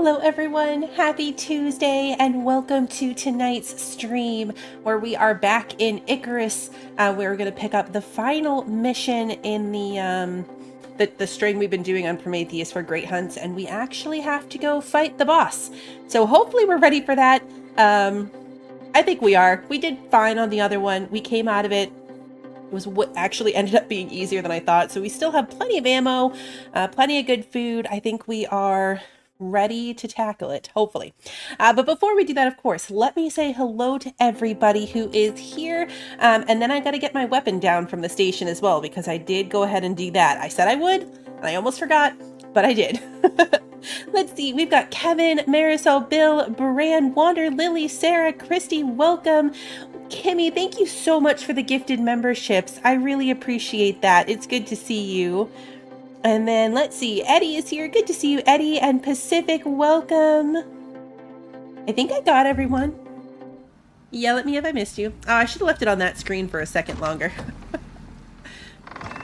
Hello everyone, happy Tuesday and welcome to tonight's stream where we are back in Icarus. We're going to pick up the final mission in the string we've been doing on Prometheus for Great Hunts, and we actually have to go fight the boss. So hopefully we're ready for that. I think we are. We did fine on the other one. We came out of it. It was what actually ended up being easier than I thought. So we still have plenty of ammo, plenty of good food. I think we are ready to tackle it, hopefully. But before we do that, of course, let me say hello to everybody who is here. And then I got to get my weapon down from the station as well, because I did go ahead and do that. I said I would, and I almost forgot, but I did. Let's see, we've got Kevin, Marisol, Bill, Baran, Wander, Lily, Sarah, Christy, welcome. Kimmy, thank you so much for the gifted memberships. I really appreciate that. It's good to see you. And then let's see, Eddie is here. Good to see you, Eddie. And Pacific, welcome. I think I got everyone. Yell at me if I missed you. Oh, I should have left it on that screen for a second longer.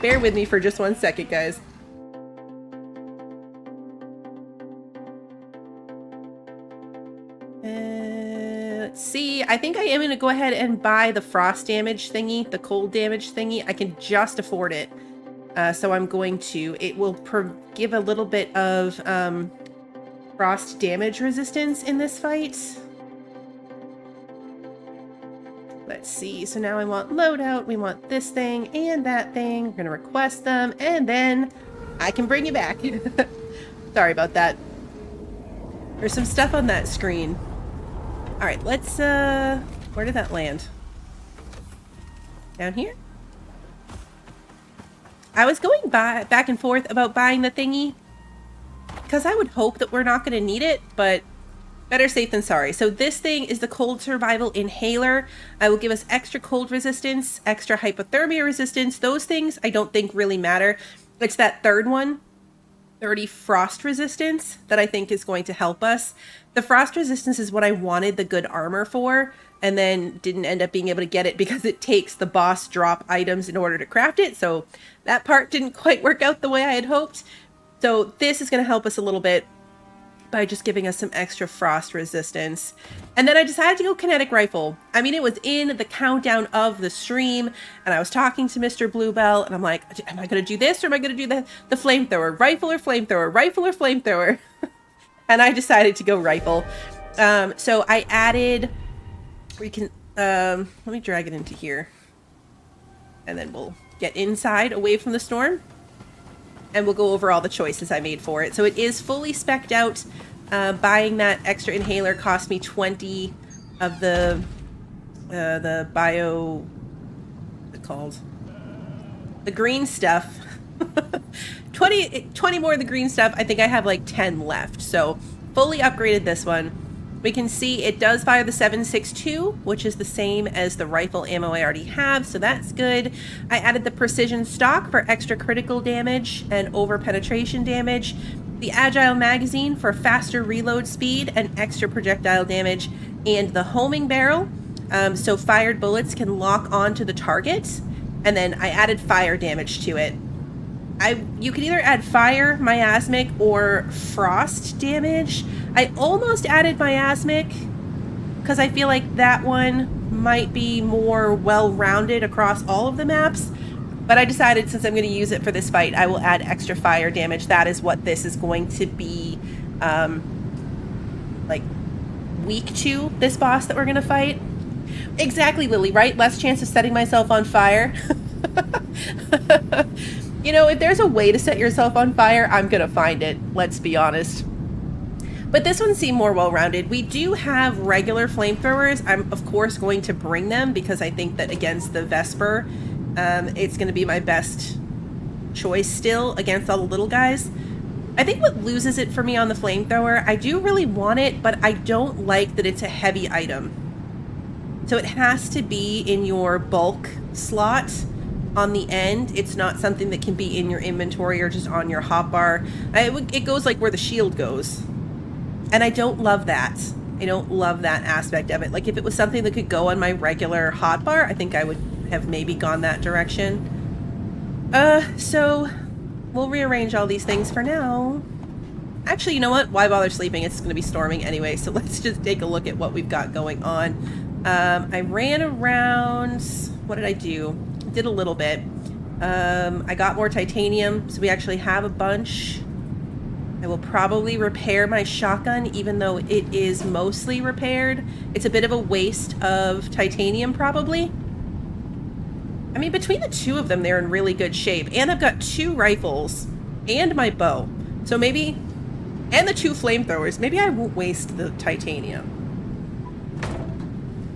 Bear with me for just 1 second, guys. Let's see. I think I am going to go ahead and buy the frost damage thingy, the cold damage thingy. I can just afford it. So I'm going to. It will give a little bit of frost damage resistance in this fight. Let's see. So now I want loadout. We want this thing and that thing. We're going to request them, and then I can bring you back. Sorry about that. There's some stuff on that screen. All right, let's, where did that land? Down here? I was going back and forth about buying the thingy because I would hope that we're not going to need it, but better safe than sorry. So this thing is the Cold Survival Inhaler. It will give us extra cold resistance, extra hypothermia resistance. Those things I don't think really matter. It's that third one, 30 frost resistance, that I think is going to help us. The frost resistance is what I wanted the good armor for, and then didn't end up being able to get it because it takes the boss drop items in order to craft it. So that part didn't quite work out the way I had hoped. So this is going to help us a little bit by just giving us some extra frost resistance. And then I decided to go kinetic rifle. I mean, it was in the countdown of the stream, and I was talking to Mr. Bluebell, and I'm like, am I going to do this, or am I going to do the flamethrower? Rifle or flamethrower? Rifle or flamethrower? And I decided to go rifle. So I added, we can, let me drag it into here. And then we'll get inside away from the storm. And we'll go over all the choices I made for it. So it is fully spec'd out. Buying that extra inhaler cost me 20 of the bio, what's it called? The green stuff. 20 more of the green stuff. I think I have like 10 left. So fully upgraded this one. We can see it does fire the 7.62, which is the same as the rifle ammo I already have, so that's good. I added the precision stock for extra critical damage and over penetration damage, the agile magazine for faster reload speed and extra projectile damage, and the homing barrel, so fired bullets can lock onto the target, and then I added fire damage to it. You can either add fire, miasmic, or frost damage. I almost added miasmic because I feel like that one might be more well-rounded across all of the maps. But I decided since I'm going to use it for this fight, I will add extra fire damage. That is what this is going to be, like, weak to, this boss that we're going to fight. Exactly, Lily, right? Less chance of setting myself on fire. You know, if there's a way to set yourself on fire, I'm going to find it. Let's be honest. But this one seemed more well-rounded. We do have regular flamethrowers. I'm, of course, going to bring them because I think that against the Vesper, it's going to be my best choice still against all the little guys. I think what loses it for me on the flamethrower, I do really want it, but I don't like that it's a heavy item. So it has to be in your bulk slot on the end. It's not something that can be in your inventory or just on your hotbar. It goes like where the shield goes. And I don't love that. I don't love that aspect of it. Like if it was something that could go on my regular hotbar, I think I would have maybe gone that direction. So we'll rearrange all these things for now. Actually, you know what? Why bother sleeping? It's going to be storming anyway, so let's just take a look at what we've got going on. I ran around... What did I do? I did a little bit. I got more titanium, so we actually have a bunch. I will probably repair my shotgun, even though it is mostly repaired. It's a bit of a waste of titanium, probably. I mean, between the two of them, they're in really good shape. And I've got 2 rifles and my bow. So maybe... And the 2 flamethrowers. Maybe I won't waste the titanium.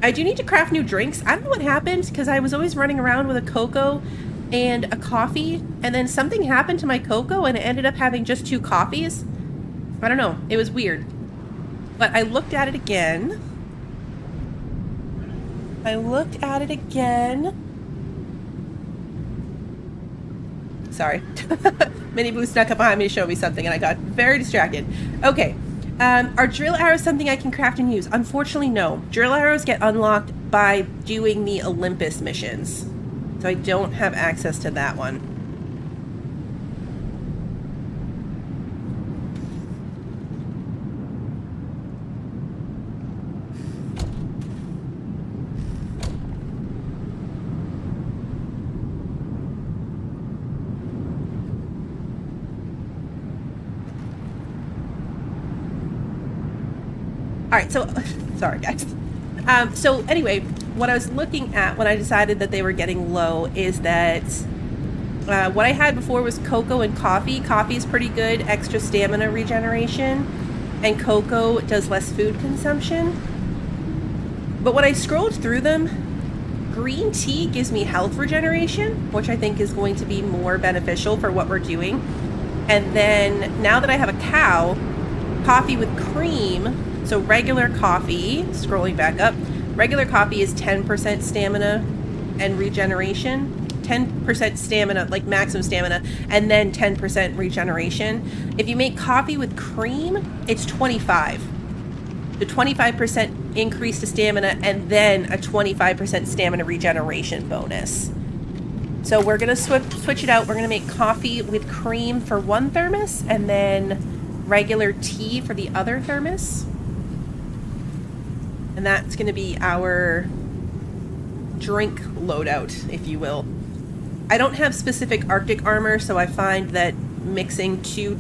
I do need to craft new drinks. I don't know what happened, because I was always running around with a cocoa and a coffee, and then something happened to my cocoa and it ended up having just 2 coffees. I don't know. It was weird. But I looked at it again. Sorry. Mini Boo snuck up behind me to show me something and I got very distracted. Okay. Are drill arrows something I can craft and use? Unfortunately, no. Drill arrows get unlocked by doing the Olympus missions. So I don't have access to that one. All right, so, sorry guys. So anyway, what I was looking at when I decided that they were getting low is that what I had before was cocoa and coffee. Coffee is pretty good, extra stamina regeneration, and cocoa does less food consumption. But when I scrolled through them, green tea gives me health regeneration, which I think is going to be more beneficial for what we're doing. And then now that I have a cow, coffee with cream. So regular coffee, scrolling back up, regular coffee is 10% stamina and regeneration. 10% stamina, like maximum stamina, and then 10% regeneration. If you make coffee with cream, it's 25. The 25% increase to stamina and then a 25% stamina regeneration bonus. So we're going to switch it out. We're going to make coffee with cream for one thermos and then regular tea for the other thermos. And that's going to be our drink loadout, if you will. I don't have specific Arctic armor, so I find that mixing 2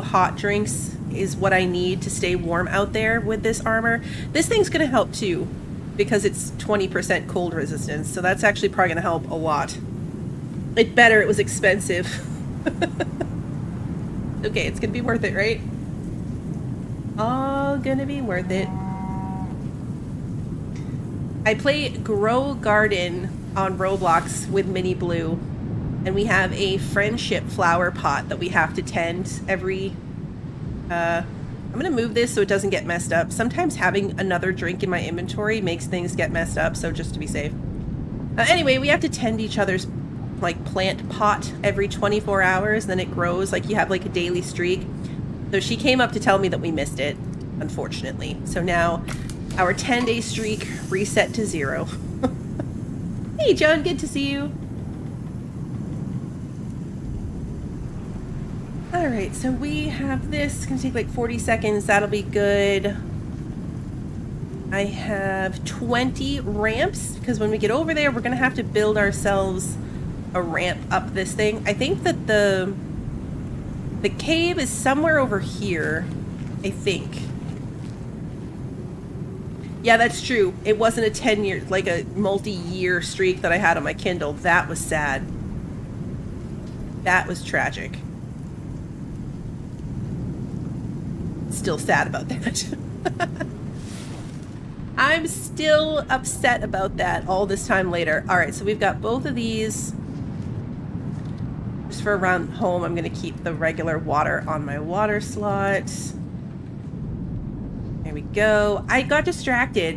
hot drinks, is what I need to stay warm out there with this armor. This thing's going to help too, because it's 20% cold resistance, so that's actually probably going to help a lot. It better, it was expensive. Okay, it's going to be worth it, right? All gonna be worth it. I play Grow Garden on Roblox with Mini Blue, and we have a friendship flower pot that we have to tend every... I'm gonna move this so it doesn't get messed up. Sometimes having another drink in my inventory makes things get messed up, so just to be safe. Anyway, we have to tend each other's like plant pot every 24 hours, then it grows, like you have like a daily streak. So she came up to tell me that we missed it, unfortunately. So now our 10-day streak reset to 0. Hey, John, good to see you. All right, so we have this. It's gonna take like 40 seconds. That'll be good. I have 20 ramps, because when we get over there, we're gonna have to build ourselves a ramp up this thing. I think that the cave is somewhere over here, I think. Yeah, that's true. It wasn't a 10-year, like a multi-year streak that I had on my Kindle. That was sad. That was tragic. Still sad about that. I'm still upset about that all this time later. All right, so we've got both of these. Just for around home, I'm going to keep the regular water on my water slot. There we go. I got distracted,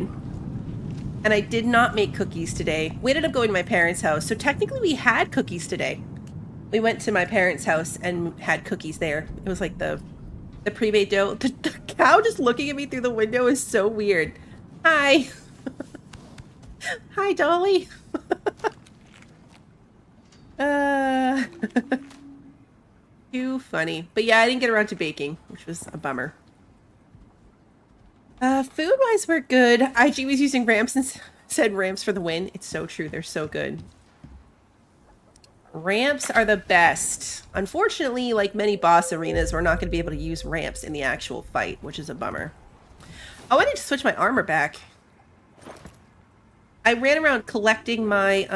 and I did not make cookies today. We ended up going to my parents' house, so technically we had cookies today. We went to my parents' house and had cookies there. It was like the pre-made dough. The cow just looking at me through the window is so weird. Hi. Hi, Dolly. Too funny. But yeah, I didn't get around to baking, which was a bummer. Food-wise, we're good. IG was using ramps and said ramps for the win. It's so true. They're so good. Ramps are the best. Unfortunately, like many boss arenas, we're not going to be able to use ramps in the actual fight, which is a bummer. Oh, I need to switch my armor back. I ran around collecting my,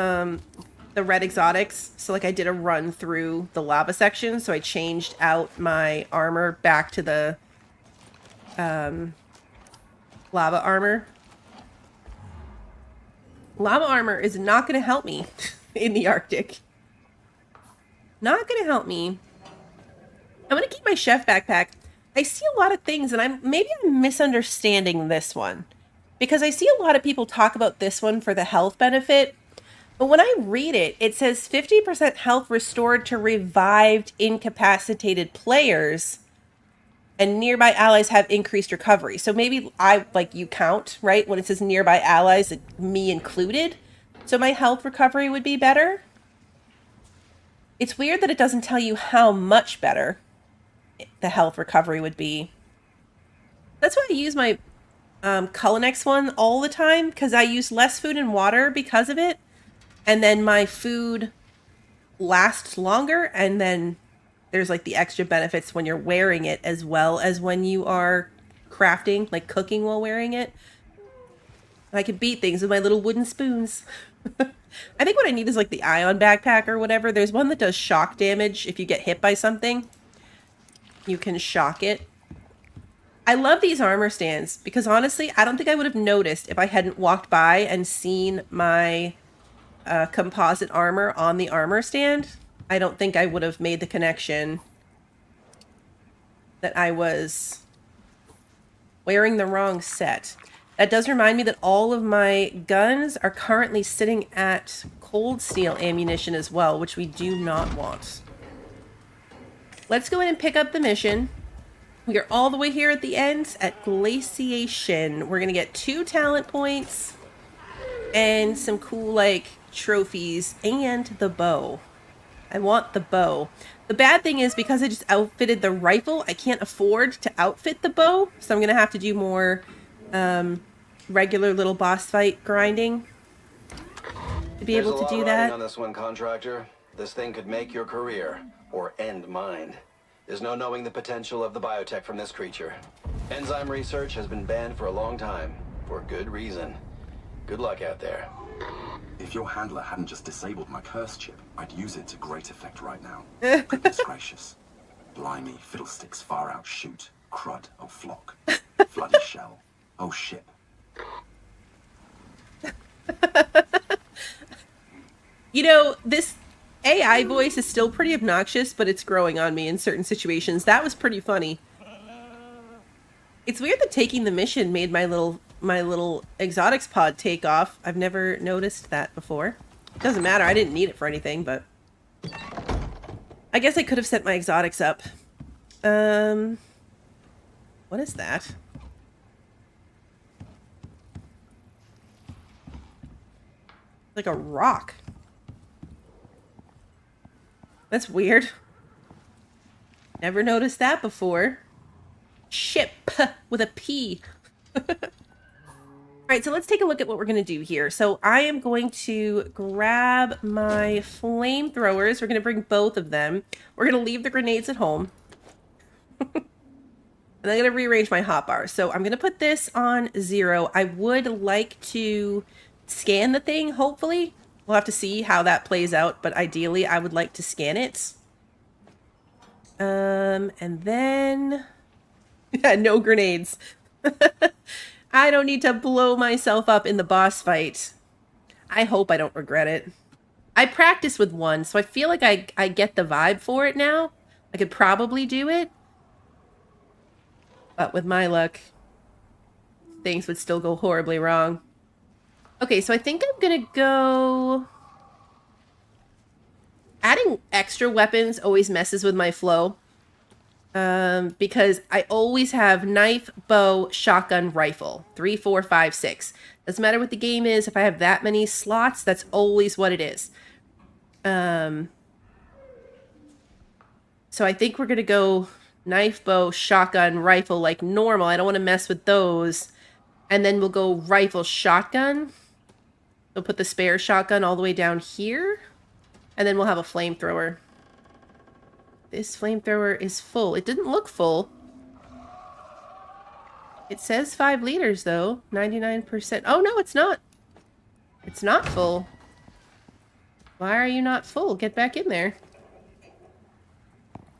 the red exotics. So, like, I did a run through the lava section. So I changed out my armor back to the, lava armor. Lava armor is not going to help me in the Arctic. Not going to help me. I'm going to keep my chef backpack. I see a lot of things, and maybe I'm misunderstanding this one. Because I see a lot of people talk about this one for the health benefit. But when I read it, it says 50% health restored to revived, incapacitated players. And nearby allies have increased recovery. So maybe you count, right? When it says nearby allies, me included. So my health recovery would be better. It's weird that it doesn't tell you how much better the health recovery would be. That's why I use my Culinex one all the time, because I use less food and water because of it. And then my food lasts longer, and then there's like the extra benefits when you're wearing it as well as when you are crafting, like cooking while wearing it. I can beat things with my little wooden spoons. I think what I need is like the ion backpack or whatever. There's one that does shock damage. If you get hit by something, you can shock it. I love these armor stands because honestly, I don't think I would have noticed if I hadn't walked by and seen my composite armor on the armor stand. I don't think I would have made the connection that I was wearing the wrong set. That does remind me that all of my guns are currently sitting at cold steel ammunition as well, which we do not want. Let's go in and pick up the mission. We are all the way here at the end at Glaciation. We're going to get 2 talent points and some cool, like, trophies and the bow. I want the bow. The bad thing is because I just outfitted the rifle, I can't afford to outfit the bow. So I'm going to have to do more regular little boss fight grinding to be able to do that. On this one, contractor. This thing could make your career or end mine. There's no knowing the potential of the biotech from this creature. Enzyme research has been banned for a long time, for good reason. Good luck out there. If your handler hadn't just disabled my curse chip, I'd use it to great effect right now. Goodness gracious. Blimey, fiddlesticks, far out shoot. Crud, oh flock. Floody shell. Oh ship. You know, this AI voice is still pretty obnoxious, but it's growing on me in certain situations. That was pretty funny. It's weird that taking the mission made my little exotics pod take off. I've never noticed that before. It doesn't matter. I didn't need it for anything, but I guess I could have set my exotics up. What is that? Like a rock. That's weird. Never noticed that before. Ship with a P. Alright, so let's take a look at what we're going to do here. So I am going to grab my flamethrowers. We're going to bring both of them. We're going to leave the grenades at home. And I'm going to rearrange my hotbar. So I'm going to put this on 0. I would like to scan the thing, hopefully. We'll have to see how that plays out, but ideally I would like to scan it. And then... yeah, no grenades. I don't need to blow myself up in the boss fight. I hope I don't regret it. I practiced with one, so I feel like I get the vibe for it now. I could probably do it. But with my luck, things would still go horribly wrong. Okay, so I think I'm gonna go... Adding extra weapons always messes with my flow. Because I always have knife, bow, shotgun, rifle. 3, 4, 5, 6. Doesn't matter what the game is. If I have that many slots, that's always what it is. So I think we're going to go knife, bow, shotgun, rifle like normal. I don't want to mess with those. And then we'll go rifle, shotgun. We'll put the spare shotgun all the way down here. And then we'll have a flamethrower. This flamethrower is full. It didn't look full. It says 5 liters, though. 99%. Oh, no, it's not. It's not full. Why are you not full? Get back in there.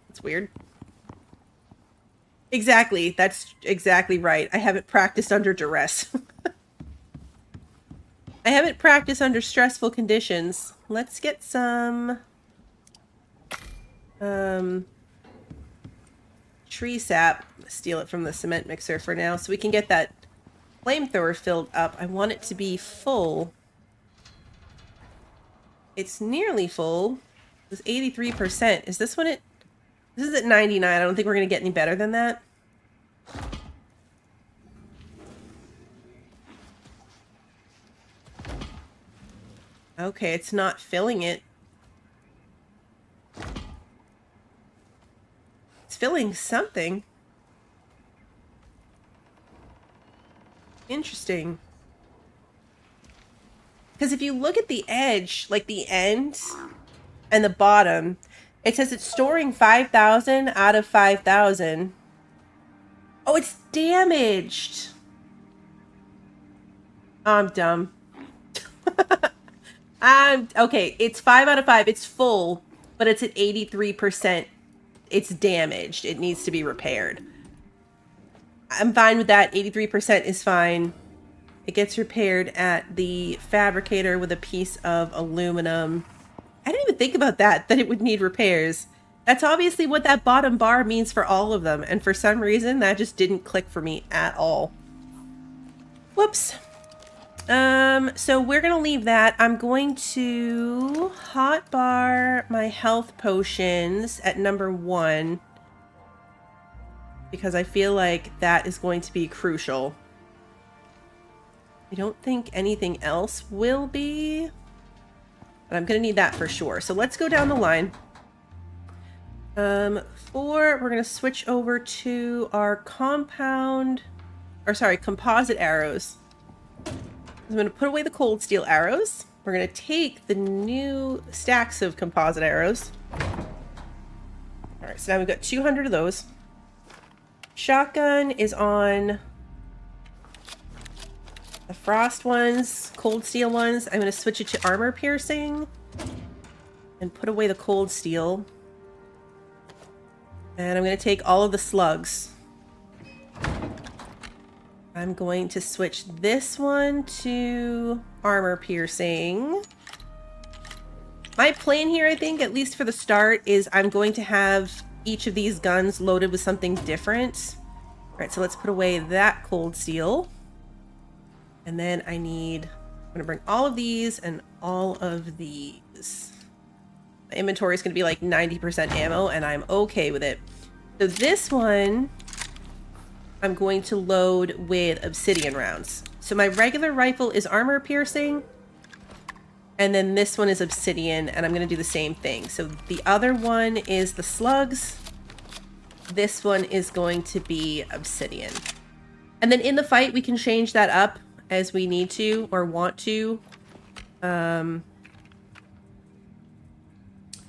That's weird. Exactly. That's exactly right. I haven't practiced under duress. I haven't practiced under stressful conditions. Let's get some... tree sap. Steal it from the cement mixer for now so we can get that flamethrower filled up. I want it to be full. It's nearly full. It was 83%. Is this one it? This is at 99. I don't think we're going to get any better than that. Okay, it's not filling it. It's filling something. Interesting. Because if you look at the edge, like the end and the bottom, it says it's storing 5,000 out of 5,000. Oh, it's damaged. I'm dumb. Okay, it's 5 out of 5. It's full, but it's at 83%. It's damaged. It needs to be repaired. I'm fine with that. 83% is fine. It gets repaired at the fabricator with a piece of aluminum. I didn't even think about that it would need repairs. That's obviously what that bottom bar means for all of them. And for some reason, that just didn't click for me at all. Whoops. So we're going to leave that. I'm going to hotbar my health potions at number 1. Because I feel like that is going to be crucial. I don't think anything else will be. But I'm going to need that for sure. So let's go down the line. 4, we're going to switch over to our composite arrows. I'm going to put away the cold steel arrows. We're going to take the new stacks of composite arrows. Alright, so now we've got 200 of those. Shotgun is on the frost ones, cold steel ones. I'm going to switch it to armor piercing and put away the cold steel. And I'm going to take all of the slugs. I'm going to switch this one to armor piercing. My plan here, I think, at least for the start, is I'm going to have each of these guns loaded with something different. All right, so let's put away that cold steel. And then I'm going to bring all of these and all of these. My inventory is going to be like 90% ammo, and I'm okay with it. So this one, I'm going to load with obsidian rounds. So my regular rifle is armor piercing, and then this one is obsidian, and I'm going to do the same thing. So the other one is the slugs. This one is going to be obsidian. And then in the fight, we can change that up as we need to or want to. But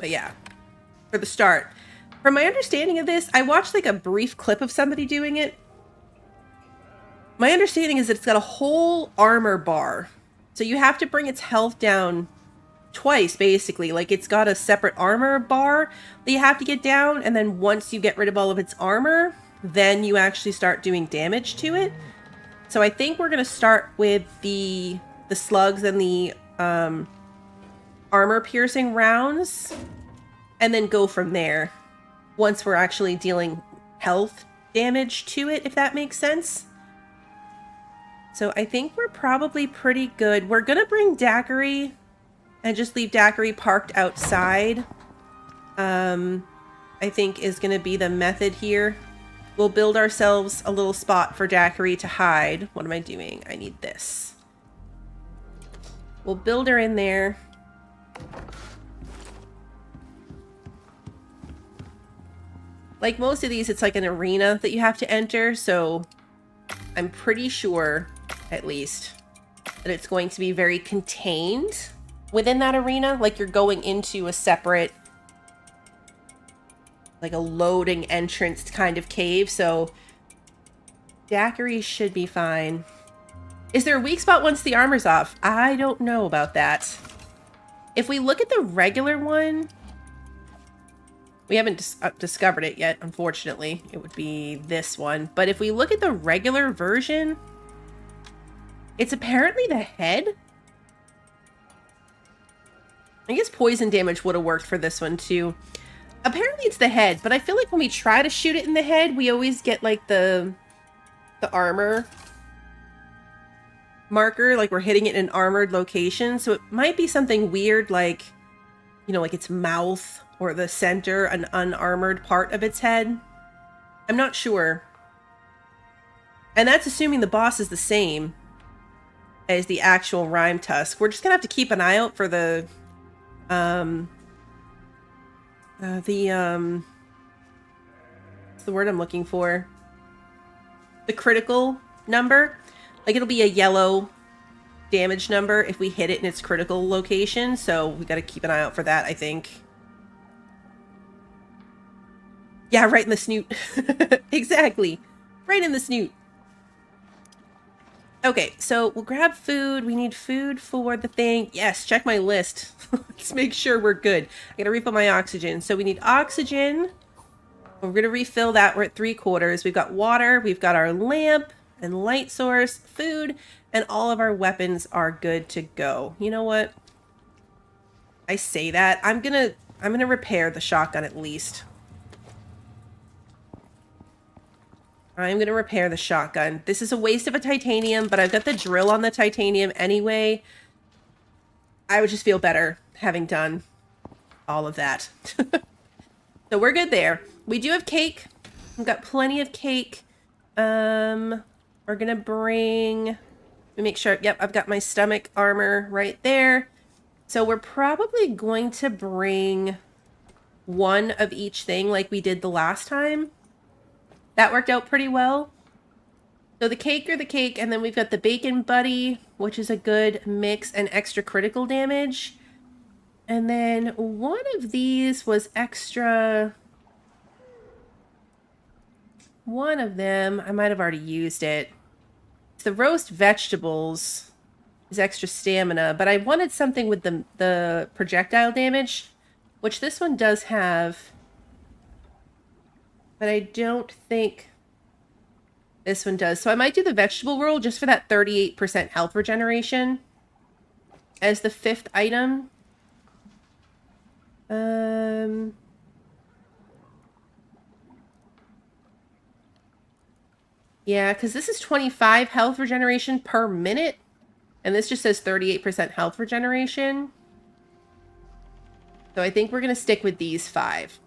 yeah, for the start. From my understanding of this, I watched like a brief clip of somebody doing it. My understanding is that it's got a whole armor bar. So you have to bring its health down twice, basically. Like, it's got a separate armor bar that you have to get down, and then once you get rid of all of its armor, then you actually start doing damage to it. So I think we're going to start with the slugs and the armor piercing rounds, and then go from there once we're actually dealing health damage to it, if that makes sense. So I think we're probably pretty good. We're going to bring Daiquiri and just leave Daiquiri parked outside. I think is going to be the method here. We'll build ourselves a little spot for Daiquiri to hide. What am I doing? I need this. We'll build her in there. Like most of these, it's like an arena that you have to enter, so I'm pretty sure, at least, that it's going to be very contained within that arena. Like you're going into a separate, like a loading entrance kind of cave, so daiquiri should be fine. Is there a weak spot once the armor's off? I don't know about that. If we look at the regular one, we haven't discovered it yet, unfortunately. It would be this one. But if we look at the regular version, it's apparently the head. I guess poison damage would have worked for this one too. Apparently it's the head, but I feel like when we try to shoot it in the head, we always get like the armor marker, like we're hitting it in an armored location. So it might be something weird like, you know, like its mouth or the center, an unarmored part of its head. I'm not sure. And that's assuming the boss is the same as the actual Rimetusk. We're just gonna have to keep an eye out for the what's the word I'm looking for? The critical number. Like it'll be a yellow damage number if we hit it in its critical location. So we got to keep an eye out for that, I think. Yeah, right in the snoot. Exactly. Right in the snoot. Okay, so we'll grab food. We need food for the thing. Yes, check my list. Let's make sure we're good. I gotta refill my oxygen. So we need oxygen. We're gonna refill that. We're at 3/4. We've got water. We've got our lamp and light source, food, and all of our weapons are good to go. You know what? I say that. I'm gonna repair the shotgun at least. I'm going to repair the shotgun. This is a waste of a titanium, but I've got the drill on the titanium anyway. I would just feel better having done all of that. So we're good there. We do have cake. We've got plenty of cake. We're going to bring... Let me make sure. Yep, I've got my stomach armor right there. So we're probably going to bring one of each thing like we did the last time. That worked out pretty well. So the cake or the cake, and then we've got the bacon buddy, which is a good mix and extra critical damage. And then one of these was extra... One of them, I might have already used it. The roast vegetables is extra stamina, but I wanted something with the projectile damage, which this one does have. But I don't think this one does. So I might do the vegetable roll just for that 38% health regeneration as the 5th item. Yeah, because this is 25 health regeneration per minute. And this just says 38% health regeneration. So I think we're going to stick with these 5.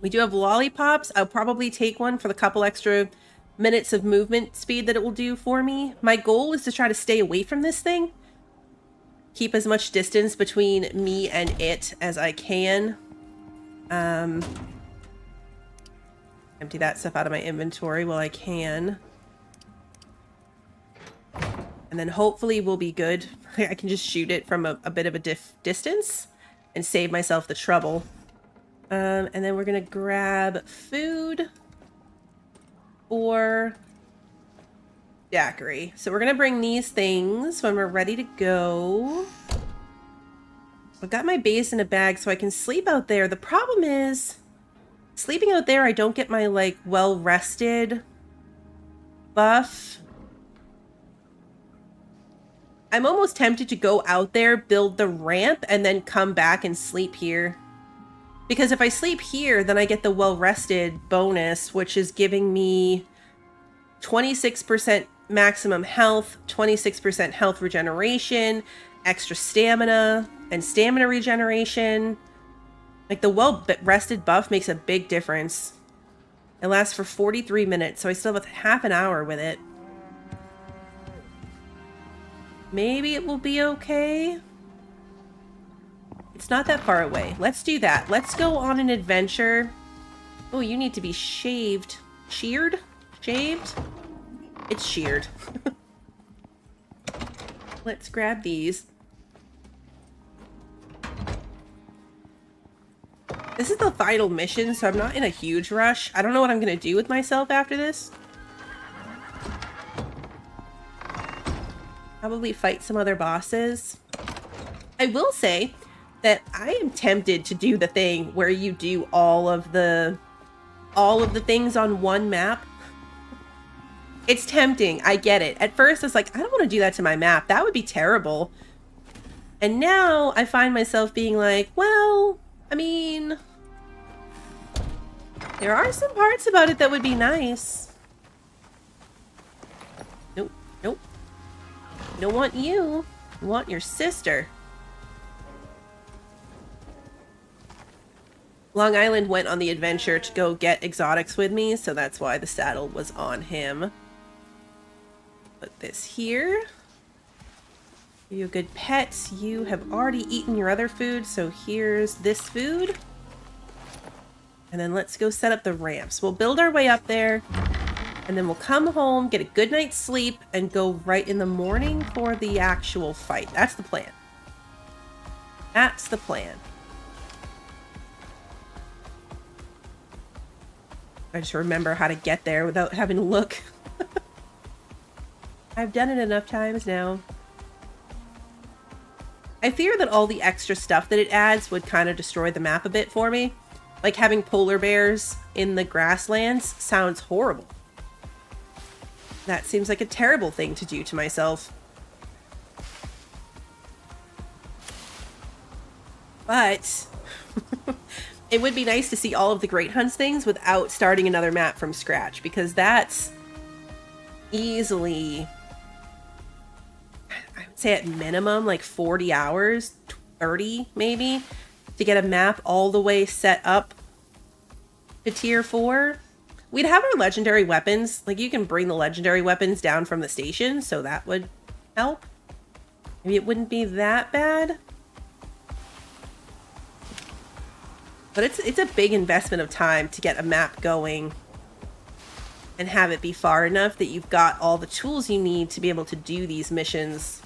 We do have lollipops. I'll probably take one for the couple extra minutes of movement speed that it will do for me. My goal is to try to stay away from this thing. Keep as much distance between me and it as I can. Empty that stuff out of my inventory while I can. And then hopefully we'll be good. I can just shoot it from a bit of a distance and save myself the trouble. And then we're going to grab food for daiquiri. So we're going to bring these things when we're ready to go. I've got my base in a bag so I can sleep out there. The problem is, sleeping out there, I don't get my, like, well-rested buff. I'm almost tempted to go out there, build the ramp, and then come back and sleep here. Because if I sleep here, then I get the well-rested bonus, which is giving me 26% maximum health, 26% health regeneration, extra stamina, and stamina regeneration. Like, the well-rested buff makes a big difference. It lasts for 43 minutes, so I still have half an hour with it. Maybe it will be okay. It's not that far away. Let's do that. Let's go on an adventure Oh, you need to be shaved. Sheared? Shaved? It's sheared. Let's grab these. This is the final mission, so I'm not in a huge rush. I don't know what I'm going to do with myself after this. Probably fight some other bosses. I will say that I am tempted to do the thing where you do all of the things on one map. It's tempting. I get it. At first, I was like, I don't want to do that to my map. That would be terrible. And now I find myself being like, well, I mean, there are some parts about it that would be nice. Nope. Nope. I don't want you. I want your sister. Long Island went on the adventure to go get exotics with me, so that's why the saddle was on him. Put this here. Give you a good pet. You have already eaten your other food, so here's this food. And then let's go set up the ramps. We'll build our way up there, and then we'll come home, get a good night's sleep, and go right in the morning for the actual fight. That's the plan. That's the plan. I just remember how to get there without having to look. I've done it enough times now. I fear that all the extra stuff that it adds would kind of destroy the map a bit for me. Like having polar bears in the grasslands sounds horrible. That seems like a terrible thing to do to myself. But it would be nice to see all of the Great Hunts things without starting another map from scratch, because that's easily, I would say at minimum, like 40 hours, 30 maybe, to get a map all the way set up to tier 4. We'd have our legendary weapons. Like, you can bring the legendary weapons down from the station, so that would help. Maybe it wouldn't be that bad. But it's a big investment of time to get a map going and have it be far enough that you've got all the tools you need to be able to do these missions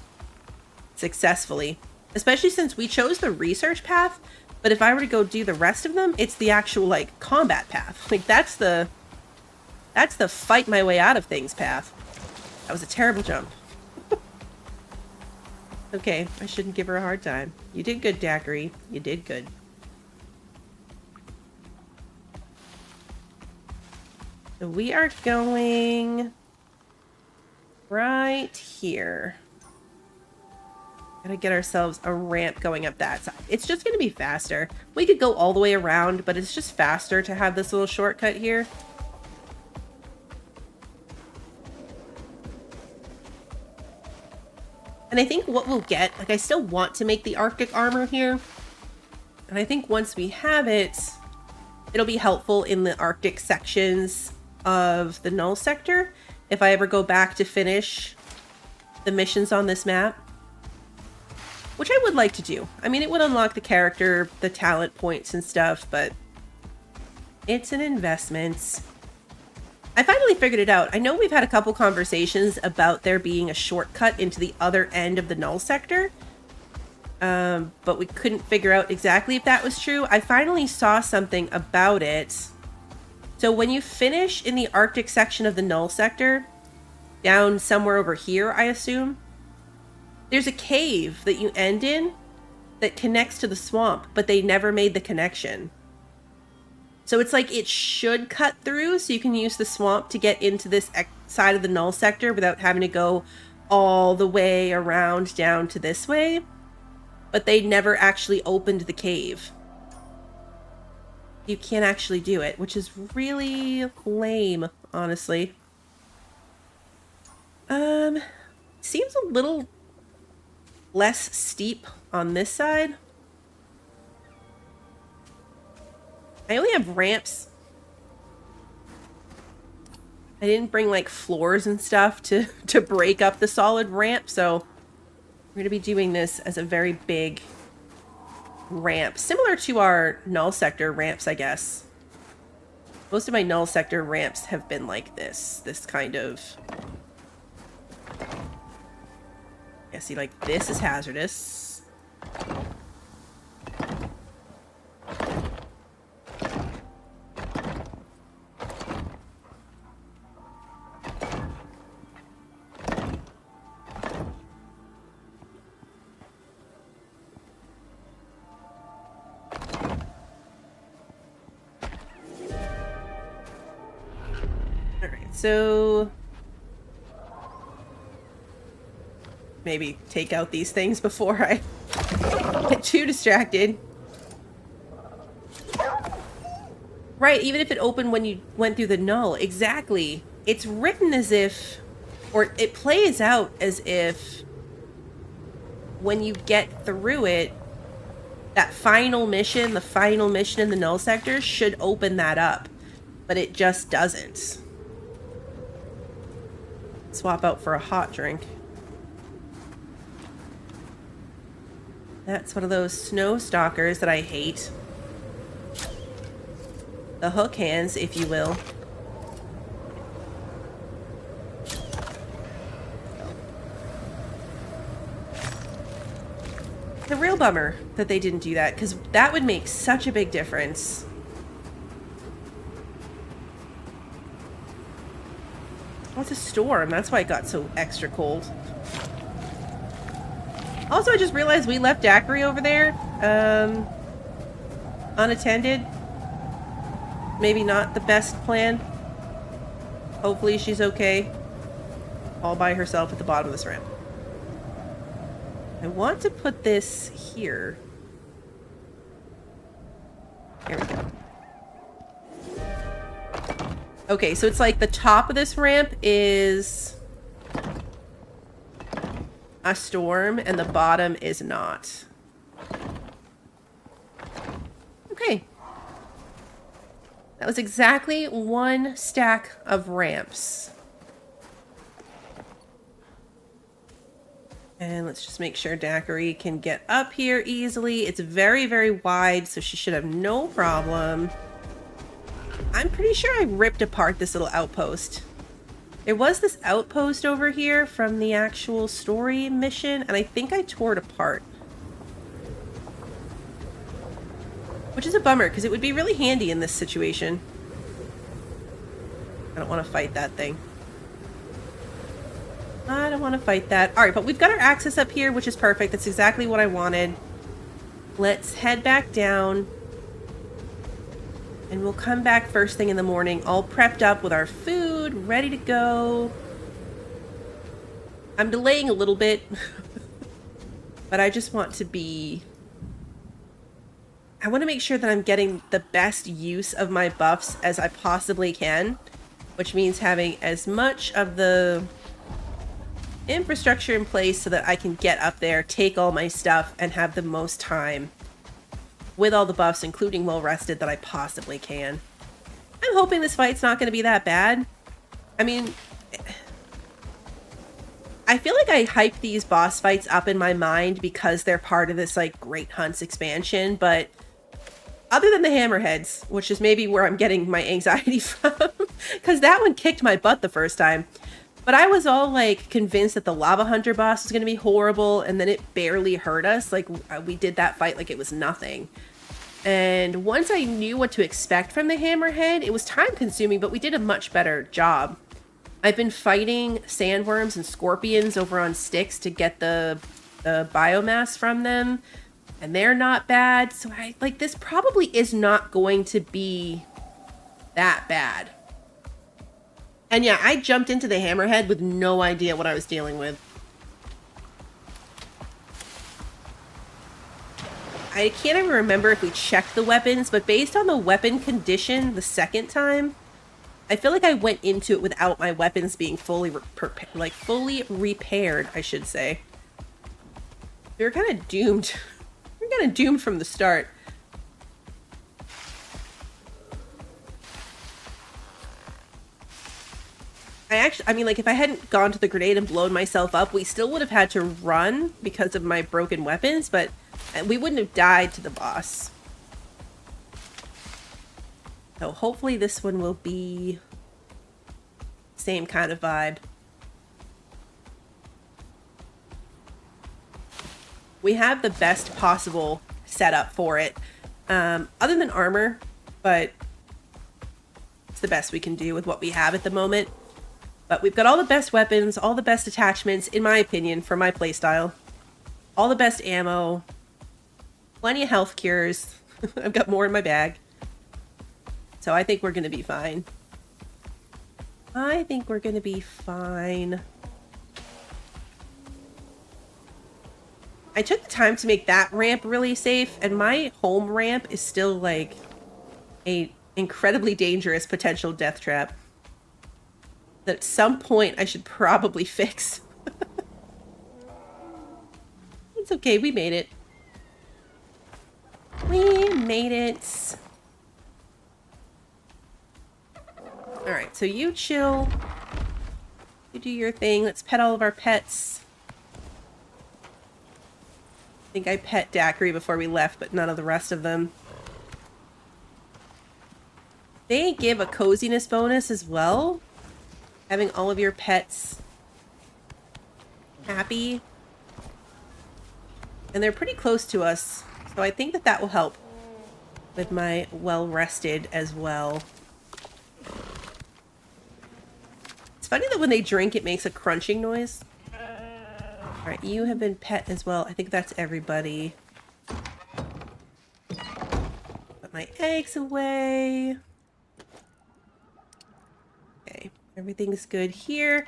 successfully. Especially since we chose the research path, but if I were to go do the rest of them, it's the actual, like, combat path. Like, that's the fight my way out of things path. That was a terrible jump. Okay, I shouldn't give her a hard time. You did good, Daiquiri. You did good. So we are going right here. Gotta get ourselves a ramp going up that side. It's just gonna be faster. We could go all the way around, but it's just faster to have this little shortcut here. And I think what we'll get, like, I still want to make the Arctic armor here. And I think once we have it, it'll be helpful in the Arctic sections of the Null Sector if I ever go back to finish the missions on this map. Which I would like to do. I mean, it would unlock the character, the talent points and stuff, but it's an investment. I finally figured it out. I know we've had a couple conversations about there being a shortcut into the other end of the Null Sector, but we couldn't figure out exactly if that was true. I finally saw something about it. So when you finish in the Arctic section of the Null Sector, down somewhere over here, I assume, there's a cave that you end in that connects to the swamp, but they never made the connection. So it's like it should cut through, so you can use the swamp to get into this side of the Null Sector without having to go all the way around down to this way. But they never actually opened the cave. You can't actually do it, which is really lame, honestly. Seems a little less steep on this side. I only have ramps. I didn't bring, like, floors and stuff to break up the solid ramp, so we're going to be doing this as a very big ramp. Similar to our Null Sector ramps, I guess. Most of my null sector ramps have been like this kind of... Yeah, see, like, this is hazardous. So maybe take out these things before I get too distracted. Right, even if it opened when you went through the null. Exactly. It's written as if, or it plays out as if when you get through it, that final mission, the final mission in the null sector should open that up. But it just doesn't. Swap out for a hot drink. That's one of those snow stalkers that I hate. The hook hands, if you will. It's a real bummer that they didn't do that, because that would make such a big difference. Oh, it's a storm. That's why it got so extra cold. Also, I just realized we left Daiquiri over there. Unattended. Maybe not the best plan. Hopefully she's okay. All by herself at the bottom of this ramp. I want to put this here. There we go. Okay, so it's like the top of this ramp is a storm and the bottom is not. Okay. That was exactly one stack of ramps. And let's just make sure Daiquiri can get up here easily. It's very, very wide, so she should have no problem. I'm pretty sure I ripped apart this little outpost. There was this outpost over here from the actual story mission, and I think I tore it apart. Which is a bummer, because it would be really handy in this situation. I don't want to fight that thing. I don't want to fight that. Alright, but we've got our access up here, which is perfect. That's exactly what I wanted. Let's head back down. And we'll come back first thing in the morning, all prepped up with our food, ready to go. I'm delaying a little bit, but I just want to be... I want to make sure that I'm getting the best use of my buffs as I possibly can, which means having as much of the infrastructure in place so that I can get up there, take all my stuff, and have the most time with all the buffs, including well-rested, that I possibly can. I'm hoping this fight's not going to be that bad. I mean, I feel like I hype these boss fights up in my mind because they're part of this, like, Great Hunts expansion, but other than the hammerheads, which is maybe where I'm getting my anxiety from, because that one kicked my butt the first time. But I was all, like, convinced that the Lava Hunter boss was going to be horrible, and then it barely hurt us. Like, we did that fight like it was nothing. And once I knew what to expect from the Hammerhead, it was time-consuming, but we did a much better job. I've been fighting sandworms and scorpions over on sticks to get the biomass from them, and they're not bad. So, this probably is not going to be that bad. And yeah, I jumped into the Hammerhead with no idea what I was dealing with. I can't even remember if we checked the weapons, but based on the weapon condition the second time, I feel like I went into it without my weapons being fully repaired, I should say. We were kind of doomed. We were kind of doomed from the start. I mean, like, if I hadn't gone to the grenade and blown myself up, we still would have had to run because of my broken weapons, but we wouldn't have died to the boss. So hopefully this one will be same kind of vibe. We have the best possible setup for it, other than armor, but it's the best we can do with what we have at the moment. But we've got all the best weapons, all the best attachments, in my opinion, for my playstyle. All the best ammo, plenty of health cures. I've got more in my bag. So I think we're going to be fine. I think we're going to be fine. I took the time to make that ramp really safe, and my home ramp is still like a incredibly dangerous potential death trap that at some point I should probably fix. It's okay, we made it. We made it. Alright, so you chill. You do your thing. Let's pet all of our pets. I think I pet Daiquiri before we left, but none of the rest of them. They give a coziness bonus as well. Having all of your pets happy. And they're pretty close to us, so I think that that will help with my well-rested as well. It's funny that when they drink, it makes a crunching noise. Alright, you have been pet as well. I think that's everybody. Put my eggs away. Okay, everything's good here.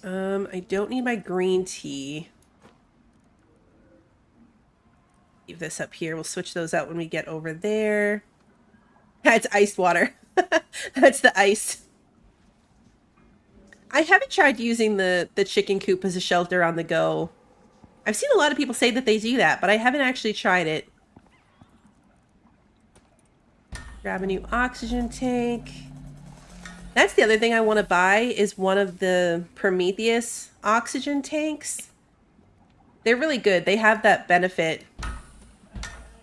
I don't need my green tea. Leave this up here. We'll switch those out when we get over there. It's iced water. That's the ice. I haven't tried using the chicken coop as a shelter on the go. I've seen a lot of people say that they do that, but I haven't actually tried it. Grab a new oxygen tank. That's the other thing I want to buy is one of the Prometheus oxygen tanks. They're really good. They have that benefit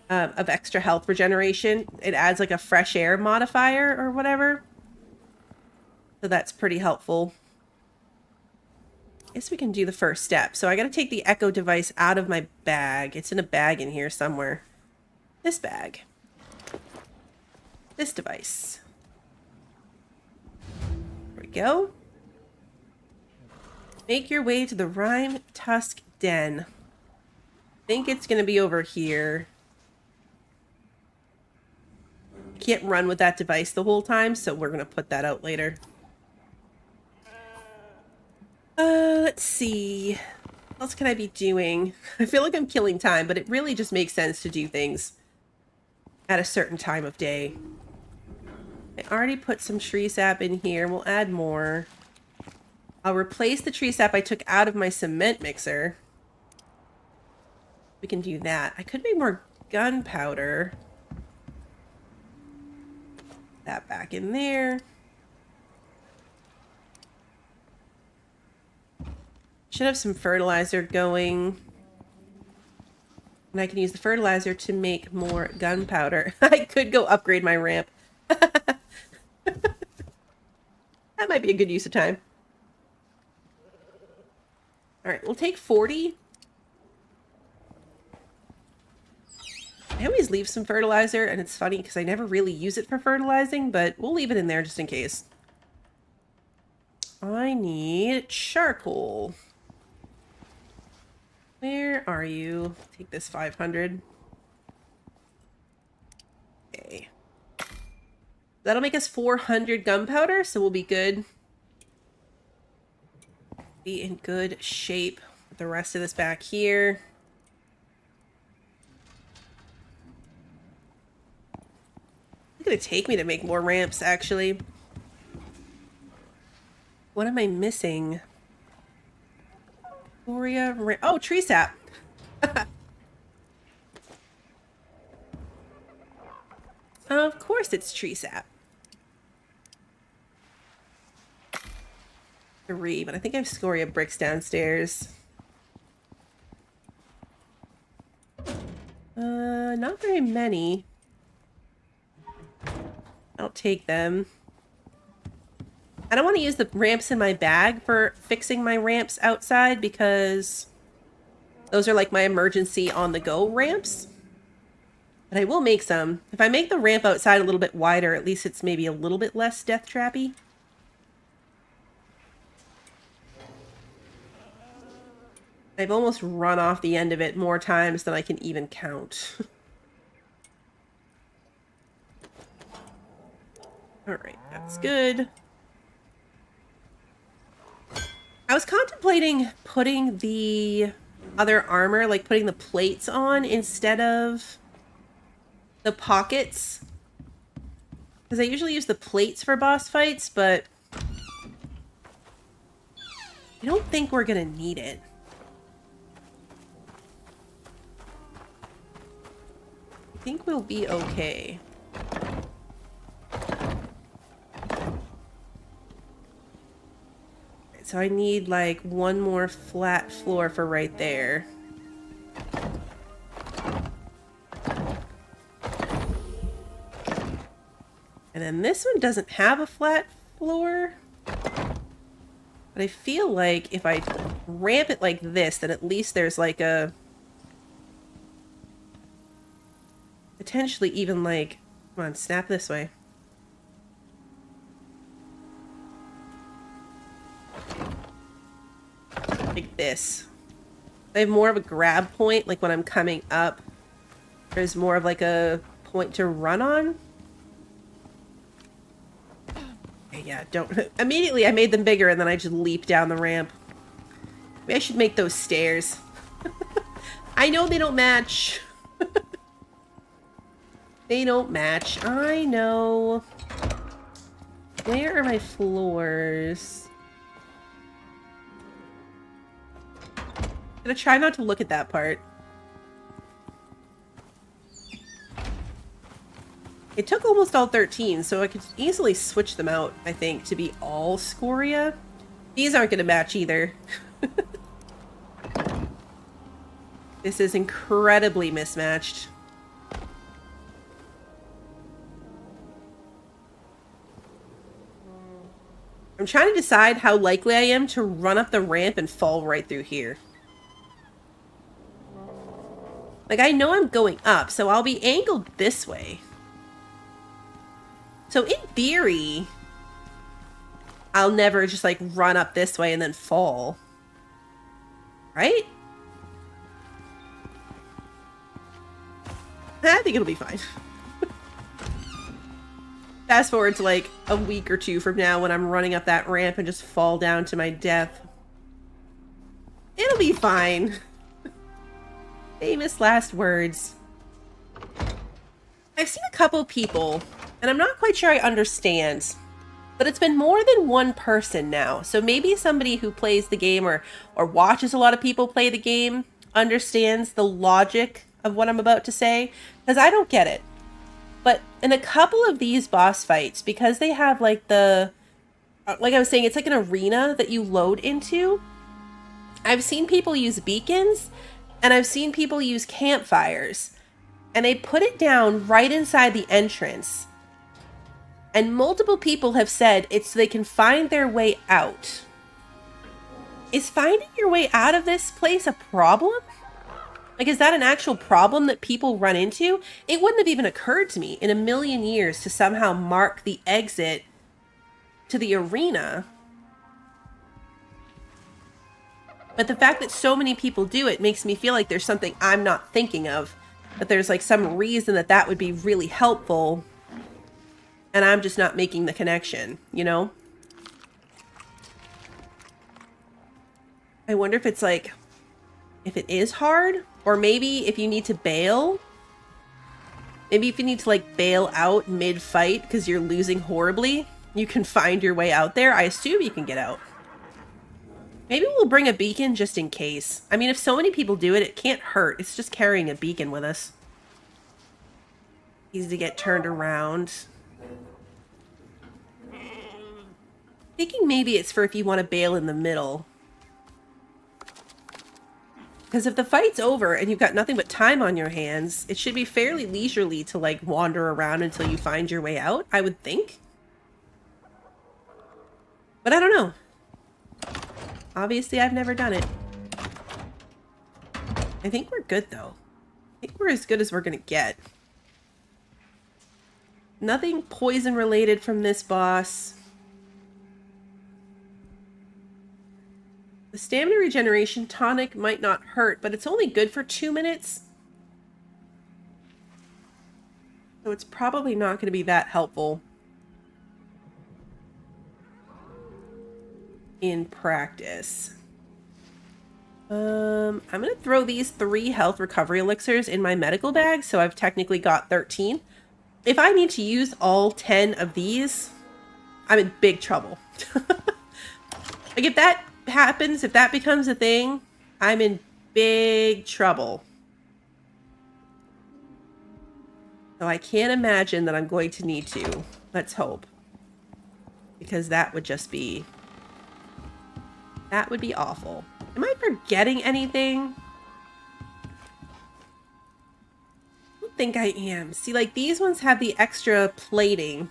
of extra health regeneration. It adds like a fresh air modifier or whatever. So that's pretty helpful. I guess we can do the first step. So I got to take the Echo device out of my bag. It's in a bag in here somewhere. This bag. This device. There we go. Make your way to the Rimetusk den. I think it's going to be over here. Can't run with that device the whole time, so we're going to put that out later. Let's see. What else can I be doing? I feel like I'm killing time, but it really just makes sense to do things at a certain time of day. I already put some tree sap in here. We'll add more. I'll replace the tree sap I took out of my cement mixer. We can do that. I could make more gunpowder. That back in there. Should have some fertilizer going. And I can use the fertilizer to make more gunpowder. I could go upgrade my ramp. That might be a good use of time. Alright, we'll take 40. I always leave some fertilizer, and it's funny because I never really use it for fertilizing, but we'll leave it in there just in case. I need charcoal. Where are you? Take this 500. Okay. That'll make us 400 gunpowder, so we'll be good. Be in good shape with the rest of this back here. It's gonna take me to make more ramps, actually. What am I missing? Gloria, oh, tree sap. Of course it's tree sap. 3, but I think I have scoria bricks downstairs. Not very many. Don't take them. I don't want to use the ramps in my bag for fixing my ramps outside because those are like my emergency on-the-go ramps. But I will make some. If I make the ramp outside a little bit wider, at least it's maybe a little bit less death trappy. I've almost run off the end of it more times than I can even count. Alright, that's good. I was contemplating putting the other armor, like putting the plates on instead of the pockets. Because I usually use the plates for boss fights, but I don't think we're gonna need it. I think we'll be okay. So I need like one more flat floor for right there. And then this one doesn't have a flat floor. But I feel like if I ramp it like this, then at least there's like a... potentially even like... Come on, snap this way. Like this. I have more of a grab point, like when I'm coming up. There's more of like a point to run on. Okay, yeah, don't... Immediately I made them bigger and then I just leaped down the ramp. Maybe I should make those stairs. I know they don't match. They don't match. I know. Where are my floors? I'm gonna try not to look at that part. It took almost all 13, so I could easily switch them out, I think, to be all scoria. These aren't gonna match either. This is incredibly mismatched. I'm trying to decide how likely I am to run up the ramp and fall right through here. Like, I know I'm going up, so I'll be angled this way. So in theory, I'll never just like run up this way and then fall. Right? I think it'll be fine. Fast forward to like a week or two from now when I'm running up that ramp and just fall down to my death. It'll be fine. Famous last words. I've seen a couple people, and I'm not quite sure I understand, but it's been more than one person now. So maybe somebody who plays the game or watches a lot of people play the game understands the logic of what I'm about to say, because I don't get it. But in a couple of these boss fights, because they have like the, like I was saying, it's like an arena that you load into. I've seen people use beacons and I've seen people use campfires, and they put it down right inside the entrance. And multiple people have said it's so they can find their way out. Is finding your way out of this place a problem? Like, is that an actual problem that people run into? It wouldn't have even occurred to me in a million years to somehow mark the exit to the arena. But the fact that so many people do it makes me feel like there's something I'm not thinking of. That there's like some reason that that would be really helpful. And I'm just not making the connection, you know? I wonder if it's like, if it is hard, or maybe if you need to bail. Maybe if you need to like bail out mid-fight because you're losing horribly, you can find your way out there. I assume you can get out. Maybe we'll bring a beacon just in case. I mean, if so many people do it, it can't hurt. It's just carrying a beacon with us. Easy to get turned around. Thinking maybe it's for if you want to bail in the middle. Because if the fight's over and you've got nothing but time on your hands, it should be fairly leisurely to, like, wander around until you find your way out, I would think. But I don't know. Obviously, I've never done it. I think we're good, though. I think we're as good as we're gonna get. Nothing poison related from this boss. The stamina regeneration tonic might not hurt, but it's only good for 2 minutes. So it's probably not going to be that helpful in practice. I'm going to throw these 3 health recovery elixirs in my medical bag, so I've technically got 13. If I need to use all 10 of these, I'm in big trouble. Like, if that happens, if that becomes a thing, I'm in big trouble. So I can't imagine that I'm going to need to. Let's hope. Because that would just be... that would be awful. Am I forgetting anything? I don't think I am. See, like, these ones have the extra plating.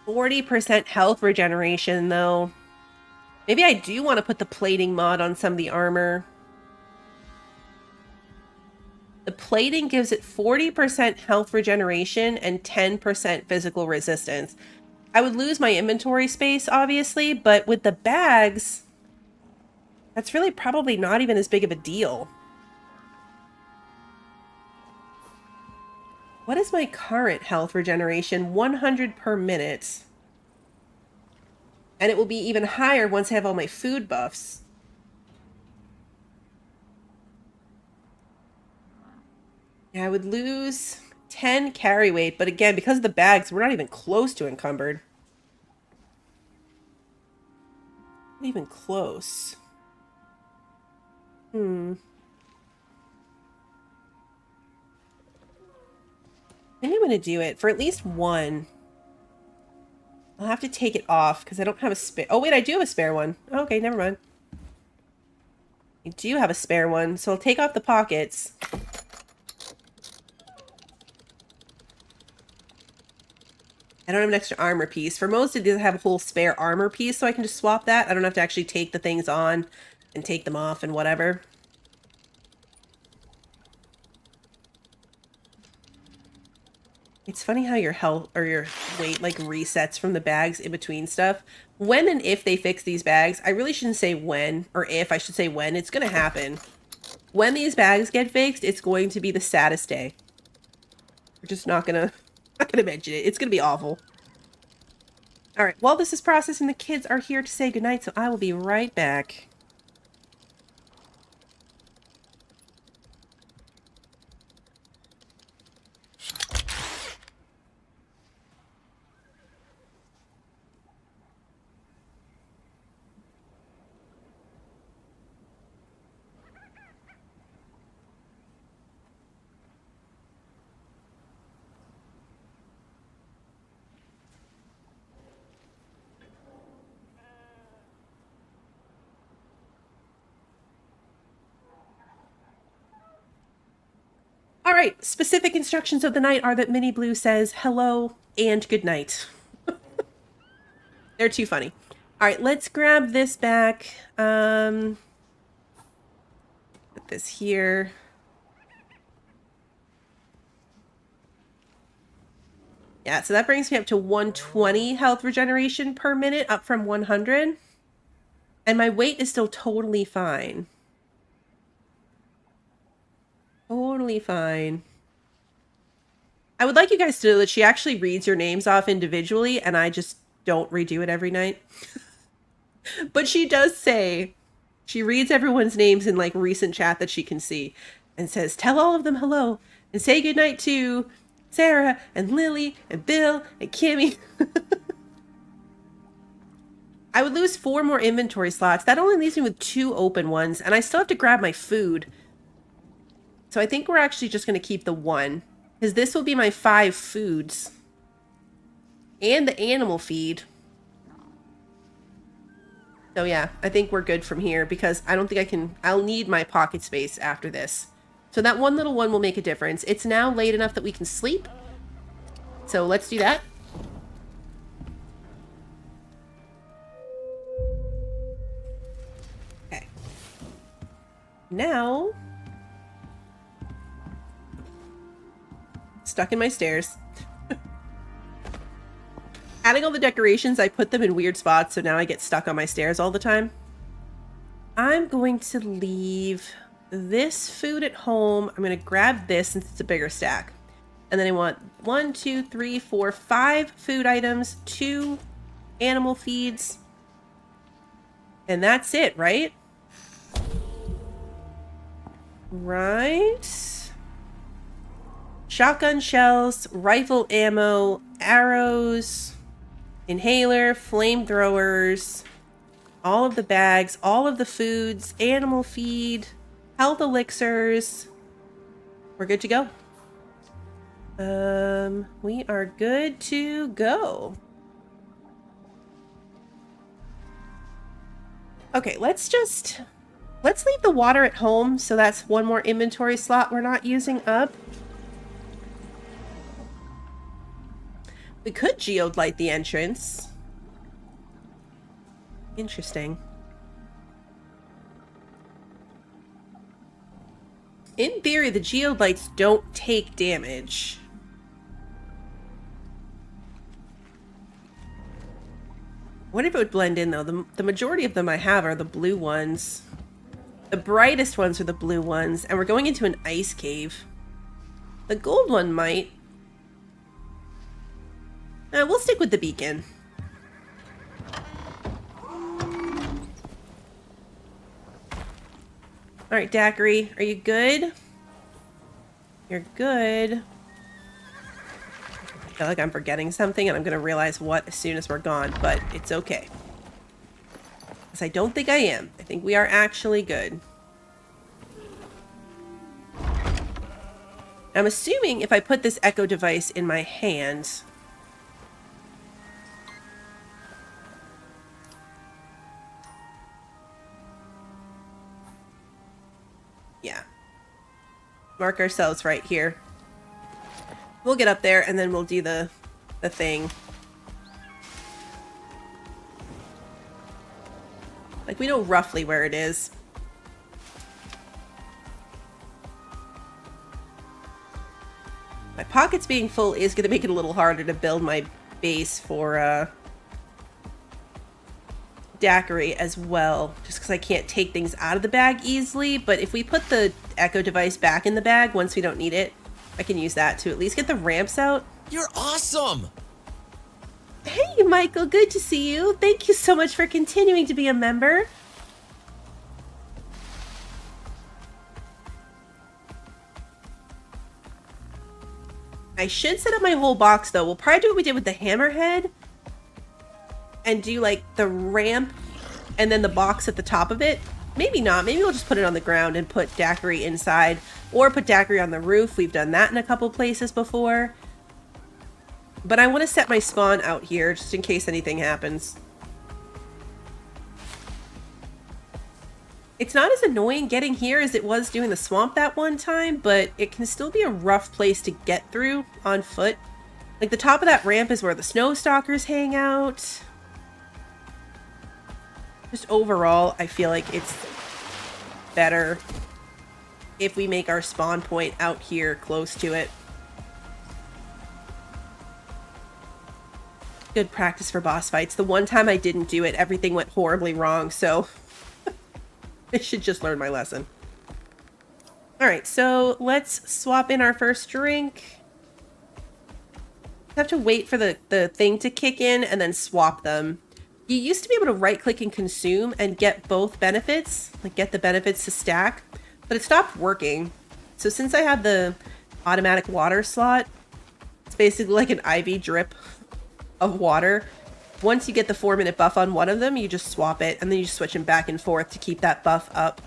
40% health regeneration, though. Maybe I do want to put the plating mod on some of the armor. The plating gives it 40% health regeneration and 10% physical resistance. I would lose my inventory space, obviously, but with the bags, that's really probably not even as big of a deal. What is my current health regeneration? 100 per minute. And it will be even higher once I have all my food buffs. Yeah, I would lose 10 carry weight, but again, because of the bags, we're not even close to encumbered. Not even close. I think I'm going to do it for at least one. I'll have to take it off because I don't have a spare... oh, wait, I do have a spare one. Okay, never mind. I do have a spare one, so I'll take off the pockets. I don't have an extra armor piece. For most of these, I have a whole spare armor piece, so I can just swap that. I don't have to actually take the things on and take them off and whatever. It's funny how your health or your weight like resets from the bags in between stuff. When and if they fix these bags, I really shouldn't say when or if, I should say when. It's going to happen. When these bags get fixed, it's going to be the saddest day. We're just not going to mention it. It's going to be awful. All right, while this is processing, the kids are here to say goodnight, so I will be right back. All right, specific instructions of the night are that Minnie Blue says hello and good night. They're too funny. All right, let's grab this back. Put this here. Yeah, so that brings me up to 120 health regeneration per minute, up from 100. And my weight is still totally fine. Totally fine. I would like you guys to know that she actually reads your names off individually, and I just don't redo it every night. But she does say, she reads everyone's names in like recent chat that she can see, and says, tell all of them hello, and say goodnight to Sarah, and Lily, and Bill, and Kimmy. I would lose 4 more inventory slots. That only leaves me with 2 open ones, and I still have to grab my food. So I think we're actually just going to keep the 1. Because this will be my 5 foods. And the animal feed. So yeah, I think we're good from here because I don't think I can, I'll need my pocket space after this. So that one little one will make a difference. It's now late enough that we can sleep. So let's do that. Okay. Now, stuck in my stairs. Adding all the decorations, I put them in weird spots, so now I get stuck on my stairs all the time. I'm going to leave this food at home. I'm going to grab this since it's a bigger stack. And then I want 1, 2, 3, 4, 5 food items, 2 animal feeds. And that's it, right? Right. Shotgun shells, rifle ammo, arrows, inhaler, flamethrowers, all of the bags, all of the foods, animal feed, health elixirs. We're good to go. We are good to go. Okay, let's leave the water at home, so that's one more inventory slot we're not using up. We could geode light the entrance. Interesting. In theory, the geode lights don't take damage. What if it would blend in, though? The majority of them I have are the blue ones. The brightest ones are the blue ones, and we're going into an ice cave. The gold one might. We'll stick with the beacon. Alright, Daiquiri, are you good? You're good. I feel like I'm forgetting something and I'm going to realize what as soon as we're gone, but it's okay. Because I don't think I am. I think we are actually good. I'm assuming if I put this echo device in my hand... Yeah. Mark ourselves right here. We'll get up there and then we'll do the thing. Like, we know roughly where it is. My pockets being full is going to make it a little harder to build my base for Daiquiri as well, just because I can't take things out of the bag easily. But if we put the echo device back in the bag once we don't need it, I can use that to at least get the ramps out. You're awesome! Hey, Michael, good to see you. Thank you so much for continuing to be a member. I should set up my whole box, though. We'll probably do what we did with the hammerhead and do, like, the ramp and then the box at the top of it. Maybe not. Maybe we'll just put it on the ground and put Daiquiri inside, or put Daiquiri on the roof. We've done that in a couple places before. But I want to set my spawn out here just in case anything happens. It's not as annoying getting here as it was doing the swamp that one time, but it can still be a rough place to get through on foot. Like, the top of that ramp is where the snow stalkers hang out. Just overall, I feel like it's better if we make our spawn point out here close to it. Good practice for boss fights. The one time I didn't do it, everything went horribly wrong, so I should just learn my lesson. Alright, so let's swap in our first drink. Have to wait for the thing to kick in and then swap them. You used to be able to right-click and consume and get both benefits, like get the benefits to stack, but it stopped working. So since I have the automatic water slot, it's basically like an IV drip of water. Once you get the 4-minute buff on one of them, you just swap it, and then you just switch them back and forth to keep that buff up.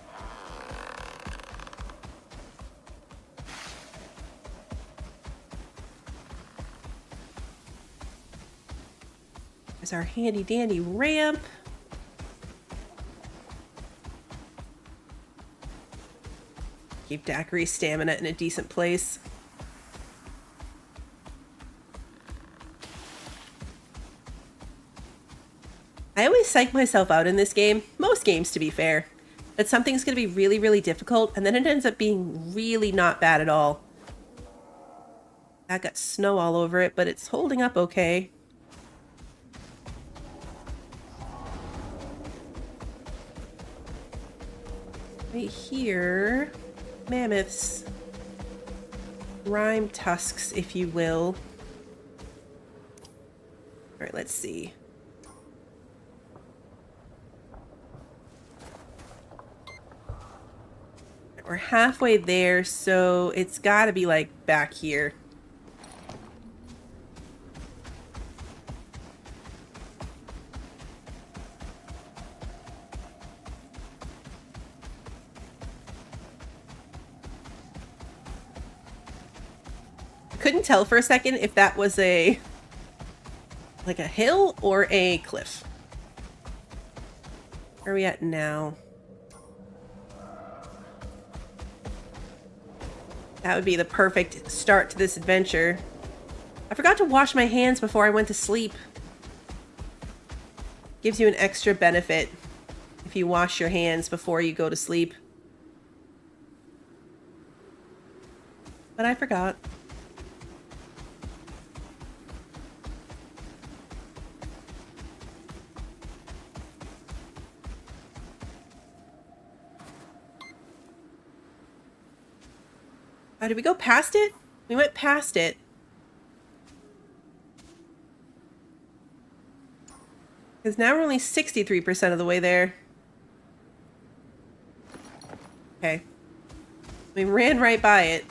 There's our handy dandy ramp. Keep Daiquiri's stamina in a decent place. I always psych myself out in this game, most games to be fair, that something's going to be really, really difficult, and then it ends up being really not bad at all. That got snow all over it, but it's holding up okay. Right here, mammoths. Rimetusks, if you will. Alright, let's see. We're halfway there, so it's gotta be like back here. Couldn't tell for a second if that was like a hill or a cliff. Where are we at now? That would be the perfect start to this adventure. I forgot to wash my hands before I went to sleep. Gives you an extra benefit if you wash your hands before you go to sleep. But I forgot. Oh, did we go past it? We went past it. Because now we're only 63% of the way there. Okay. We ran right by it.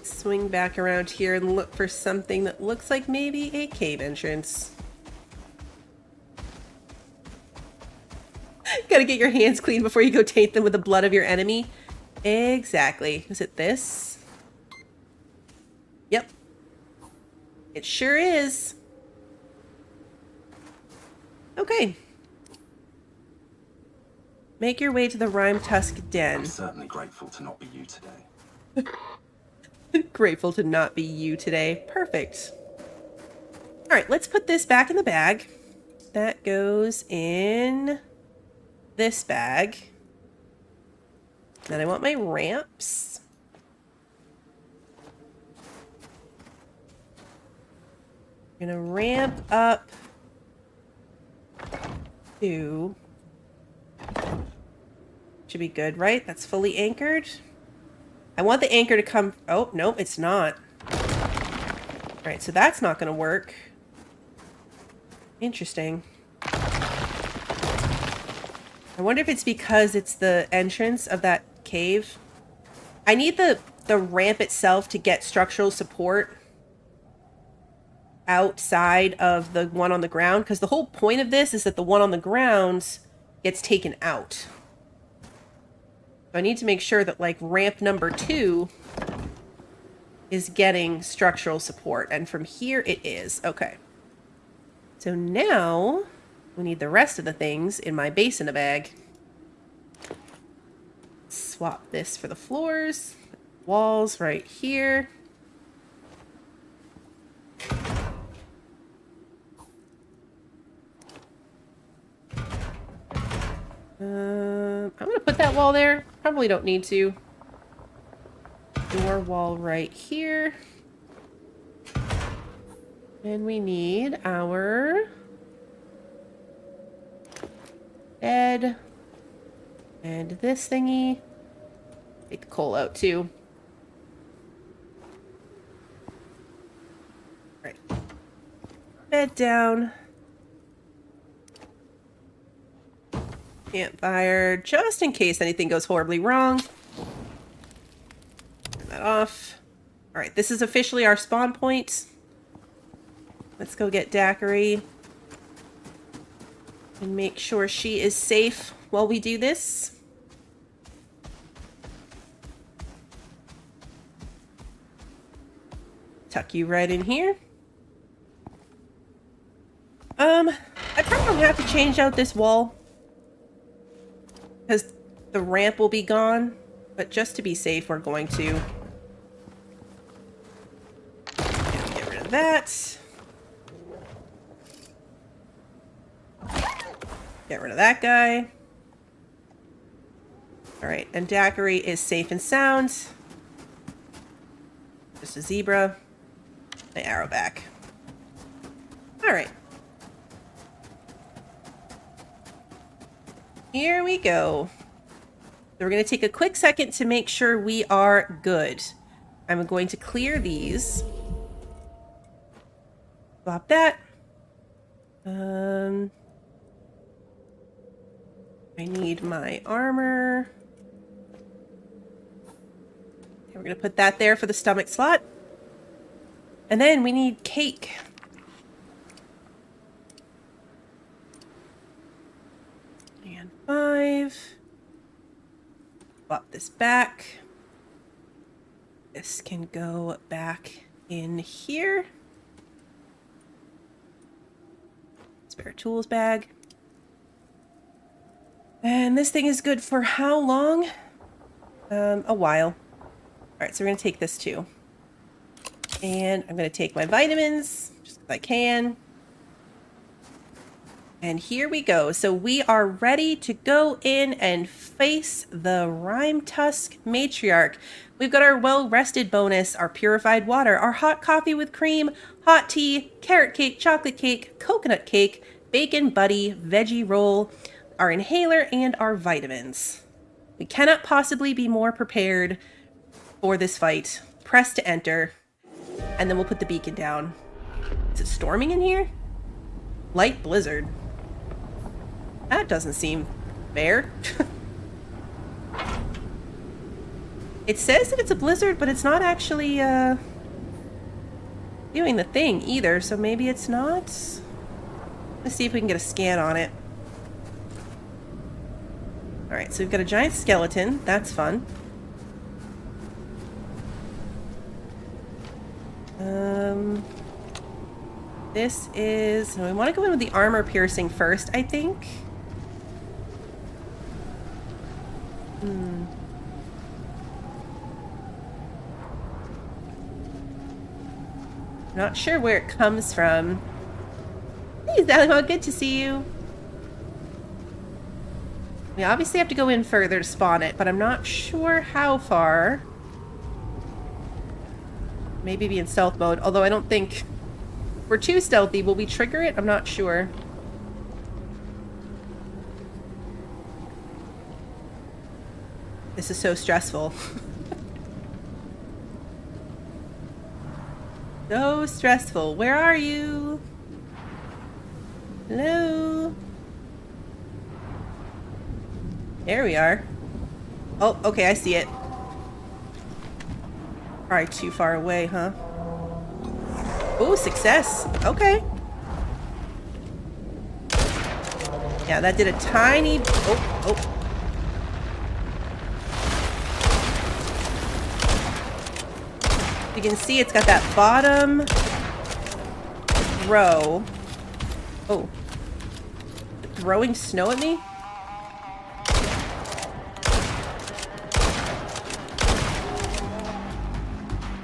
Swing back around here and look for something that looks like maybe a cave entrance. Gotta get your hands clean before you go taint them with the blood of your enemy. Exactly. Is it this? Yep. It sure is. Okay. Make your way to the Rimetusk den. I'm certainly grateful to not be you today. Grateful to not be you today. Perfect. Alright, let's put this back in the bag. That goes in this bag. Then I want my ramps. I'm gonna ramp up to... Should be good, right? That's fully anchored. I want the anchor to come... Oh, no, it's not. Alright, so that's not gonna work. Interesting. I wonder if it's because it's the entrance of that cave. I need the ramp itself to get structural support outside of the one on the ground, because the whole point of this is that the one on the ground gets taken out. So I need to make sure that, like, ramp number 2 is getting structural support, and from here it is. Okay. So now we need the rest of the things in my base in a bag. Swap this for the floors. Walls right here. I'm gonna put that wall there. Probably don't need to. Door wall right here. And we need our bed. And this thingy. Take the coal out too. Right. Bed down. Campfire, just in case anything goes horribly wrong. Turn that off. Alright, this is officially our spawn point. Let's go get Daiquiri. And make sure she is safe while we do this. Tuck you right in here. I probably don't have to change out this wall. Because the ramp will be gone. But just to be safe, we're going to. Get rid of that. Get rid of that guy. Alright, and Daiquiri is safe and sound. Just a zebra. My arrow back. Alright. Here we go. So we're going to take a quick second to make sure we are good. I'm going to clear these. Swap that. I need my armor. Okay, we're going to put that there for the stomach slot. And then we need cake. And 5. Swap this back. This can go back in here. Spare tools bag. And this thing is good for how long? A while. Alright, so we're going to take this too. And I'm going to take my vitamins, just because I can. And here we go. So we are ready to go in and face the Rimetusk Matriarch. We've got our well-rested bonus, our purified water, our hot coffee with cream, hot tea, carrot cake, chocolate cake, coconut cake, bacon buddy, veggie roll, our inhaler, and our vitamins. We cannot possibly be more prepared for this fight. Press to enter, and then we'll put the beacon down. Is it storming in here? Light blizzard. That doesn't seem fair. It says that it's a blizzard, but it's not actually doing the thing either, so maybe it's not. Let's see if we can get a scan on it. Alright, so we've got a giant skeleton. That's fun. This is... we want to go in with the armor piercing first, I think. Not sure where it comes from. Hey, Zalimo, good to see you. We obviously have to go in further to spawn it, but I'm not sure how far. Maybe be in stealth mode, although I don't think we're too stealthy. Will we trigger it? I'm not sure. This is so stressful. So stressful. Where are you? Hello? There we are. Oh, okay, I see it. Probably too far away, huh? Oh, success. Okay. Yeah, that did a tiny... Oh. You can see it's got that bottom row. Oh. Throwing snow at me?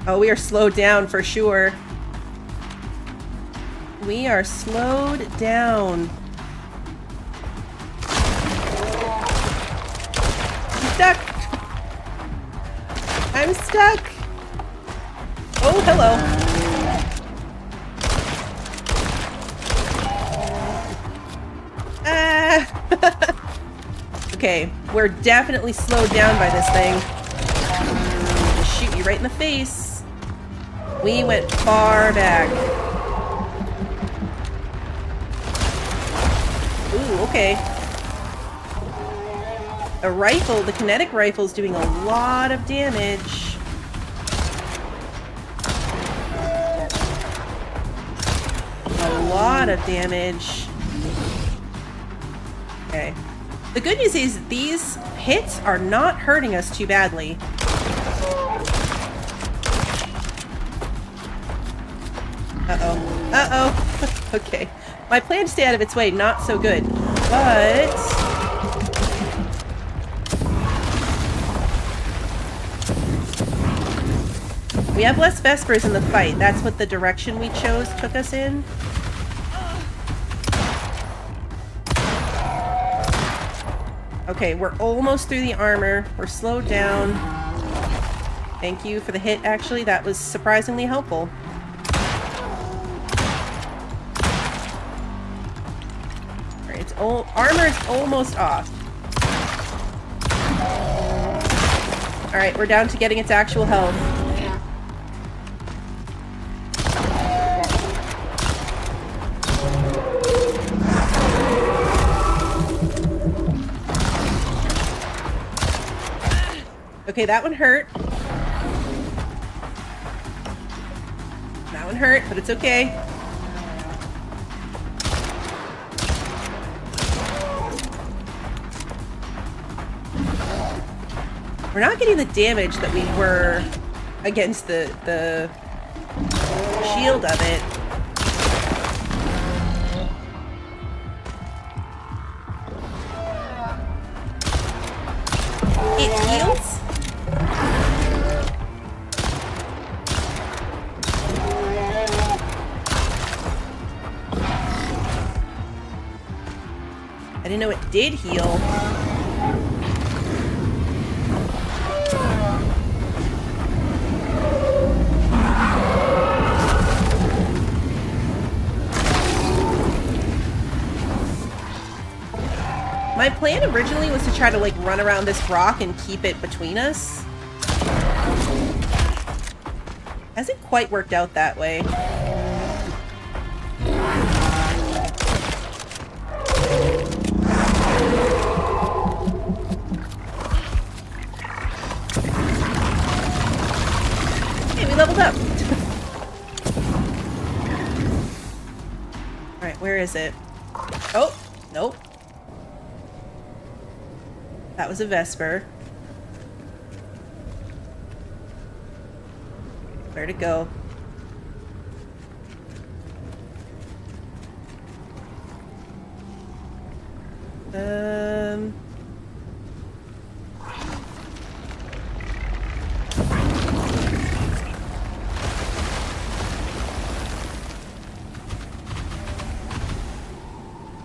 Oh, we are slowed down for sure. We are slowed down. I'm stuck. I'm stuck. Oh, hello. Okay, we're definitely slowed down by this thing. Just shoot you right in the face. We went far back. Ooh, okay. A rifle, the kinetic rifle is doing a lot of damage. A lot of damage. Okay. The good news is these hits are not hurting us too badly. Uh-oh. Uh-oh. Okay. My plan to stay out of its way, not so good. But... we have less Vespers in the fight. That's what the direction we chose took us in. Okay, we're almost through the armor. We're slowed down. Thank you for the hit, actually. That was surprisingly helpful. Alright, it's armor is almost off. Alright, we're down to getting its actual health. Okay, that one hurt. That one hurt, but it's okay. We're not getting the damage that we were against the shield of it. It heals? I didn't know it did heal. My plan originally was to try to, like, run around this rock and keep it between us. Hasn't quite worked out that way. Hey, we leveled up! Alright, where is it? Oh, nope. That was a Vesper. Where'd it go?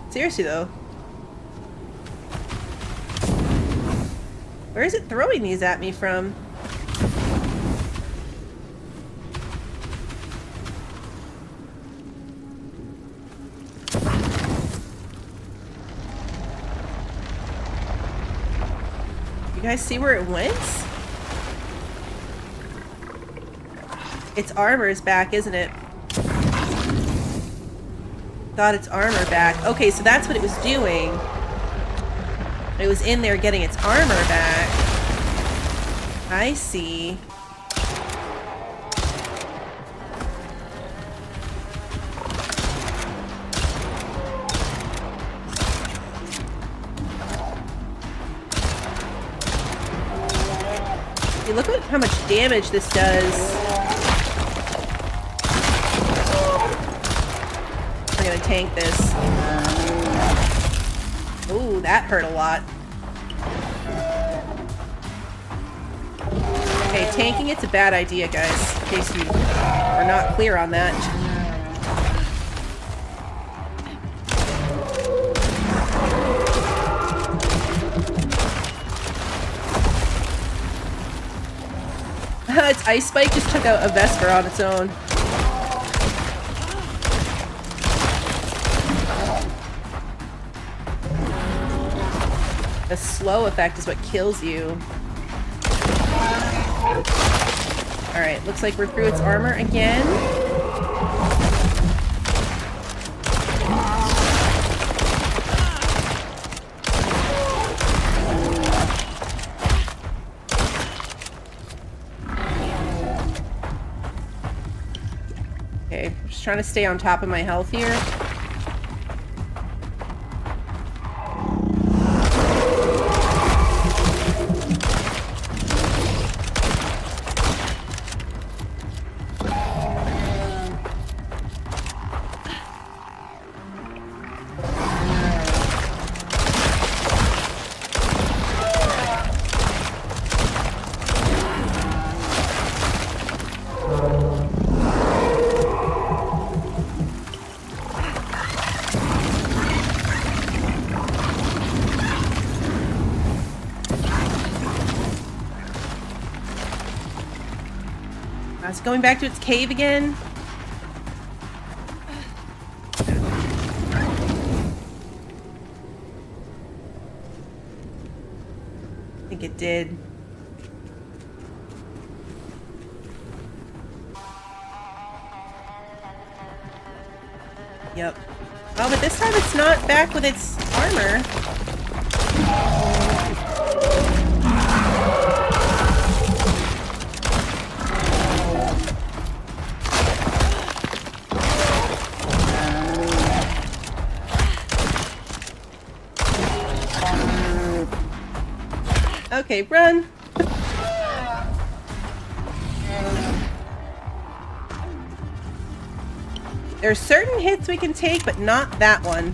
Seriously though. Where is it throwing these at me from? You guys see where it went? Its armor is back, isn't it? Got its armor back. Okay, so that's what it was doing. It was in there getting its armor back. I see. Hey, look at how much damage this does. We're gonna tank this. Ooh, that hurt a lot. Okay, tanking it's a bad idea, guys. In case you are not clear on that. Its ice spike just took out a Vesper on its own. The slow effect is what kills you. Alright, looks like we're through its armor again. Okay, just trying to stay on top of my health here. Is it going back to its cave again? I think it did. Yep. Oh, but this time it's not back with its armor. Okay, run. There are certain hits we can take, but not that one.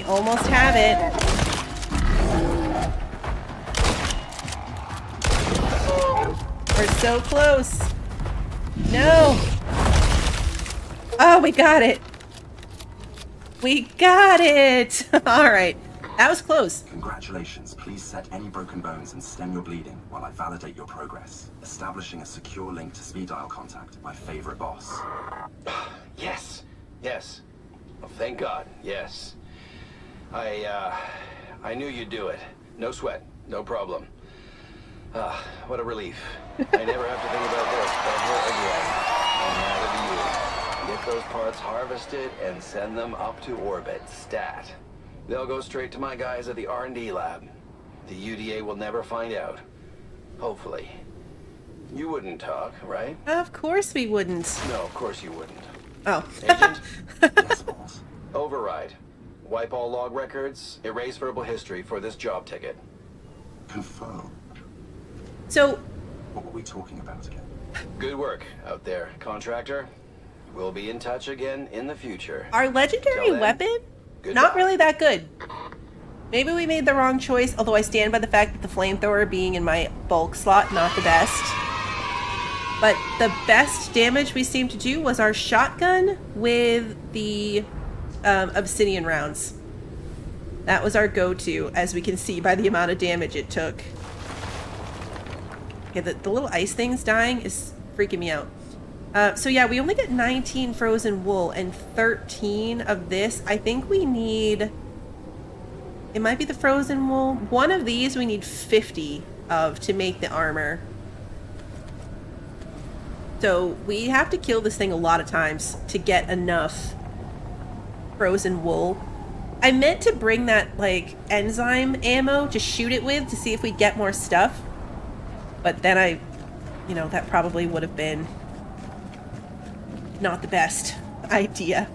Almost have it. We're so close. No. Oh, we got it. We got it. All right. That was close. Congratulations. Please set any broken bones and stem your bleeding while I validate your progress. Establishing a secure link to speed dial contact, my favorite boss. Yes. Yes. Oh, thank God. Yes. I knew you'd do it. No sweat. No problem. What a relief. I never have to think about this ever again. And neither do you. Get those parts harvested and send them up to orbit. Stat. They'll go straight to my guys at the R&D lab. The UDA will never find out. Hopefully. You wouldn't talk, right? Of course we wouldn't. No, of course you wouldn't. Oh. Agent? Yes, boss. Override. Wipe all log records, erase verbal history for this job ticket. Confirm. So, What were we talking about again? Good work out there, contractor. We'll be in touch again in the future. our legendary Till then, weapon? goodbye. Not really that good. Maybe we made the wrong choice, although I stand by the fact that the flamethrower being in my bulk slot, not the best. But the best damage we seemed to do was our shotgun with the obsidian rounds. That was our go-to, as we can see by the amount of damage it took. Okay, the little ice things dying is freaking me out. So yeah, we only get 19 frozen wool and 13 of this. I think we need... It might be the frozen wool. One of these we need 50 of to make the armor. So we have to kill this thing a lot of times to get enough frozen wool. I meant to bring that, like, enzyme ammo to shoot it with to see if we'd get more stuff. But then that probably would have been not the best idea.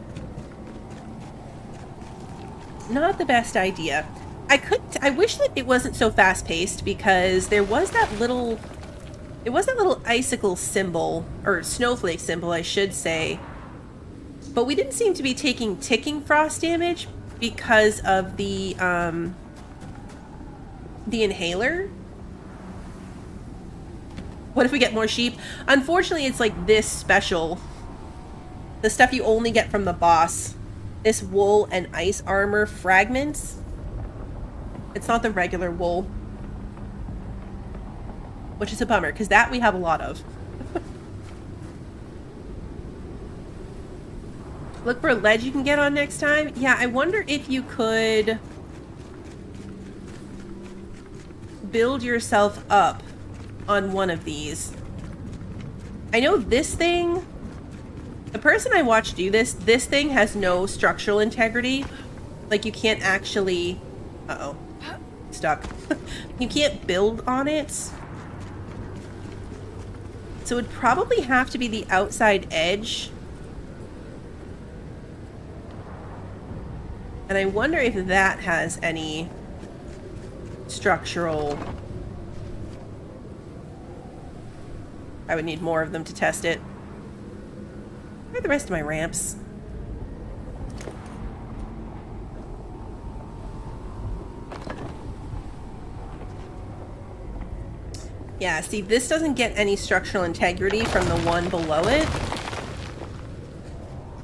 Not the best idea. I wish that it wasn't so fast-paced, because there was that little icicle symbol, or snowflake symbol, I should say. But we didn't seem to be taking ticking frost damage because of the inhaler. What if we get more sheep? Unfortunately, it's like this special. The stuff you only get from the boss. This wool and ice armor fragments. It's not the regular wool. Which is a bummer, because that we have a lot of. Look for a ledge you can get on next time. Yeah, I wonder if you could build yourself up on one of these. I know this thing, the person I watched do this thing has no structural integrity. Like, you can't actually... Uh-oh. Stuck. You can't build on it. So it would probably have to be the outside edge. And I wonder if that has any structural I would need more of them to test it. Where are the rest of my ramps? Yeah, see, this doesn't get any structural integrity from the one below it.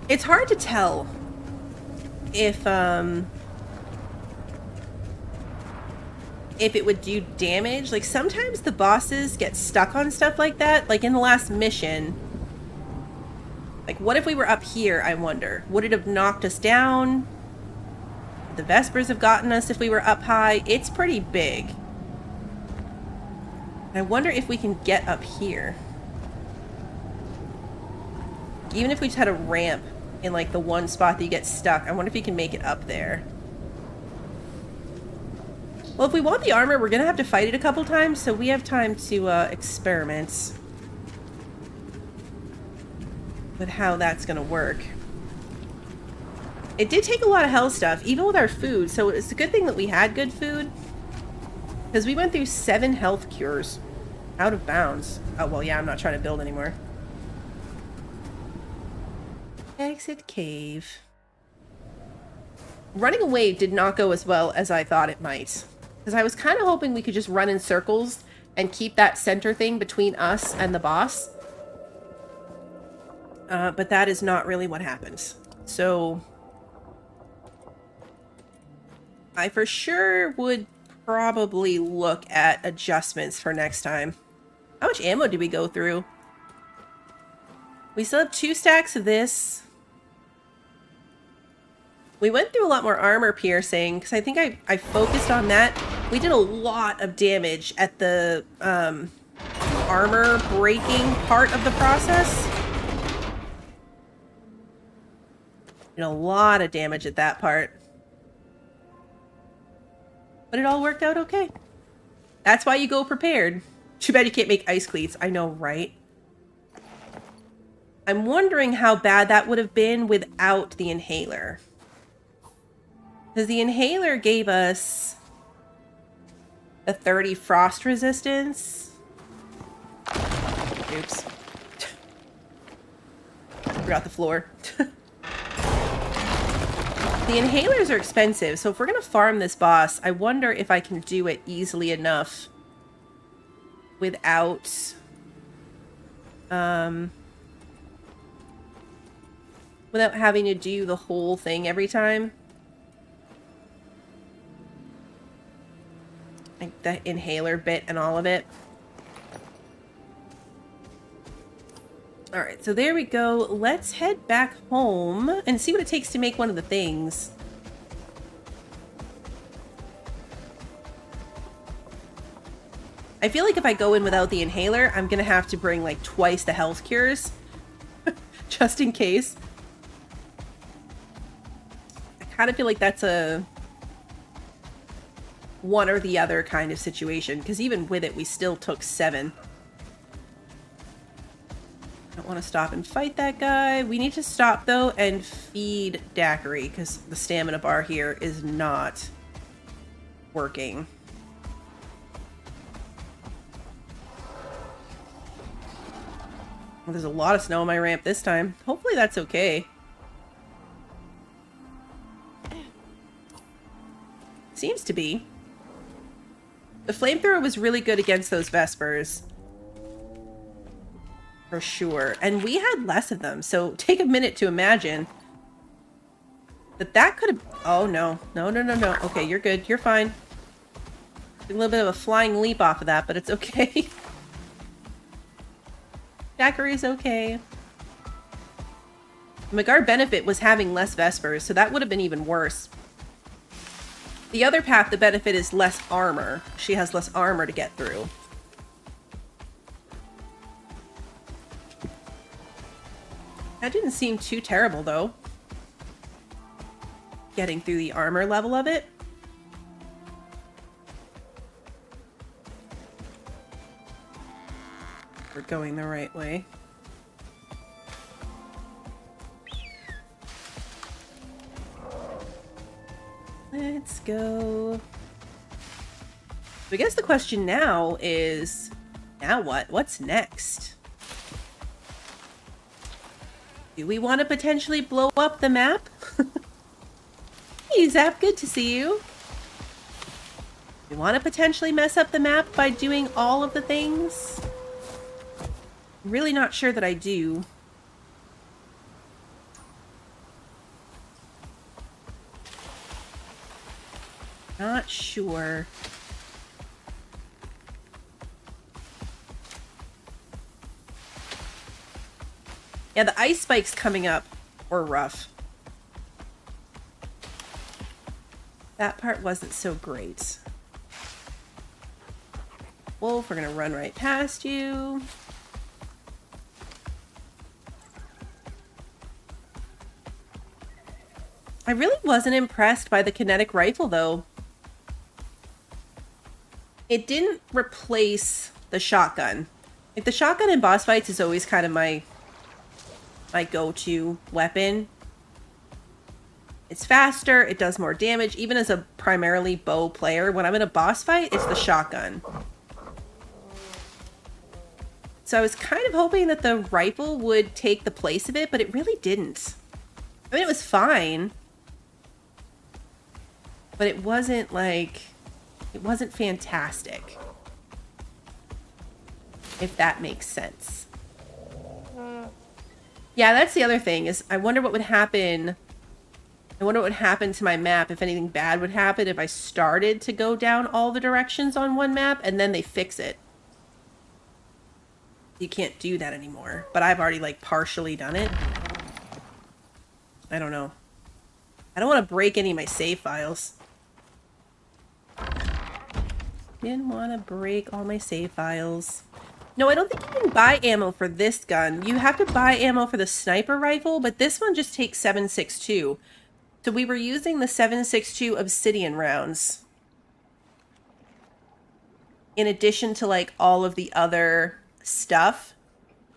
It's hard to tell if it would do damage. Like, sometimes the bosses get stuck on stuff like that. Like, in the last mission, like, what if we were up here, I wonder? Would it have knocked us down? The Vespers have gotten us if we were up high. It's pretty big. I wonder if we can get up here. Even if we just had a ramp in, like, the one spot that you get stuck, I wonder if you can make it up there. Well, if we want the armor, we're gonna have to fight it a couple times, so we have time to experiment with how that's gonna work. It did take a lot of health stuff, even with our food, so it's a good thing that we had good food. Because we went through 7 health cures. Out of bounds. Oh, well, yeah, I'm not trying to build anymore. Exit cave. Running away did not go as well as I thought it might. Because I was kind of hoping we could just run in circles and keep that center thing between us and the boss. But that is not really what happened. So I for sure would probably look at adjustments for next time. How much ammo did we go through? We still have 2 stacks of this. We went through a lot more armor piercing, because I think I focused on that. We did a lot of damage at the armor breaking part of the process. Did a lot of damage at that part. But it all worked out okay. That's why you go prepared. Too bad you can't make ice cleats. I know, right? I'm wondering how bad that would have been without the inhaler. Because the inhaler gave us a 30 frost resistance. Oops. Forgot the floor. The inhalers are expensive, so if we're going to farm this boss, I wonder if I can do it easily enough without without having to do the whole thing every time. Like the inhaler bit and all of it. Alright, so there we go. Let's head back home and see what it takes to make one of the things. I feel like if I go in without the inhaler, I'm gonna have to bring like twice the health cures. Just in case. I kind of feel like that's a one or the other kind of situation, because even with it, we still took 7. I don't want to stop and fight that guy. We need to stop, though, and feed Daiquiri, because the stamina bar here is not working. Well, there's a lot of snow on my ramp this time. Hopefully that's okay. Seems to be. The flamethrower was really good against those Vespers. For sure. And we had less of them, so take a minute to imagine that that could have... Oh, no. No, no, no, no. Okay, you're good. You're fine. A little bit of a flying leap off of that, but it's okay. Daiquiri's okay. The Magar benefit was having less Vespers, so that would have been even worse. The other path, the benefit is less armor. She has less armor to get through. That didn't seem too terrible, though. Getting through the armor level of it. We're going the right way. Let's go. So I guess the question now is, now what? What's next? Do we want to potentially blow up the map? Hey, Zap, good to see you. We want to potentially mess up the map by doing all of the things? I'm really not sure that I do. Not sure. Yeah, the ice spikes coming up were rough. That part wasn't so great. Wolf, we're gonna run right past you. I really wasn't impressed by the kinetic rifle, though. It didn't replace the shotgun. Like, the shotgun in boss fights is always kind of my go-to weapon. It's faster, it does more damage. Even as a primarily bow player, when I'm in a boss fight, it's the shotgun. So I was kind of hoping that the rifle would take the place of it, but it really didn't. I mean, it was fine. But it wasn't like... It wasn't fantastic. If that makes sense. Yeah, that's the other thing, is I wonder what would happen... I wonder what would happen to my map if anything bad would happen if I started to go down all the directions on one map and then they fix it. You can't do that anymore, but I've already like partially done it. I don't know. I don't want to break any of my save files. Didn't want to break all my save files. No, I don't think you can buy ammo for this gun. You have to buy ammo for the sniper rifle, but this one just takes 7.62. So we were using the 7.62 obsidian rounds. In addition to like all of the other stuff.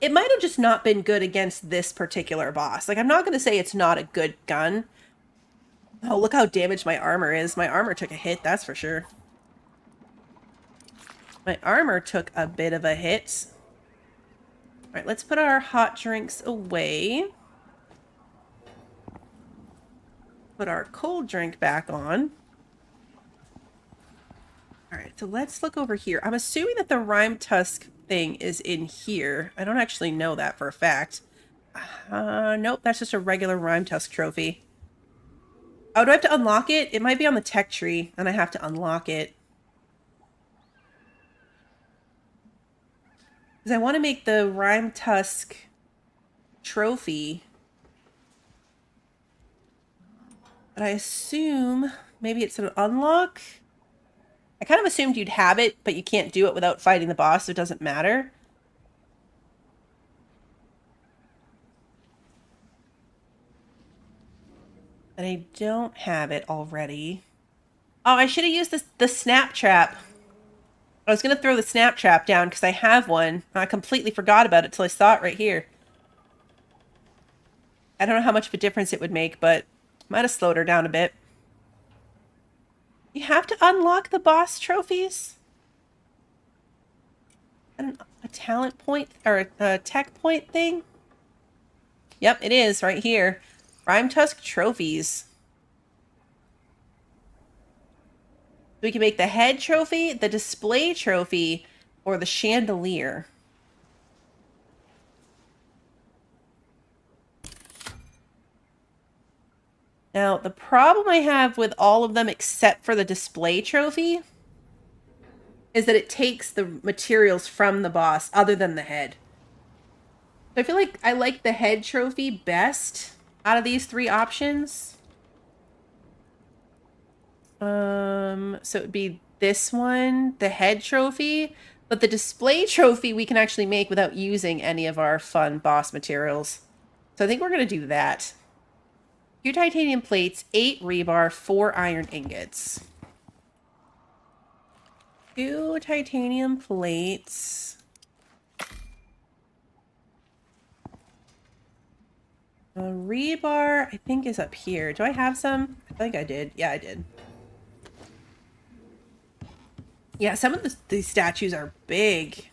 It might have just not been good against this particular boss. Like, I'm not going to say it's not a good gun. Oh, look how damaged my armor is. My armor took a hit, that's for sure. My armor took a bit of a hit. Alright, let's put our hot drinks away. Put our cold drink back on. Alright, so let's look over here. I'm assuming that the Rimetusk thing is in here. I don't actually know that for a fact. Nope, that's just a regular Rimetusk trophy. Oh, do I have to unlock it? It might be on the tech tree, and I have to unlock it. Because I want to make the Rimetusk trophy. But I assume maybe it's an unlock? I kind of assumed you'd have it, but you can't do it without fighting the boss, so it doesn't matter. And I don't have it already. Oh, I should have used the snap trap. I was going to throw the snap trap down because I have one. I completely forgot about it till I saw it right here. I don't know how much of a difference it would make, but might have slowed her down a bit. You have to unlock the boss trophies? A talent point, or a tech point thing? Yep, it is right here. Rimetusk trophies. We can make the head trophy, the display trophy, or the chandelier. Now, the problem I have with all of them except for the display trophy is that it takes the materials from the boss other than the head. I feel like I like the head trophy best out of these three options. So it would be this one, the head trophy, but the display trophy we can actually make without using any of our fun boss materials. So I think we're going to do that. 2 titanium plates, 8 rebar, 4 iron ingots. 2 titanium plates. Rebar, I think, is up here. Do I have some? I think I did. Yeah, I did. Yeah, some of these statues are big.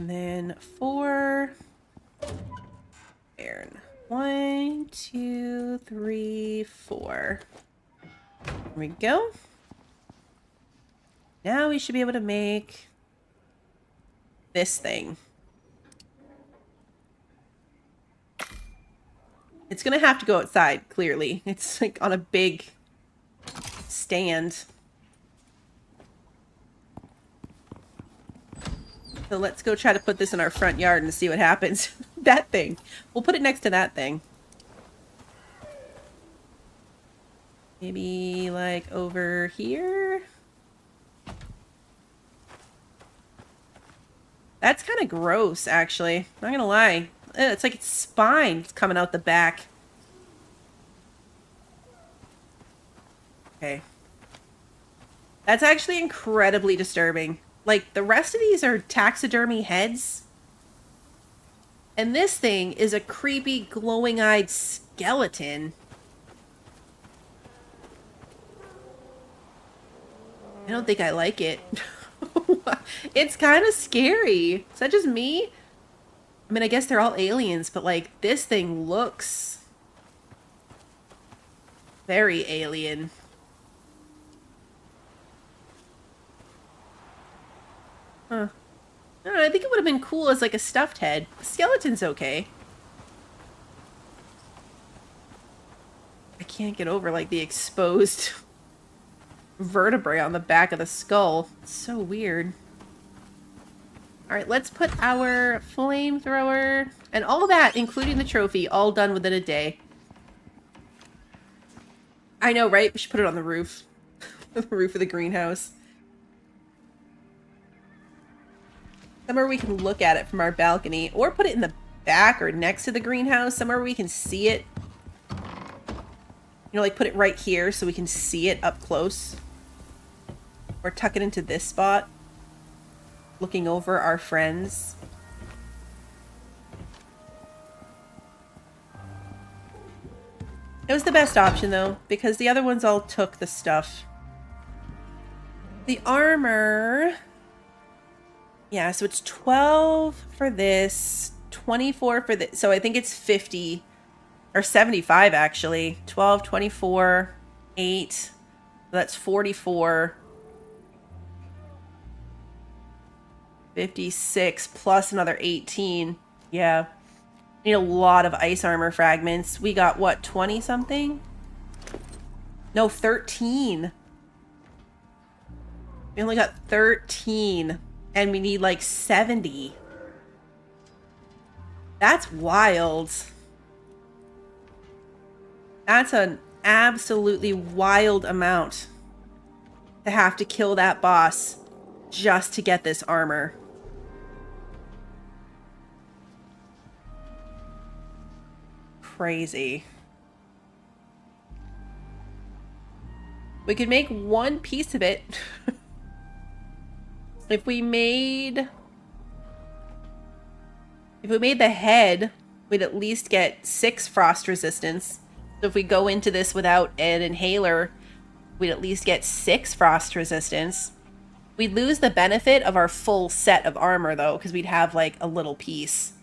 And then 4 iron. 1, 2, 3, 4. There we go. Now we should be able to make this thing. It's gonna have to go outside, clearly. It's like on a big stand. So let's go try to put this in our front yard and see what happens. That thing. We'll put it next to that thing. Maybe like over here. That's kind of gross, actually. Not gonna lie. It's like its spine is coming out the back. Okay. That's actually incredibly disturbing. Like, the rest of these are taxidermy heads. And this thing is a creepy, glowing-eyed skeleton. I don't think I like it. It's kind of scary. Is that just me? I mean, I guess they're all aliens, but, like, this thing looks very alien. Huh. I don't know, I think it would have been cool as, like, a stuffed head. The skeleton's okay. I can't get over, like, the exposed vertebrae on the back of the skull. It's so weird. Alright, let's put our flamethrower and all that, including the trophy, all done within a day. I know, right? We should put it on the roof. The roof of the greenhouse. Somewhere we can look at it from our balcony, or put it in the back or next to the greenhouse, somewhere we can see it. You know, like put it right here so we can see it up close. Or tuck it into this spot, looking over our friends. It was the best option though, because the other ones all took the stuff. The armor... Yeah, so it's 12 for this, 24 for this. So I think it's 50 or 75 actually. 12, 24, 8. So that's 44. 56 plus another 18. Yeah. Need a lot of ice armor fragments. We got what, 20 something? No, 13. We only got 13. And we need like 70. That's wild. That's an absolutely wild amount to have to kill that boss just to get this armor. Crazy. We could make one piece of it. If we made the head, we'd at least get 6 frost resistance. So if we go into this without an inhaler, we'd at least get 6 frost resistance. We'd lose the benefit of our full set of armor though, because we'd have like a little piece.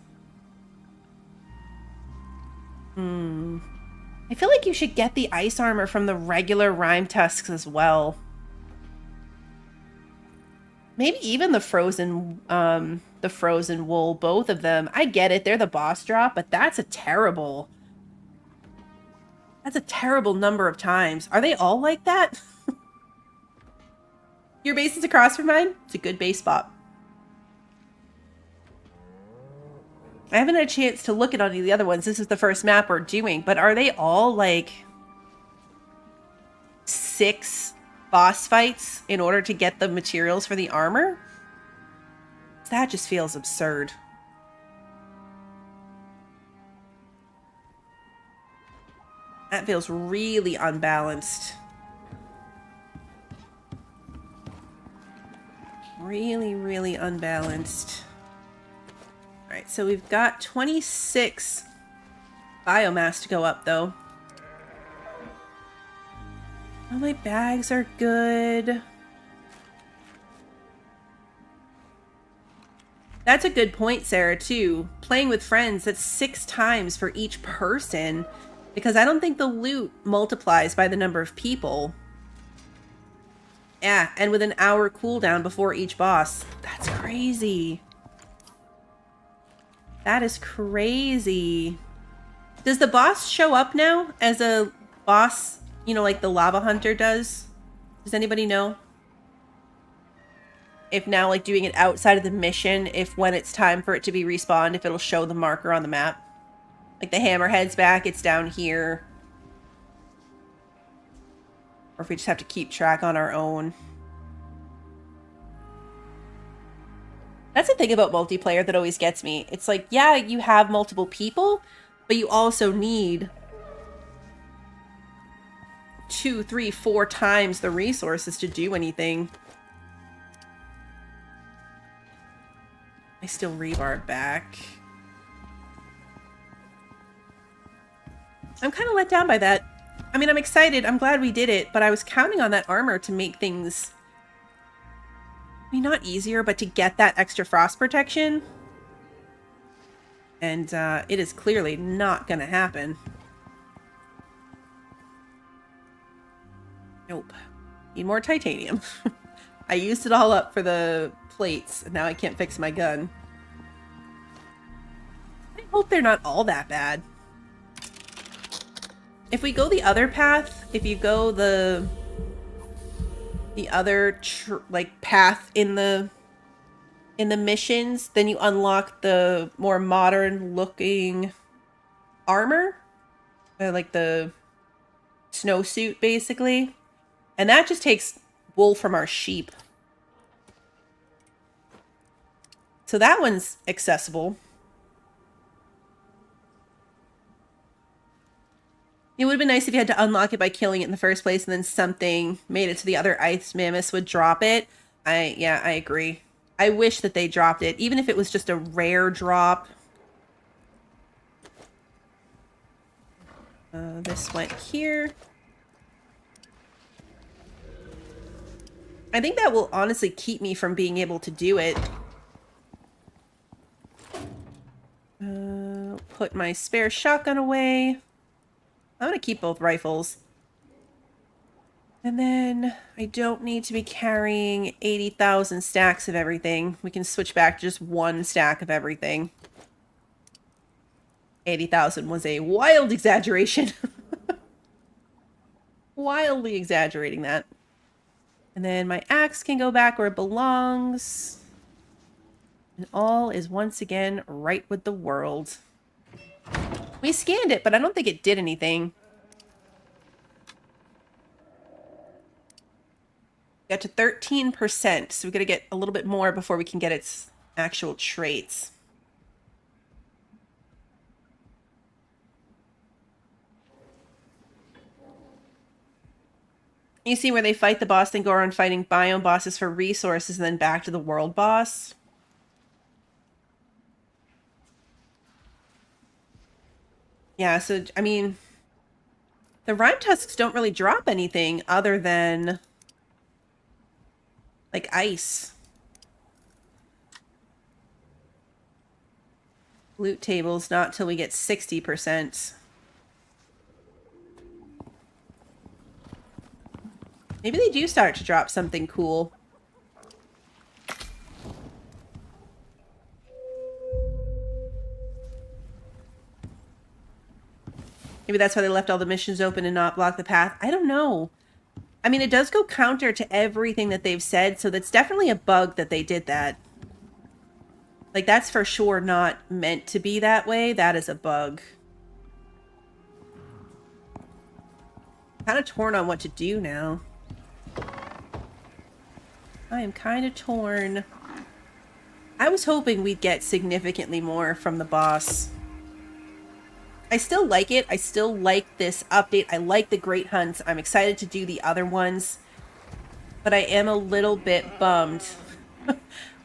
I feel like you should get the ice armor from the regular Rimetusks as well. Maybe even the frozen wool, both of them. I get it, they're the boss drop, but that's a terrible number of times. Are they all like that? Your base is across from mine? It's a good base spot. I haven't had a chance to look at any of the other ones. This is the first map we're doing, but are they all like 6 boss fights in order to get the materials for the armor? That just feels absurd. That feels really unbalanced. Really, really unbalanced. Alright, so we've got 26 biomass to go up though. All my bags are good. That's a good point, Sarah, too. Playing with friends, that's 6 times for each person. Because I don't think the loot multiplies by the number of people. Yeah, and with an hour cooldown before each boss. That's crazy. That is crazy. Does the boss show up now as a boss, you know, like the lava hunter does? Does anybody know? If now, like, doing it outside of the mission, if when it's time for it to be respawned, if it'll show the marker on the map. Like, the hammerhead's back, it's down here. Or if we just have to keep track on our own. That's the thing about multiplayer that always gets me. It's like, yeah, you have multiple people, but you also need 2, 3, 4 times the resources to do anything. I still rebar back. I'm kind of let down by that. I mean, I'm excited. I'm glad we did it, but I was counting on that armor to make things... I mean, not easier, but to get that extra frost protection. And it is clearly not going to happen. Nope. Need more titanium. I used it all up for the plates, and now I can't fix my gun. I hope they're not all that bad. If we go the other path, if you go the other like path in the missions, then you unlock the more modern looking armor, like the snowsuit basically, and that just takes wool from our sheep. So that one's accessible. It would have been nice if you had to unlock it by killing it in the first place and then something made it to the other ice mammoths would drop it. Yeah, I agree. I wish that they dropped it, even if it was just a rare drop. This went here. I think that will honestly keep me from being able to do it. Put my spare shotgun away. I'm going to keep both rifles. And then I don't need to be carrying 80,000 stacks of everything. We can switch back to just 1 stack of everything. 80,000 was a wild exaggeration. Wildly exaggerating that. And then my axe can go back where it belongs. And all is once again right with the world. We scanned it, but I don't think it did anything. Got to 13%, so we got to get a little bit more before we can get its actual traits. You see where they fight the boss, then go around fighting biome bosses for resources, and then back to the world boss. Yeah, so, I mean, the Rimetusks don't really drop anything other than, like, ice. Loot tables, not till we get 60%. Maybe they do start to drop something cool. Maybe that's why they left all the missions open and not block the path. I don't know. I mean, it does go counter to everything that they've said, so that's definitely a bug that they did that. Like, that's for sure not meant to be that way. That is a bug. Kind of torn on what to do now. I am kind of torn. I was hoping we'd get significantly more from the boss. I still like it. I still like this update. I like the Great Hunts. I'm excited to do the other ones. But I am a little bit bummed.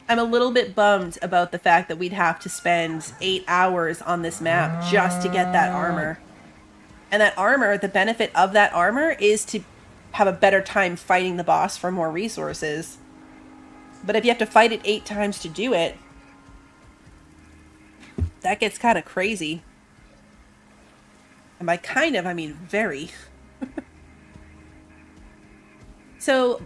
I'm a little bit bummed about the fact that we'd have to spend 8 hours on this map just to get that armor. And that armor, the benefit of that armor is to have a better time fighting the boss for more resources. But if you have to fight it 8 times to do it, that gets kind of crazy. And by kind of, I mean very. So,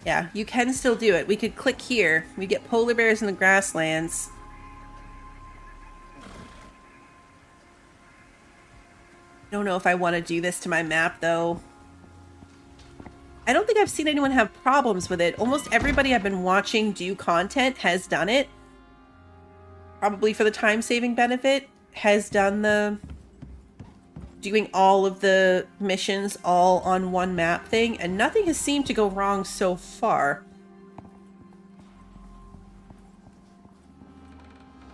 yeah, you can still do it. We could click here. We get polar bears in the grasslands. I don't know if I want to do this to my map, though. I don't think I've seen anyone have problems with it. Almost everybody I've been watching do content has done it. Probably for the time-saving benefit, has done the doing all of the missions all on one map thing, and nothing has seemed to go wrong so far.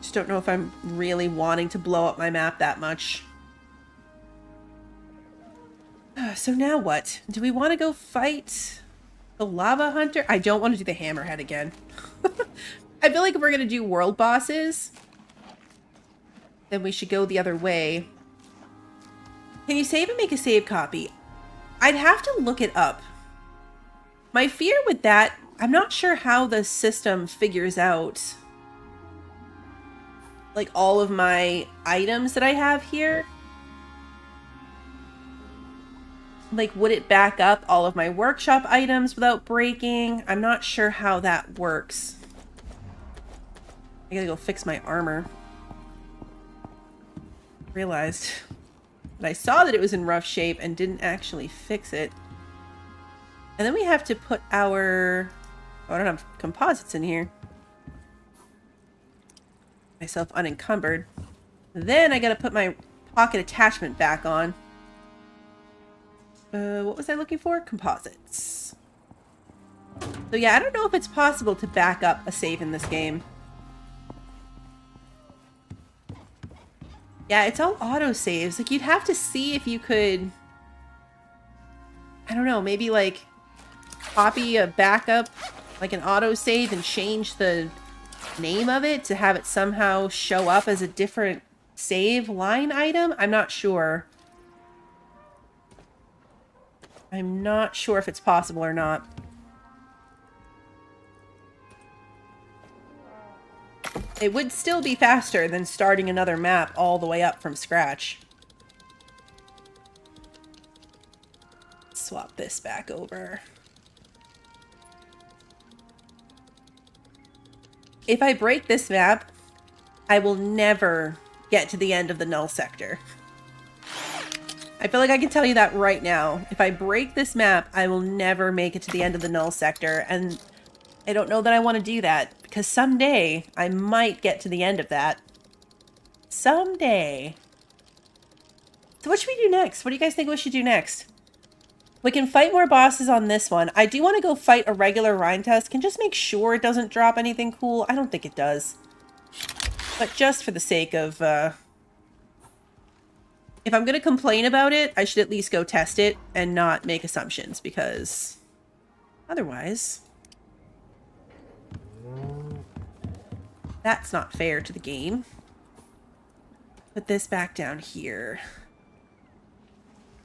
Just don't know if I'm really wanting to blow up my map that much. So now what? Do we want to go fight the lava hunter? I don't want to do the hammerhead again. I feel like if we're going to do world bosses, then we should go the other way. Can you save and make a save copy? I'd have to look it up. My fear with that, I'm not sure how the system figures out like all of my items that I have here. Like, would it back up all of my workshop items without breaking? I'm not sure how that works. I gotta go fix my armor. Realized that I saw that it was in rough shape and didn't actually fix it. And then we have to put our... Oh, I don't have composites in here. Myself unencumbered. Then I gotta put my pocket attachment back on. What was I looking for? Composites. So yeah, I don't know if it's possible to back up a save in this game. Yeah, it's all auto saves. Like, you'd have to see if you could... I don't know, maybe like copy a backup, like an auto save, and change the name of it to have it somehow show up as a different save line item? I'm not sure. I'm not sure if it's possible or not. It would still be faster than starting another map all the way up from scratch. Swap this back over. If I break this map, I will never get to the end of the null sector. I feel like I can tell you that right now. If I break this map, I will never make it to the end of the null sector, and I don't know that I want to do that, because someday I might get to the end of that. Someday. So what should we do next? What do you guys think we should do next? We can fight more bosses on this one. I do want to go fight a regular Rimetusk and just make sure it doesn't drop anything cool. I don't think it does. But just for the sake of... if I'm going to complain about it, I should at least go test it and not make assumptions, because otherwise, that's not fair to the game. Put this back down here.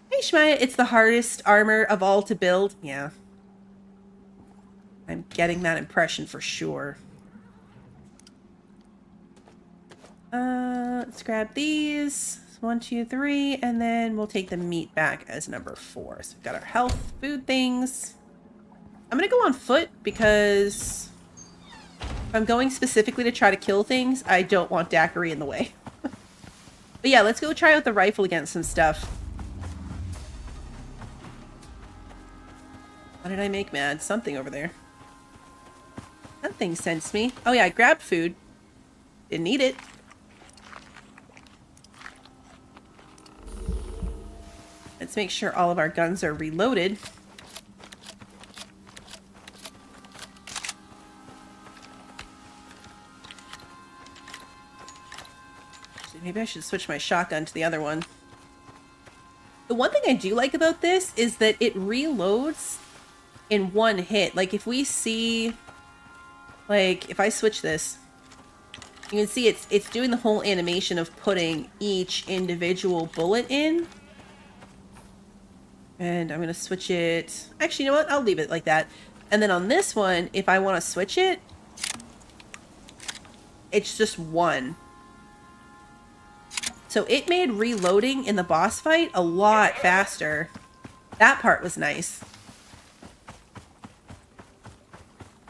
Hey, Shmaya, it's the hardest armor of all to build. Yeah. I'm getting that impression for sure. Let's grab these. 1, 2, 3, and then we'll take the meat back as number 4. So we've got our health, food things. I'm gonna go on foot because if I'm going specifically to try to kill things, I don't want daiquiri in the way. But yeah, let's go try out the rifle against some stuff. What did I make mad? Something over there. Something sensed me. Oh yeah, I grabbed food. Didn't need it. Let's make sure all of our guns are reloaded. Maybe I should switch my shotgun to the other one. The one thing I do like about this is that it reloads in one hit. Like, if we see... Like, if I switch this, you can see it's doing the whole animation of putting each individual bullet in. And I'm going to switch it. Actually, you know what? I'll leave it like that. And then on this one, if I want to switch it, it's just one. So it made reloading in the boss fight a lot faster. That part was nice.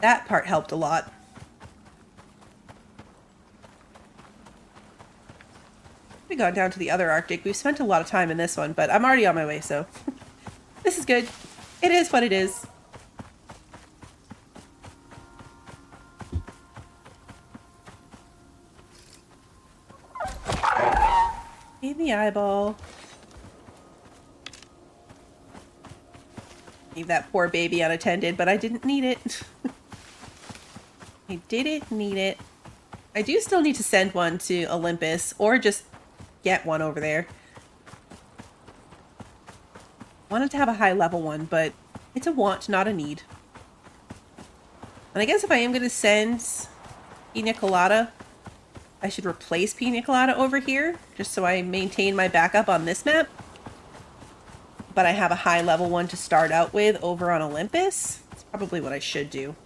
That part helped a lot. We got down to the other Arctic. We've spent a lot of time in this one, but I'm already on my way, so this is good. It is what it is. Need the eyeball. Leave that poor baby unattended, but I didn't need it. I didn't need it. I do still need to send one to Olympus, or just get one over there. Wanted to have a high level one, but it's a want, not a need. And I guess if I am going to send Pina Colada, I should replace Pina Colada over here, just so I maintain my backup on this map. But I have a high level one to start out with over on Olympus. That's probably what I should do.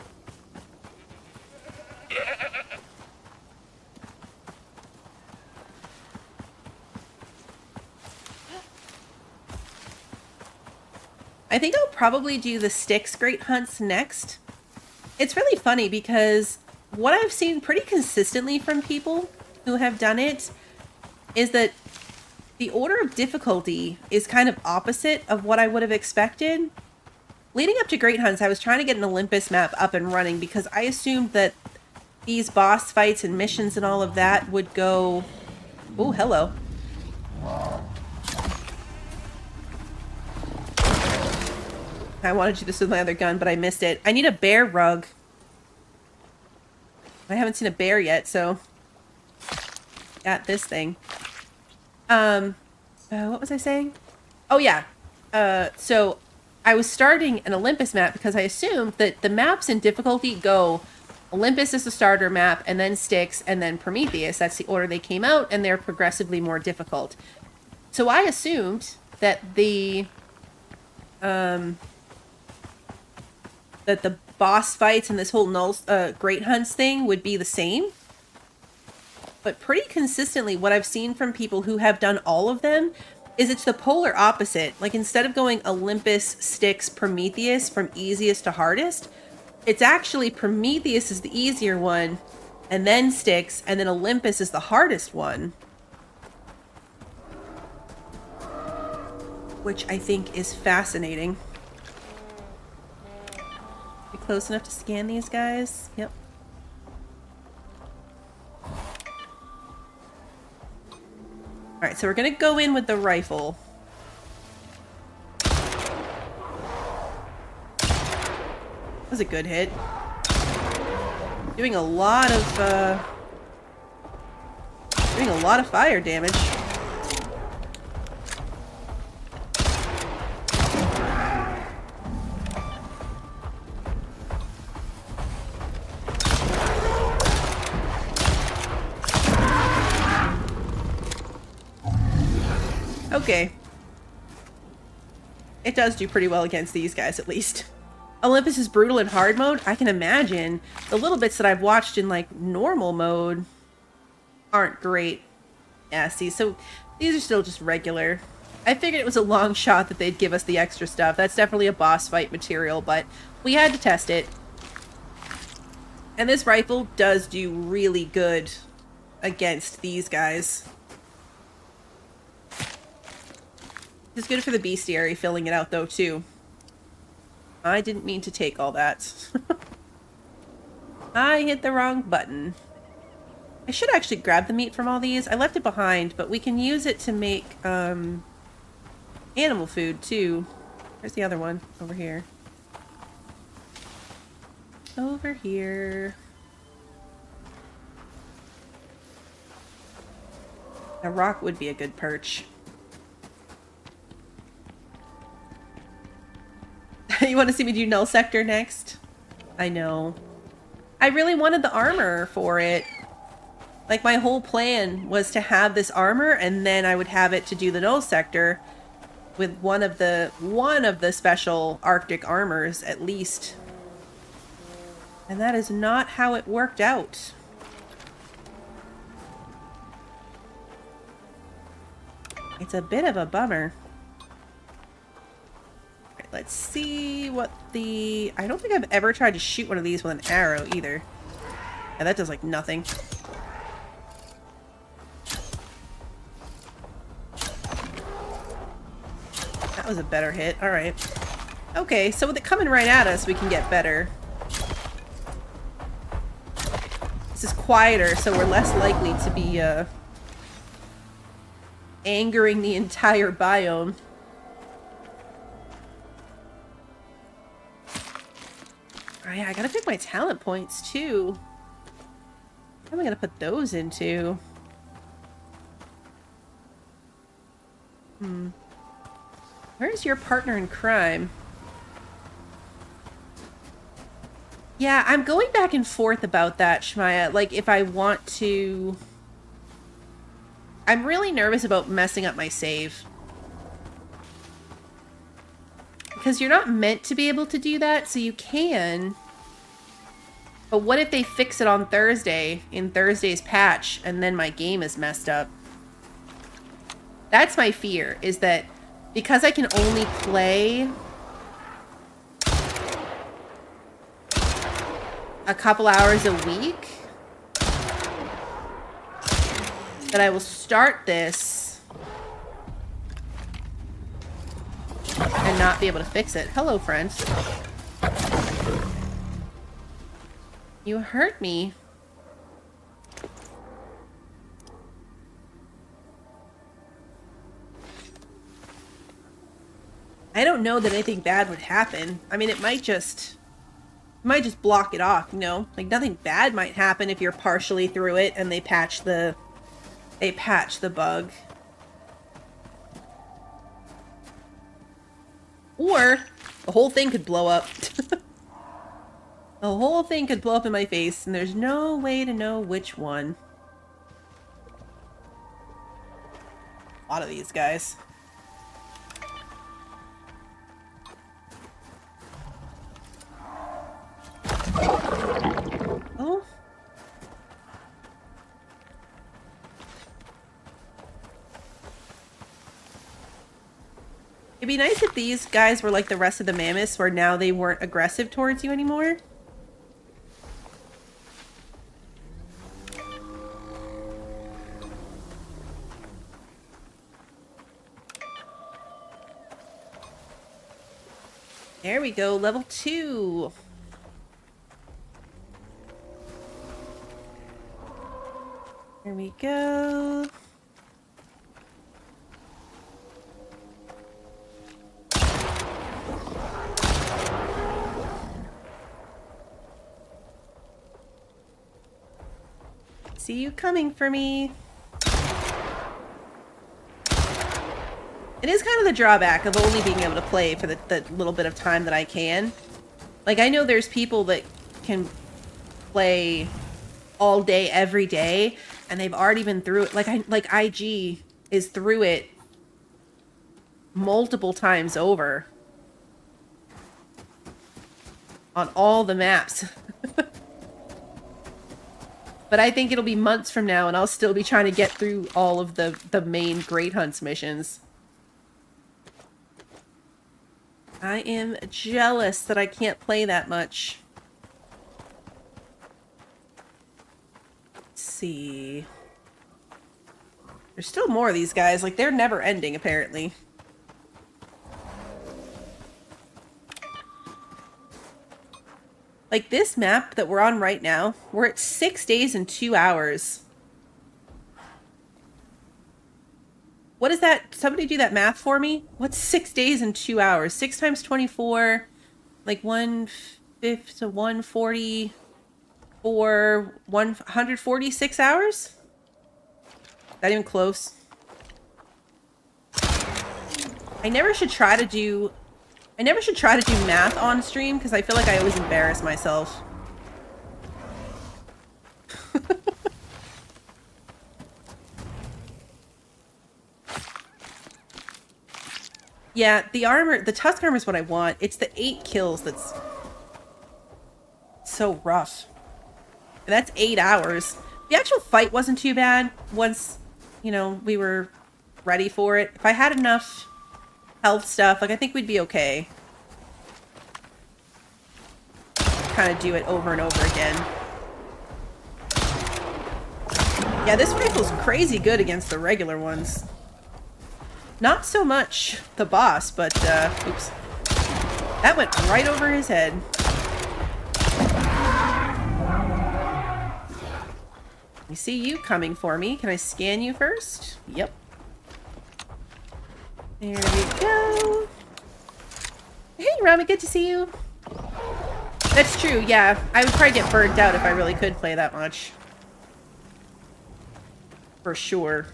I think I'll probably do the Styx Great Hunts next. It's really funny because what I've seen pretty consistently from people who have done it is that the order of difficulty is kind of opposite of what I would have expected. Leading up to Great Hunts, I was trying to get an Olympus map up and running because I assumed that these boss fights and missions and all of that would go... Oh, hello. I wanted to do this with my other gun, but I missed it. I need a bear rug. I haven't seen a bear yet, so... Got this thing. What was I saying? Oh, yeah. So I was starting an Olympus map because I assumed that the maps in difficulty go Olympus is the starter map, and then Styx, and then Prometheus. That's the order they came out, and they're progressively more difficult. So I assumed that the boss fights and this whole Great Hunts thing would be the same. But pretty consistently, what I've seen from people who have done all of them is it's the polar opposite. Like, instead of going Olympus, Styx, Prometheus from easiest to hardest, it's actually Prometheus is the easier one, and then Styx, and then Olympus is the hardest one. Which I think is fascinating. Be close enough to scan these guys? Yep. Alright, so we're gonna go in with the rifle. That was a good hit. Doing a lot of fire damage. Okay. It does do pretty well against these guys, at least. Olympus is brutal in hard mode. I can imagine the little bits that I've watched in, like, normal mode aren't great. Yeah, see, so these are still just regular. I figured it was a long shot that they'd give us the extra stuff. That's definitely a boss fight material, but we had to test it. And this rifle does do really good against these guys. It's good for the bestiary, filling it out, though, too. I didn't mean to take all that. I hit the wrong button. I should actually grab the meat from all these. I left it behind, but we can use it to make animal food, too. Where's the other one? Over here. Over here. A rock would be a good perch. You want to see me do Null Sector next? I know. I really wanted the armor for it. Like, my whole plan was to have this armor, and then I would have it to do the Null Sector with one of the special Arctic armors, at least. And that is not how it worked out. It's a bit of a bummer. Alright, let's see what the... I don't think I've ever tried to shoot one of these with an arrow either. Yeah, that does like nothing. That was a better hit. Alright. Okay, so with it coming right at us, we can get better. This is quieter, so we're less likely to be, angering the entire biome. Oh yeah, I gotta pick my talent points, too. What am I gonna put those into? Where's your partner in crime? Yeah, I'm going back and forth about that, Shmaya. Like, if I want to... I'm really nervous about messing up my save. Because you're not meant to be able to do that, so you can. But what if they fix it on Thursday, in Thursday's patch, and then my game is messed up? That's my fear, is that because I can only play a couple hours a week, that I will start this and not be able to fix it. Hello, friend. You hurt me. I don't know that anything bad would happen. I mean, it might just block it off, you know? Like, nothing bad might happen if you're partially through it and they patch the bug. Or the whole thing could blow up. The whole thing could blow up in my face, and there's no way to know which one. A lot of these guys. Oh. It'd be nice if these guys were like the rest of the mammoths, where now they weren't aggressive towards you anymore. There we go, level 2. There we go. See you coming for me. It is kind of the drawback of only being able to play for the little bit of time that I can. Like, I know there's people that can play all day, every day, and they've already been through it. Like IG is through it multiple times over on all the maps. But I think it'll be months from now, and I'll still be trying to get through all of the main Great Hunts missions. I am jealous that I can't play that much. Let's see. There's still more of these guys. Like, they're never ending, apparently. Like, this map that we're on right now, we're at 6 days and 2 hours. What is that? Somebody do that math for me? What's 6 days and 2 hours? 6 times 24, like 1/5 to 144, 146 hours? Not even close. I never should try to do math on stream, because I feel like I always embarrass myself. Yeah, the tusk armor is what I want. It's the 8 kills that's so rough. And that's 8 hours. The actual fight wasn't too bad once, you know, we were ready for it. If I had enough health stuff, like, I think we'd be okay. Kind of do it over and over again. Yeah, this rifle's crazy good against the regular ones. Not so much the boss, but, oops. That went right over his head. I see you coming for me. Can I scan you first? Yep. There we go. Hey, Rami, good to see you. That's true, yeah. I would probably get burnt out if I really could play that much. For sure.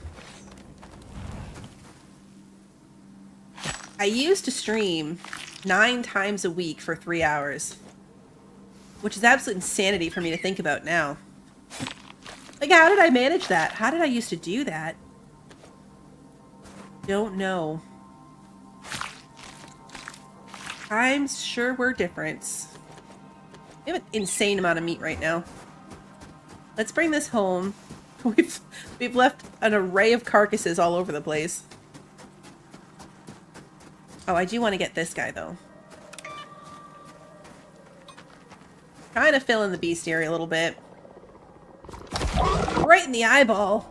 I used to stream 9 times a week for 3 hours. Which is absolute insanity for me to think about now. Like, how did I manage that? How did I used to do that? Don't know. Times sure were different. We have an insane amount of meat right now. Let's bring this home. We've left an array of carcasses all over the place. Oh, I do want to get this guy, though. Trying to fill in the bestiary a little bit. Right in the eyeball.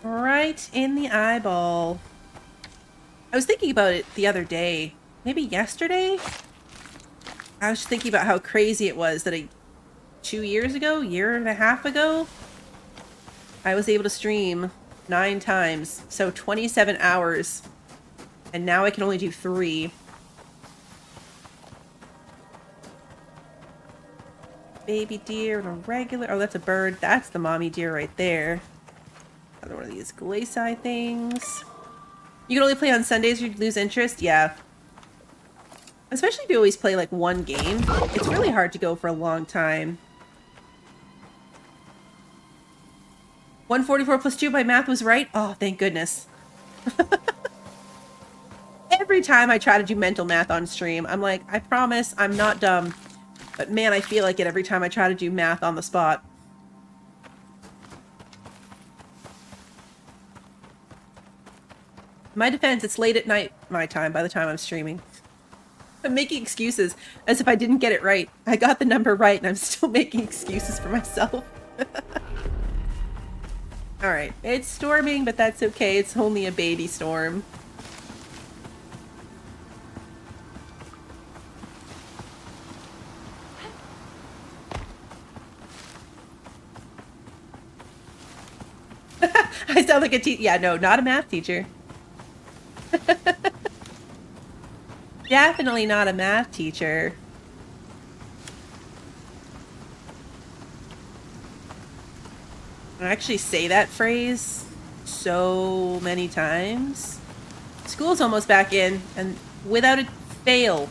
Right in the eyeball. I was thinking about it the other day. Maybe yesterday? I was thinking about how crazy it was that 2 years ago, year and a half ago, I was able to stream 9 times. So 27 hours. And now I can only do 3. Baby deer and a regular... Oh, that's a bird. That's the mommy deer right there. Another one of these glaciation things. You can only play on Sundays or you'd lose interest? Yeah. Especially if you always play, like, one game. It's really hard to go for a long time. 144 plus 2, my math was right? Oh, thank goodness. Every time I try to do mental math on stream, I'm like, I promise I'm not dumb. But man, I feel like it every time I try to do math on the spot. In my defense, it's late at night my time by the time I'm streaming. I'm making excuses as if I didn't get it right. I got the number right and I'm still making excuses for myself. Alright, it's storming, but that's okay. It's only a baby storm. I sound like a teacher. Yeah, no, not a math teacher. Definitely not a math teacher. I actually say that phrase so many times. School's almost back in, and without a fail,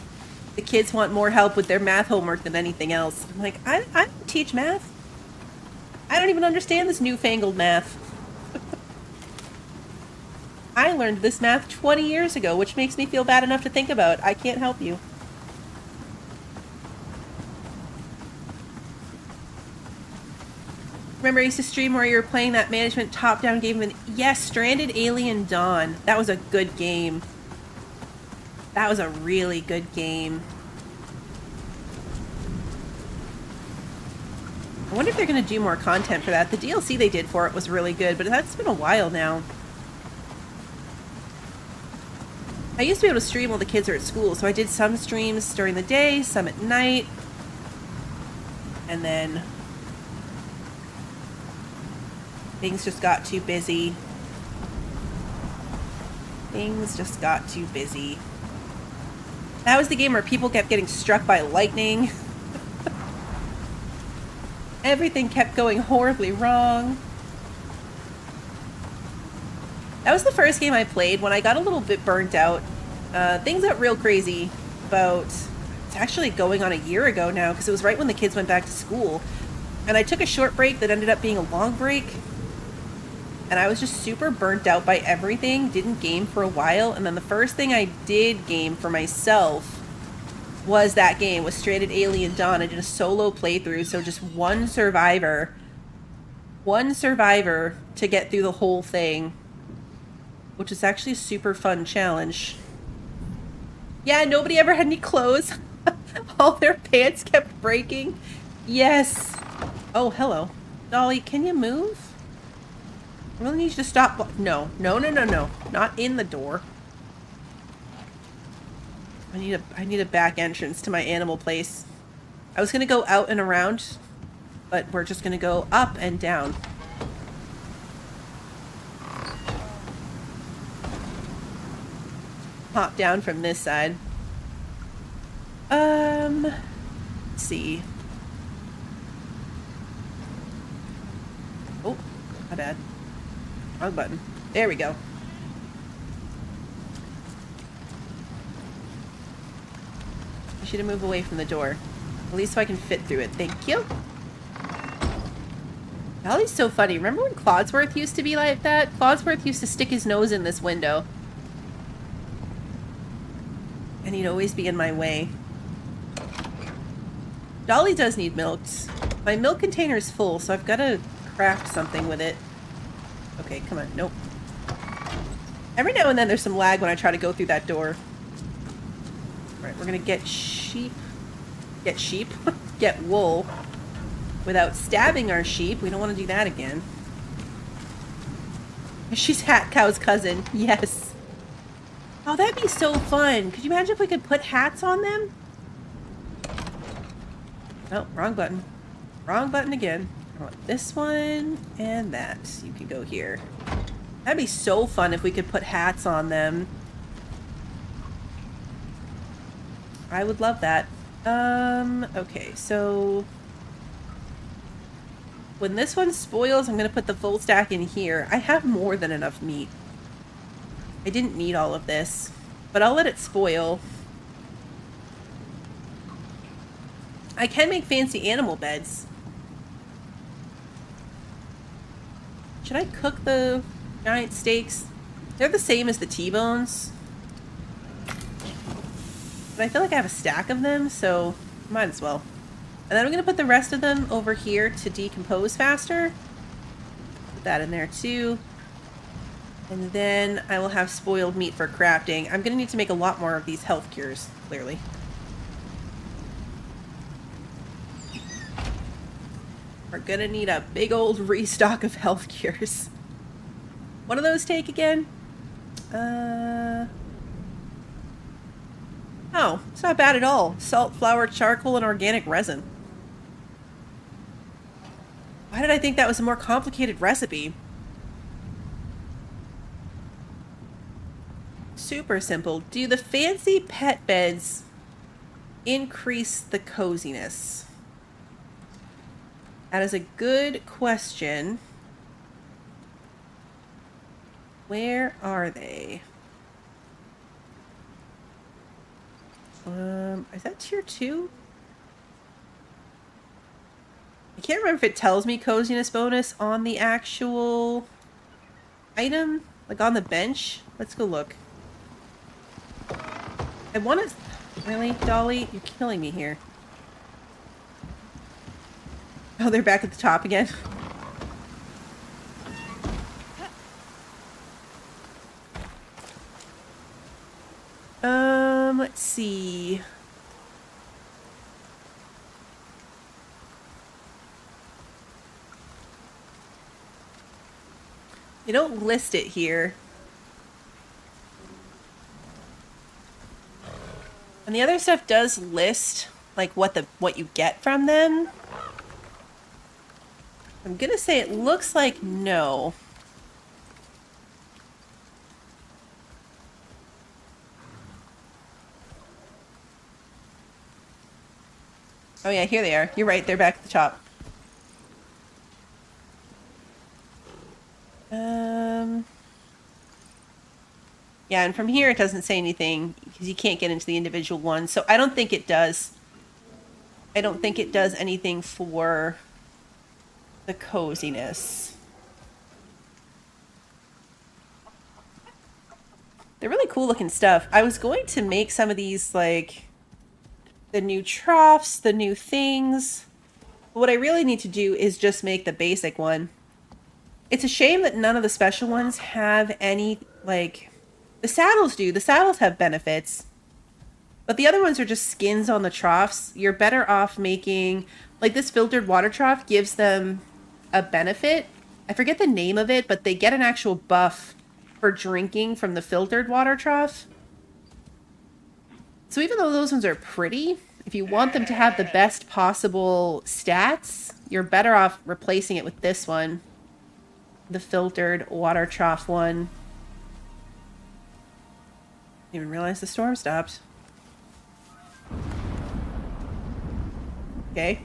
the kids want more help with their math homework than anything else. I'm like, I don't teach math. I don't even understand this newfangled math. I learned this math 20 years ago, which makes me feel bad enough to think about. I can't help you. Remember I used to stream where you were playing that management top-down game and yes, Stranded Alien Dawn. That was a good game. That was a really good game. I wonder if they're going to do more content for that. The DLC they did for it was really good, but that's been a while now. I used to be able to stream while the kids are at school, so I did some streams during the day, some at night, and then things just got too busy. Things just got too busy. That was the game where people kept getting struck by lightning. Everything kept going horribly wrong. That was the first game I played when I got a little bit burnt out. Things got real crazy about... It's actually going on a year ago now, because it was right when the kids went back to school. And I took a short break that ended up being a long break. And I was just super burnt out by everything. Didn't game for a while. And then the first thing I did game for myself was that game, was Stranded Alien Dawn. I did a solo playthrough, so just one survivor to get through the whole thing. which is actually a super fun challenge. Yeah, nobody ever had any clothes. All their pants kept breaking. Yes. Oh, hello. Dolly, can you move? I really need you to stop. No. No, no, no, no. Not in the door. I need a back entrance to my animal place. I was gonna go out and around, but we're just gonna go up and down. Hop down from this side. Let's see. Oh, my bad. Wrong button. There we go. I should have moved away from the door. At least so I can fit through it. Thank you. Dolly's so funny. Remember when Clodsworth used to be like that? Clodsworth used to stick his nose in this window. And he'd always be in my way. Dolly does need milks. My milk container is full, so I've got to craft something with it. Okay, come on. Nope. Every now and then there's some lag when I try to go through that door. Alright, we're gonna get sheep. Get sheep? Get wool. Without stabbing our sheep. We don't want to do that again. She's Hat Cow's cousin. Yes. Oh, that'd be so fun. Could you imagine if we could put hats on them? Oh, wrong button. Wrong button again. I want this one and that. You could go here. That'd be so fun if we could put hats on them. I would love that. Okay, so when this one spoils, I'm gonna put the full stack in here. I have more than enough meat. I didn't need all of this, but I'll let it spoil. I can make fancy animal beds. Should I cook the giant steaks? They're the same as the T-bones. But I feel like I have a stack of them, so might as well. And then I'm going to put the rest of them over here to decompose faster. Put that in there too. And then I will have spoiled meat for crafting. I'm going to need to make a lot more of these health cures, clearly. We're going to need a big old restock of health cures. What do those take again? Oh, it's not bad at all. Salt, flour, charcoal, and organic resin. Why did I think that was a more complicated recipe? Super simple. Do the fancy pet beds increase the coziness? That is a good question. Where are they? Is that tier 2? I can't remember if it tells me coziness bonus on the actual item, like on the bench. Let's go look. I want to... Really, Dolly? You're killing me here. Oh, they're back at the top again. Let's see. They don't list it here. And the other stuff does list like what you get from them. I'm gonna say it looks like no. Oh yeah, here they are. You're right, they're back at the top. Yeah, and from here it doesn't say anything because you can't get into the individual ones. So I don't think it does. I don't think it does anything for the coziness. They're really cool looking stuff. I was going to make some of these, like, the new troughs, the new things. But what I really need to do is just make the basic one. It's a shame that none of the special ones have any Like, the saddles do. The saddles have benefits. But the other ones are just skins on the troughs. You're better off making... Like, this filtered water trough gives them a benefit. I forget the name of it, but they get an actual buff for drinking from the filtered water trough. So even though those ones are pretty, if you want them to have the best possible stats, you're better off replacing it with this one. The filtered water trough one. Didn't even realize the storm stopped. Okay.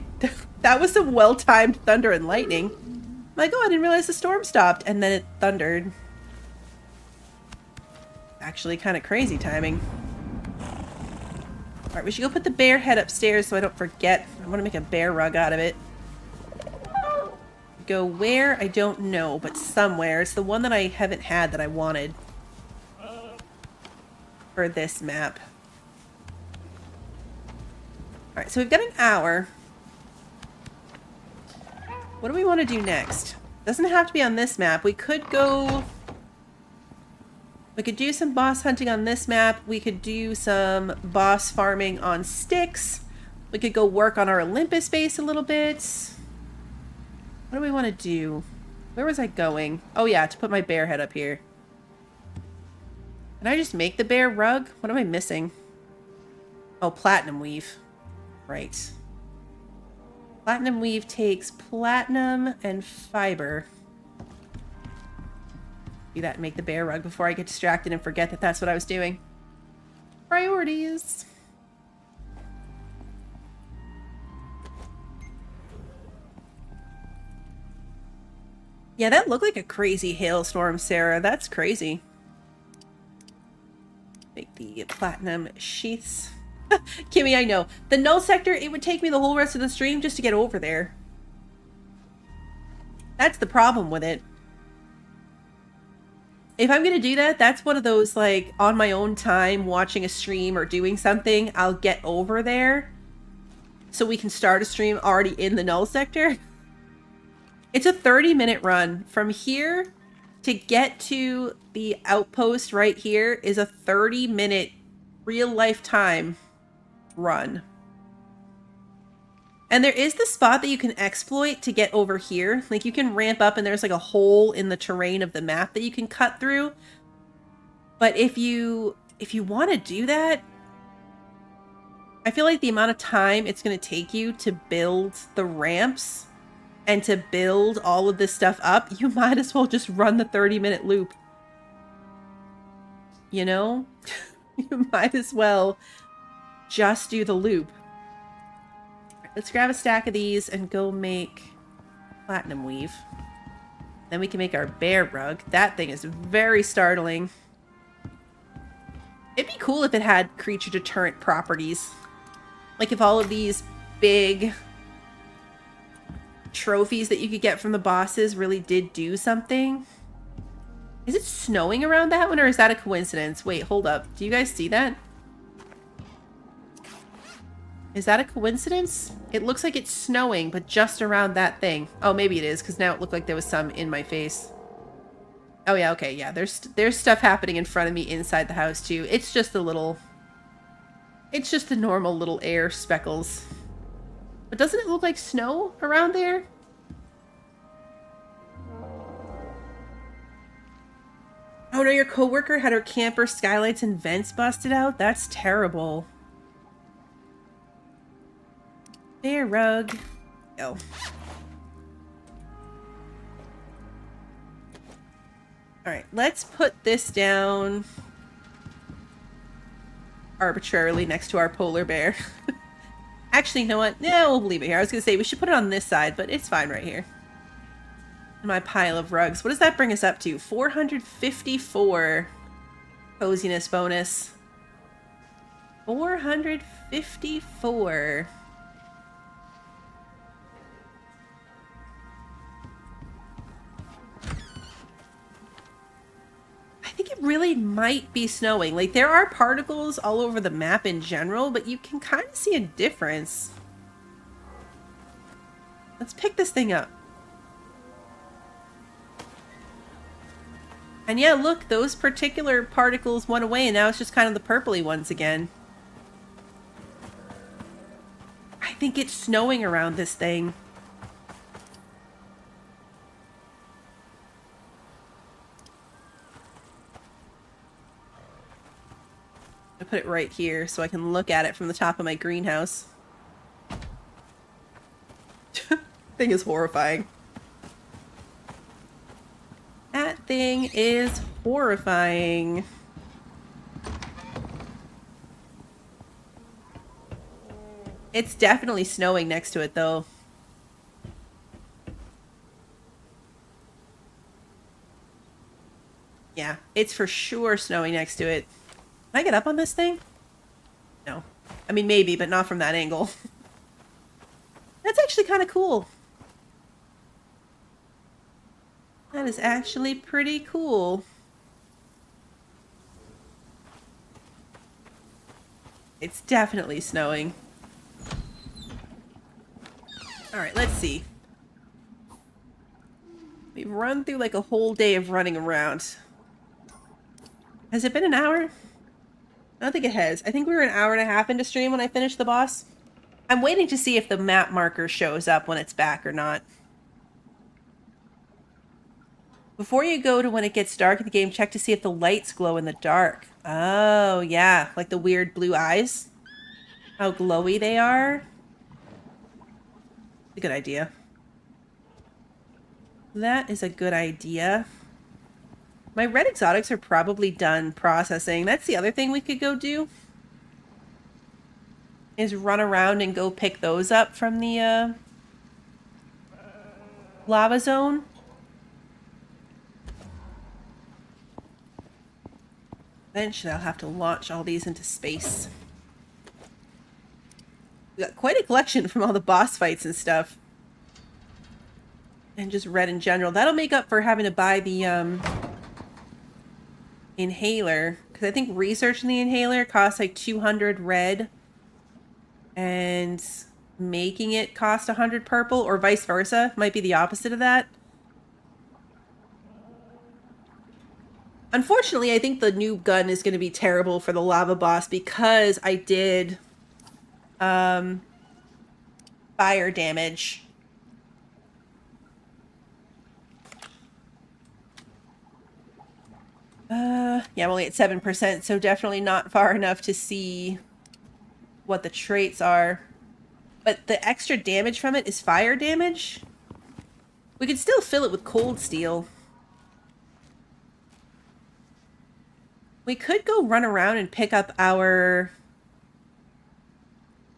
That was some well-timed thunder and lightning. I'm like, oh, I didn't realize the storm stopped. And then it thundered. Actually kind of crazy timing. Alright, we should go put the bear head upstairs so I don't forget. I want to make a bear rug out of it. Go where? I don't know, but somewhere. It's the one that I haven't had that I wanted. For this map. Alright, so we've got an hour. What do we want to do next? Doesn't have to be on this map. We could go... We could do some boss hunting on this map. We could do some boss farming on Styx. We could go work on our Olympus base a little bit. What do we want to do? Where was I going? Oh yeah, to put my bear head up here. Can I just make the bear rug? What am I missing? Oh, platinum weave. Right. Platinum weave takes platinum and fiber. Do that and make the bear rug before I get distracted and forget that that's what I was doing. Priorities. Yeah, that looked like a crazy hailstorm, Sarah. That's crazy. Make the platinum sheaths. Kimmy, I know. The null sector, it would take me the whole rest of the stream just to get over there. That's the problem with it. If I'm gonna do that, that's one of those, like, on my own time, watching a stream or doing something, I'll get over there. So we can start a stream already in the null sector. It's a 30-minute run. From here to get to the outpost right here is a 30-minute real-life time run. And there is the spot that you can exploit to get over here. Like, you can ramp up and there's like a hole in the terrain of the map that you can cut through. But if you want to do that, I feel like the amount of time it's going to take you to build the ramps and to build all of this stuff up, you might as well just run the 30-minute loop. You know? You might as well just do the loop. Let's grab a stack of these and go make platinum weave. Then we can make our bear rug. That thing is very startling. It'd be cool if it had creature deterrent properties. Like if all of these big trophies that you could get from the bosses really did do something. Is it snowing around that one, or is that a coincidence? Wait, hold up. Do you guys see that? Is that a coincidence? It looks like it's snowing, but just around that thing. Oh, maybe it is, because now it looked like there was some in my face. Oh yeah, okay, yeah. There's stuff happening in front of me inside the house too. It's just a little... It's just the normal little air speckles. But doesn't it look like snow around there? Oh no, your coworker had her camper skylights and vents busted out? That's terrible. Bear rug. Oh. Alright, let's put this down arbitrarily next to our polar bear. Actually, you know what? Yeah, we'll leave it here. I was going to say we should put it on this side, but it's fine right here. In my pile of rugs. What does that bring us up to? 454 coziness bonus. 454. I think it really might be snowing. Like, there are particles all over the map in general, but you can kind of see a difference. Let's pick this thing up. And yeah, look, those particular particles went away and now it's just kind of the purpley ones again. I think it's snowing around this thing. I put it right here so I can look at it from the top of my greenhouse. Thing is horrifying. That thing is horrifying. It's definitely snowing next to it, though. Yeah, it's for sure snowing next to it. Can I get up on this thing? No. I mean, maybe, but not from that angle. That's actually kind of cool. That is actually pretty cool. It's definitely snowing. Alright, let's see. We've run through like a whole day of running around. Has it been an hour? I don't think it has. I think we were an hour and a half into stream when I finished the boss. I'm waiting to see if the map marker shows up when it's back or not. Before you go to when it gets dark in the game, check to see if the lights glow in the dark. Oh, yeah. Like the weird blue eyes. How glowy they are. A good idea. That is a good idea. My red exotics are probably done processing. That's the other thing we could go do. Is run around and go pick those up from the lava zone. Eventually I'll have to launch all these into space. We got quite a collection from all the boss fights and stuff. And just red in general. That'll make up for having to buy the inhaler. Because I think researching the inhaler costs like 200 red. And making it cost 100 purple. Or vice versa. Might be the opposite of that. Unfortunately, I think the new gun is going to be terrible for the lava boss. Because I did fire damage. Yeah, I'm only at 7%, so definitely not far enough to see what the traits are. But the extra damage from it is fire damage. We could still fill it with cold steel. We could go run around and pick up our...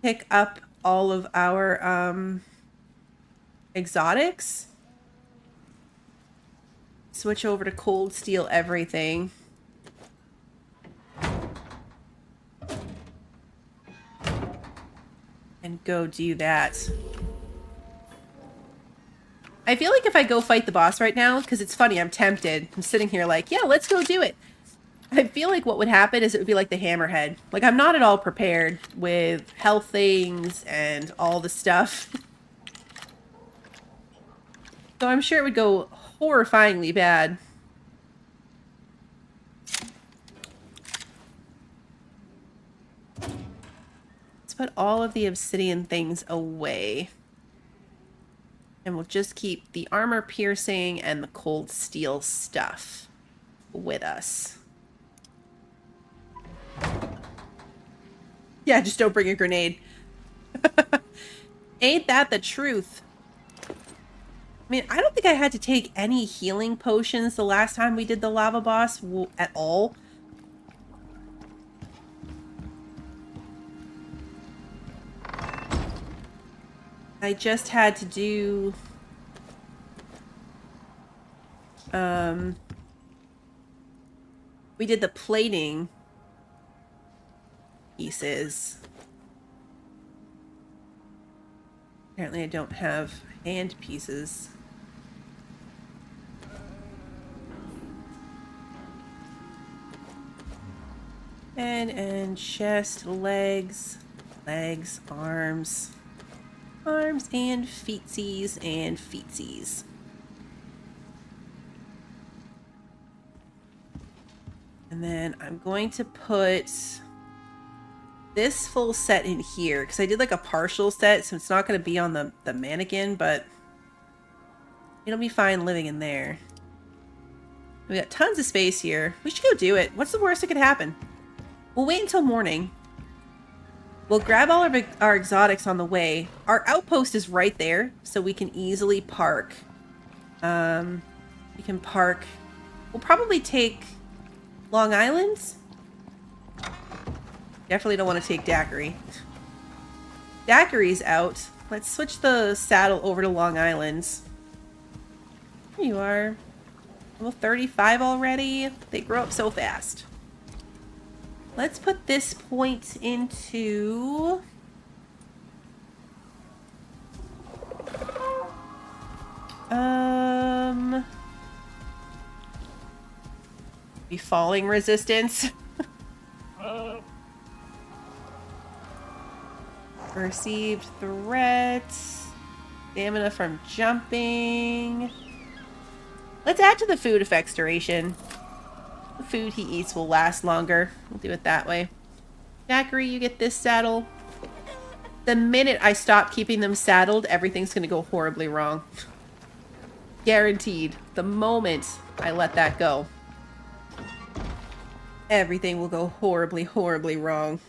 Pick up all of our, exotics. Switch over to cold steel everything. And go do that. I feel like if I go fight the boss right now, because it's funny, I'm tempted. I'm sitting here like, yeah, let's go do it. I feel like what would happen is it would be like the hammerhead. Like, I'm not at all prepared with health things and all the stuff. So I'm sure it would go horrifyingly bad. Let's put all of the obsidian things away. And we'll just keep the armor piercing and the cold steel stuff with us. Yeah, just don't bring a grenade. Ain't that the truth? I mean, I don't think I had to take any healing potions the last time we did the lava boss at all. I just had to do... we did the plating pieces. Apparently I don't have hand pieces. And chest, legs, arms. Arms and feetsies and feetsies. And then I'm going to put this full set in here because I did like a partial set, so it's not going to be on the mannequin, but it'll be fine living in there. We got tons of space here. We should go do it. What's the worst that could happen? We'll wait until morning. We'll grab all of our exotics on the way. Our outpost is right there, so we can easily park. We can park. We'll probably take Long Island. Definitely don't want to take Daiquiri. Daiquiri's out. Let's switch the saddle over to Long Island. Here you are. Level 35 already. They grow up so fast. Let's put this point into... Be falling resistance. Perceived threats. Stamina from jumping. Let's add to the food effects duration. The food he eats will last longer. We'll do it that way. Zachary, you get this saddle. The minute I stop keeping them saddled, everything's going to go horribly wrong. Guaranteed. The moment I let that go, everything will go horribly, horribly wrong.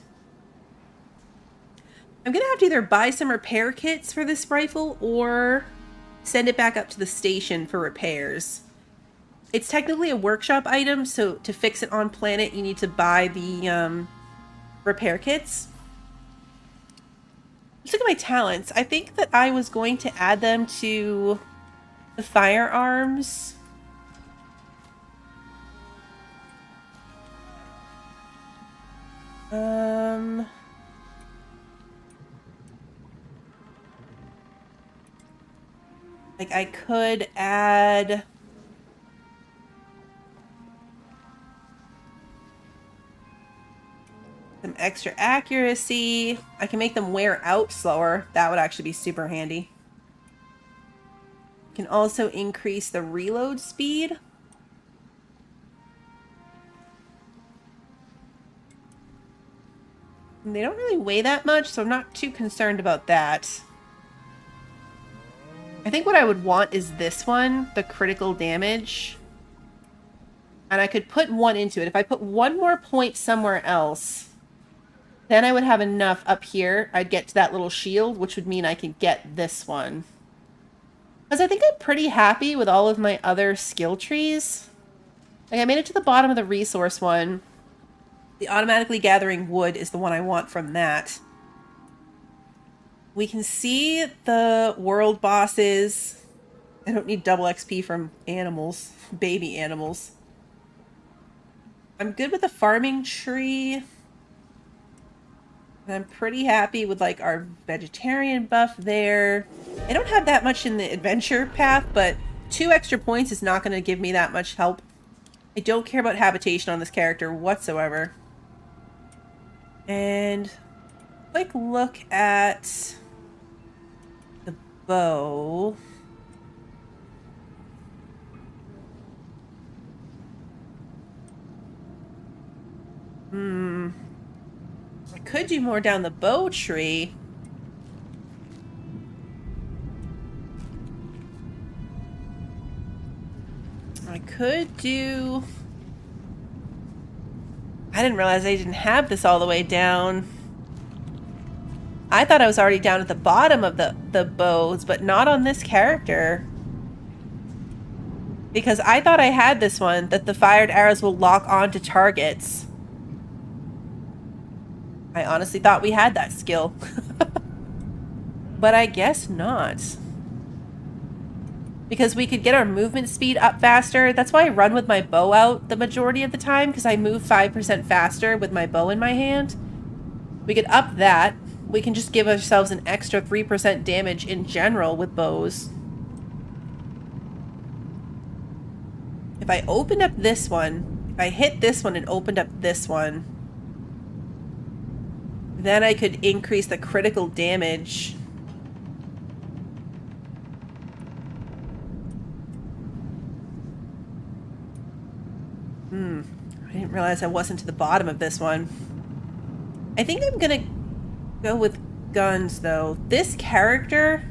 I'm going to have to either buy some repair kits for this rifle or send it back up to the station for repairs. It's technically a workshop item, so to fix it on planet, you need to buy the repair kits. Let's look at my talents. I think that I was going to add them to the firearms. Like I could add some extra accuracy. I can make them wear out slower. That would actually be super handy. Can also increase the reload speed. And they don't really weigh that much, so I'm not too concerned about that. I think what I would want is this one, the critical damage. And I could put one into it. If I put one more point somewhere else, then I would have enough up here. I'd get to that little shield, which would mean I could get this one. Because I think I'm pretty happy with all of my other skill trees. Like I made it to the bottom of the resource one. The automatically gathering wood is the one I want from that. We can see the world bosses. I don't need double XP from animals, baby animals. I'm good with the farming tree. And I'm pretty happy with like our vegetarian buff there. I don't have that much in the adventure path, but 2 extra points is not going to give me that much help. I don't care about habitation on this character whatsoever. And quick look at the bow. I could do more down the bow tree. I could do... I didn't realize I didn't have this all the way down. I thought I was already down at the bottom of the bows, but not on this character. Because I thought I had this one, that the fired arrows will lock onto targets. I honestly thought we had that skill. But I guess not. Because we could get our movement speed up faster. That's why I run with my bow out the majority of the time, because I move 5% faster with my bow in my hand. We could up that. We can just give ourselves an extra 3% damage in general with bows. If I opened up this one, if I hit this one and opened up this one, then I could increase the critical damage. I didn't realize I wasn't to the bottom of this one. I think I'm gonna go with guns, though. This character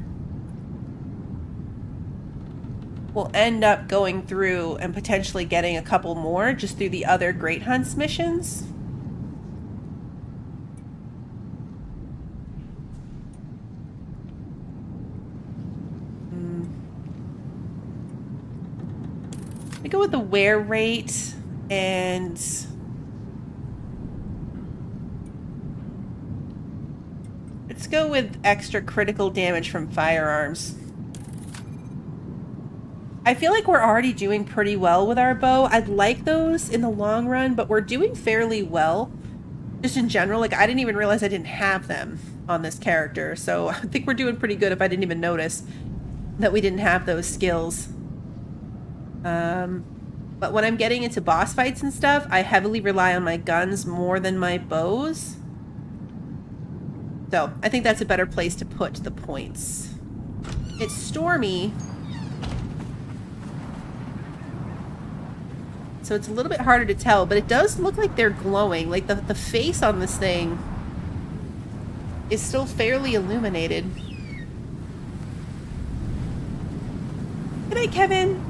will end up going through and potentially getting a couple more just through the other Great Hunts missions. I go with the wear rate and let's go with extra critical damage from firearms. I feel like we're already doing pretty well with our bow. I'd like those in the long run, but we're doing fairly well. Just in general, like I didn't even realize I didn't have them on this character. So I think we're doing pretty good if I didn't even notice that we didn't have those skills. But when I'm getting into boss fights and stuff, I heavily rely on my guns more than my bows. So I think that's a better place to put the points. It's stormy, so it's a little bit harder to tell, but it does look like they're glowing. Like the face on this thing is still fairly illuminated. Good night, Kevin.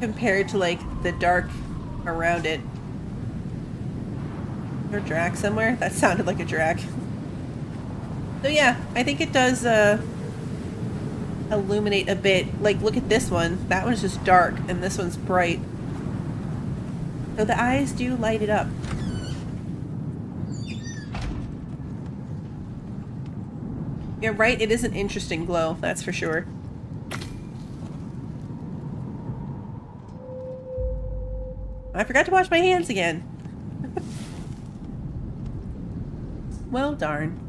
Compared to like the dark around it. Is there a drac somewhere? That sounded like a drac. So yeah, I think it does illuminate a bit. Like look at this one. That one's just dark and this one's bright. So the eyes do light it up. You're right, it is an interesting glow, that's for sure. I forgot to wash my hands again. Well, darn.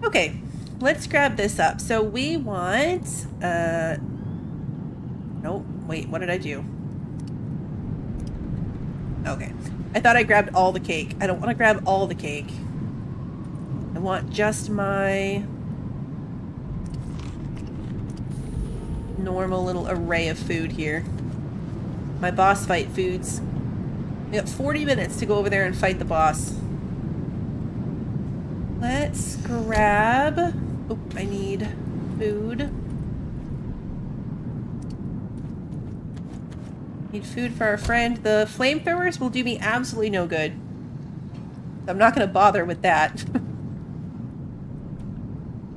Okay, let's grab this up. So we want, no, wait, what did I do? Okay, I thought I grabbed all the cake. I don't want to grab all the cake. I want just my normal little array of food here. My boss fight foods. We got 40 minutes to go over there and fight the boss. Let's grab... Oh, I need food. Need food for our friend. The flamethrowers will do me absolutely no good. I'm not going to bother with that.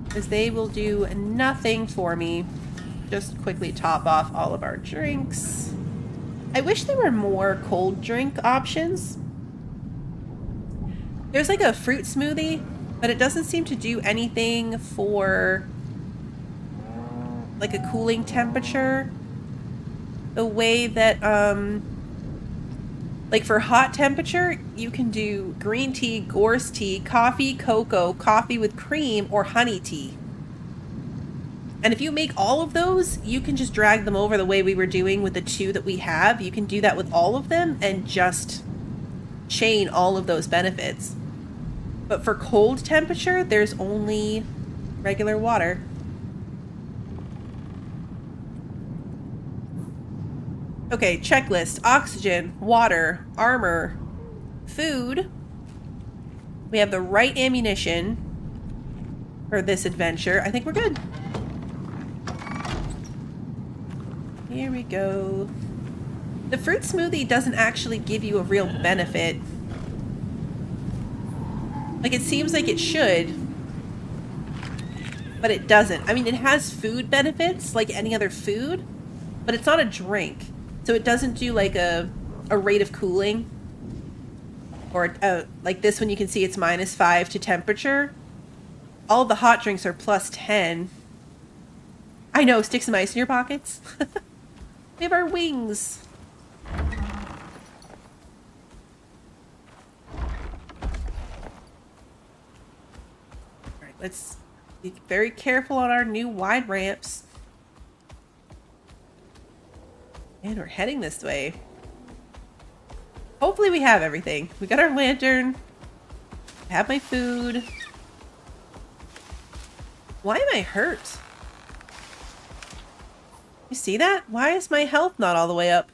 Because they will do nothing for me. Just quickly top off all of our drinks. I wish there were more cold drink options. There's like a fruit smoothie, but it doesn't seem to do anything for like a cooling temperature. The way that, like for hot temperature, you can do green tea, gorse tea, coffee, cocoa, coffee with cream, or honey tea. And if you make all of those, you can just drag them over the way we were doing with the two that we have. You can do that with all of them and just chain all of those benefits. But for cold temperature, there's only regular water. Okay, checklist. Oxygen, water, armor, food. We have the right ammunition for this adventure. I think we're good. Here we go. The fruit smoothie doesn't actually give you a real benefit. Like, it seems like it should, but it doesn't. I mean, it has food benefits, like any other food, but it's not a drink. So it doesn't do, like, a rate of cooling. Or, like this one, you can see it's -5 to temperature. All the hot drinks are +10. I know, stick some ice in your pockets. We have our wings. Alright, let's be very careful on our new wide ramps. And we're heading this way. Hopefully we have everything. We got our lantern. I have my food. Why am I hurt? You see that? Why is my health not all the way up?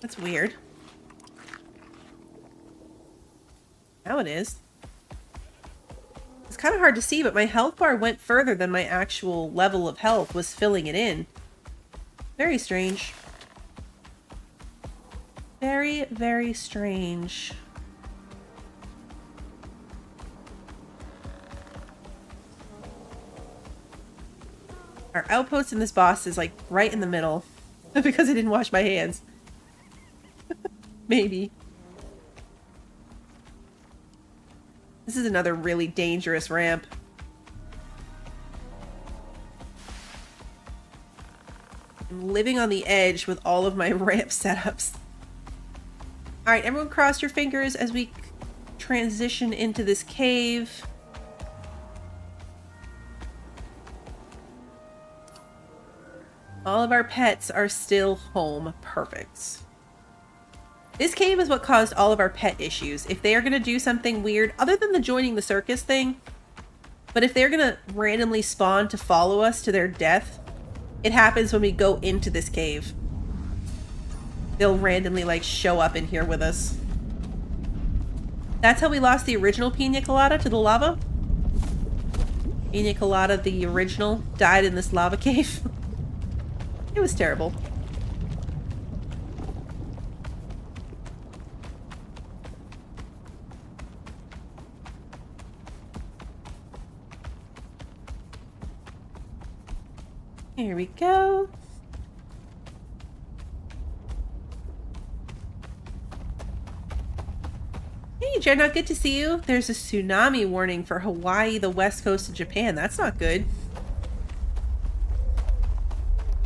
That's weird. Now it is. It's kind of hard to see, but my health bar went further than my actual level of health was filling it in. Very strange. Very, very strange. Our outpost in this boss is like right in the middle because I didn't wash my hands. Maybe. This is another really dangerous ramp. I'm living on the edge with all of my ramp setups. Alright, everyone cross your fingers as we transition into this cave. All of our pets are still home. Perfect. This cave is what caused all of our pet issues. If they are going to do something weird, other than the joining the circus thing, but if they're going to randomly spawn to follow us to their death, it happens when we go into this cave. They'll randomly, like, show up in here with us. That's how we lost the original Pina Colada to the lava. Pina Colada, the original, died in this lava cave. It was terrible. Here we go. Hey, Dreadnought, good to see you. There's a tsunami warning for Hawaii, the west coast of Japan. That's not good.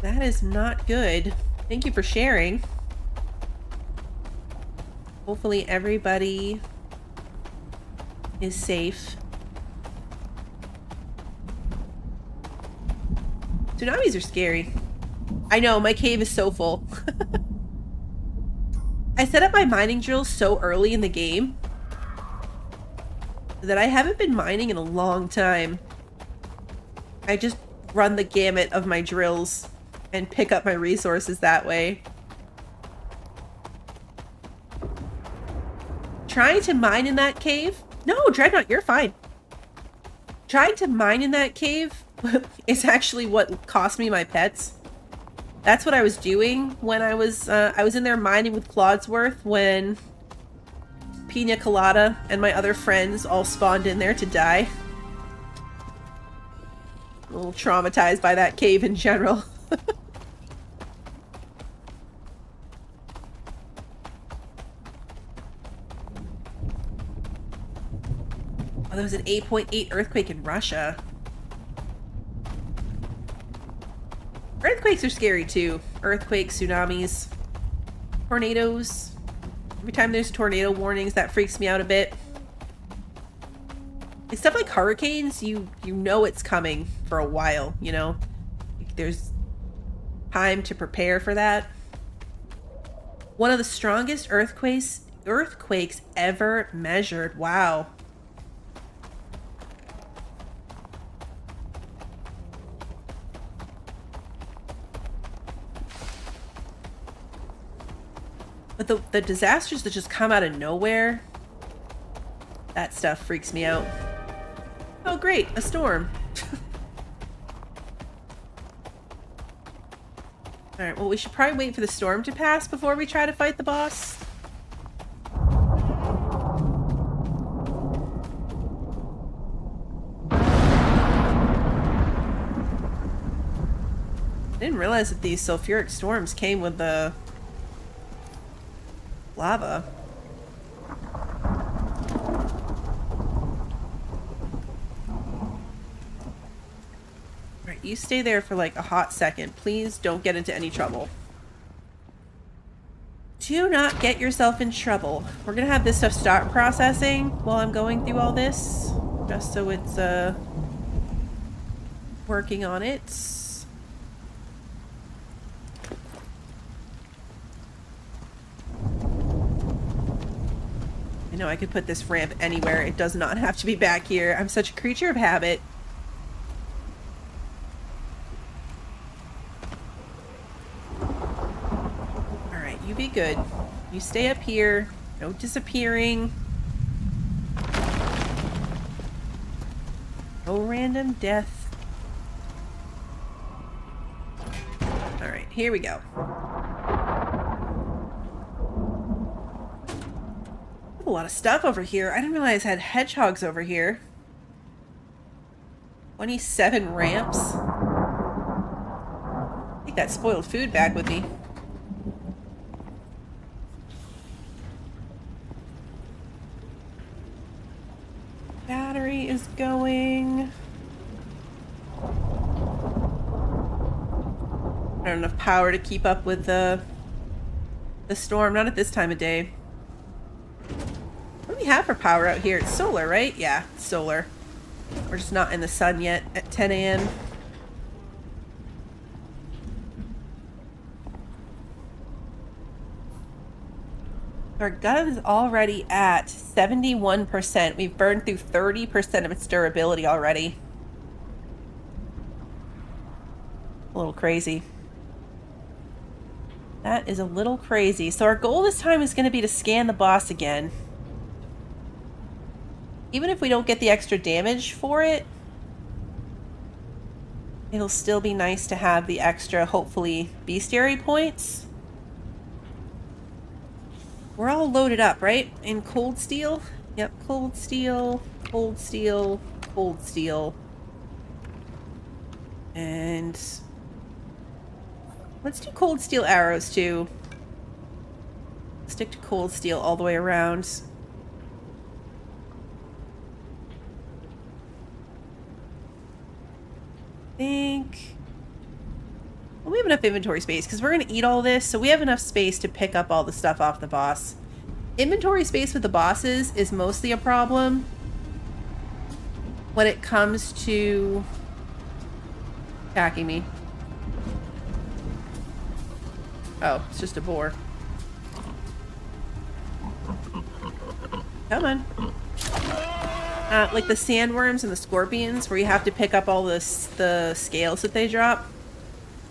That is not good. Thank you for sharing. Hopefully everybody is safe. Tsunamis are scary. I know, my cave is so full. I set up my mining drills so early in the game that I haven't been mining in a long time. I just run the gamut of my drills and pick up my resources that way. Trying to mine in that cave? No, Dreadnought, you're fine. Trying to mine in that cave is actually what cost me my pets. That's what I was doing when I was in there mining with Clodsworth when Pina Colada and my other friends all spawned in there to die. A little traumatized by that cave in general. Oh, there was an 8.8 earthquake in Russia. Earthquakes are scary too. Earthquakes, tsunamis, tornadoes. Every time there's tornado warnings, that freaks me out a bit. It's stuff like hurricanes, you know it's coming for a while, you know? There's time to prepare for that. One of the strongest earthquakes ever measured. Wow. But the disasters that just come out of nowhere, that stuff freaks me out. Oh great, a storm. Alright, well we should probably wait for the storm to pass before we try to fight the boss. I didn't realize that these sulfuric storms came with the lava. Alright, you stay there for like a hot second. Please don't get into any trouble. Do not get yourself in trouble. We're gonna have this stuff start processing while I'm going through all this. Just so it's working on it. I know I could put this ramp anywhere. It does not have to be back here. I'm such a creature of habit. good. You stay up here. No disappearing. No random death. Alright, here we go. A lot of stuff over here. I didn't realize I had hedgehogs over here. 27 ramps. Take that spoiled food back with me. Battery is going. I don't have enough power to keep up with the storm. Not at this time of day. What do we have for power out here? It's solar, right? Yeah, it's solar. We're just not in the sun yet at 10 a.m. Our gun is already at 71%. We've burned through 30% of its durability already. A little crazy. That is a little crazy. So our goal this time is going to be to scan the boss again. Even if we don't get the extra damage for it, it'll still be nice to have the extra, hopefully, bestiary points. We're all loaded up, right? In cold steel? Yep, cold steel, cold steel, cold steel. And let's do cold steel arrows too. Stick to cold steel all the way around. Think well, we have enough inventory space because we're going to eat all this, so we have enough space to pick up all the stuff off the boss. Inventory space with the bosses is mostly a problem when it comes to attacking me. Oh, it's just a boar. Come on. Like the sandworms and the scorpions, where you have to pick up all the scales that they drop.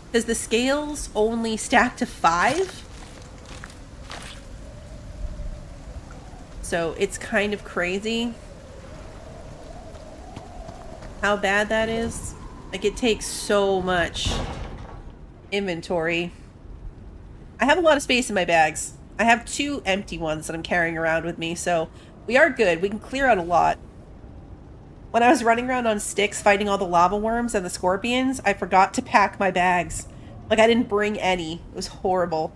Because the scales only stack to 5. So it's kind of crazy how bad that is. Like, it takes so much inventory. I have a lot of space in my bags. I have 2 empty ones that I'm carrying around with me, so we are good. We can clear out a lot. When I was running around on sticks fighting all the lava worms and the scorpions, I forgot to pack my bags. Like, I didn't bring any. It was horrible.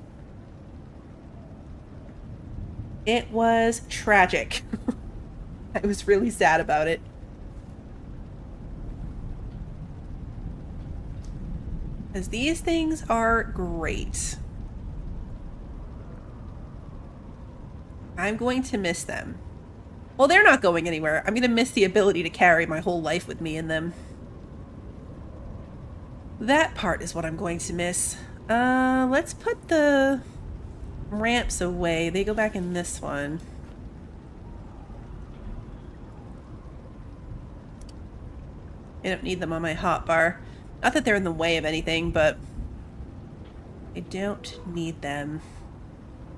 It was tragic. I was really sad about it. Because these things are great. I'm going to miss them. Well, they're not going anywhere. I'm going to miss the ability to carry my whole life with me in them. That part is what I'm going to miss. Let's put the ramps away. They go back in this one. I don't need them on my hotbar. Not that they're in the way of anything, but I don't need them.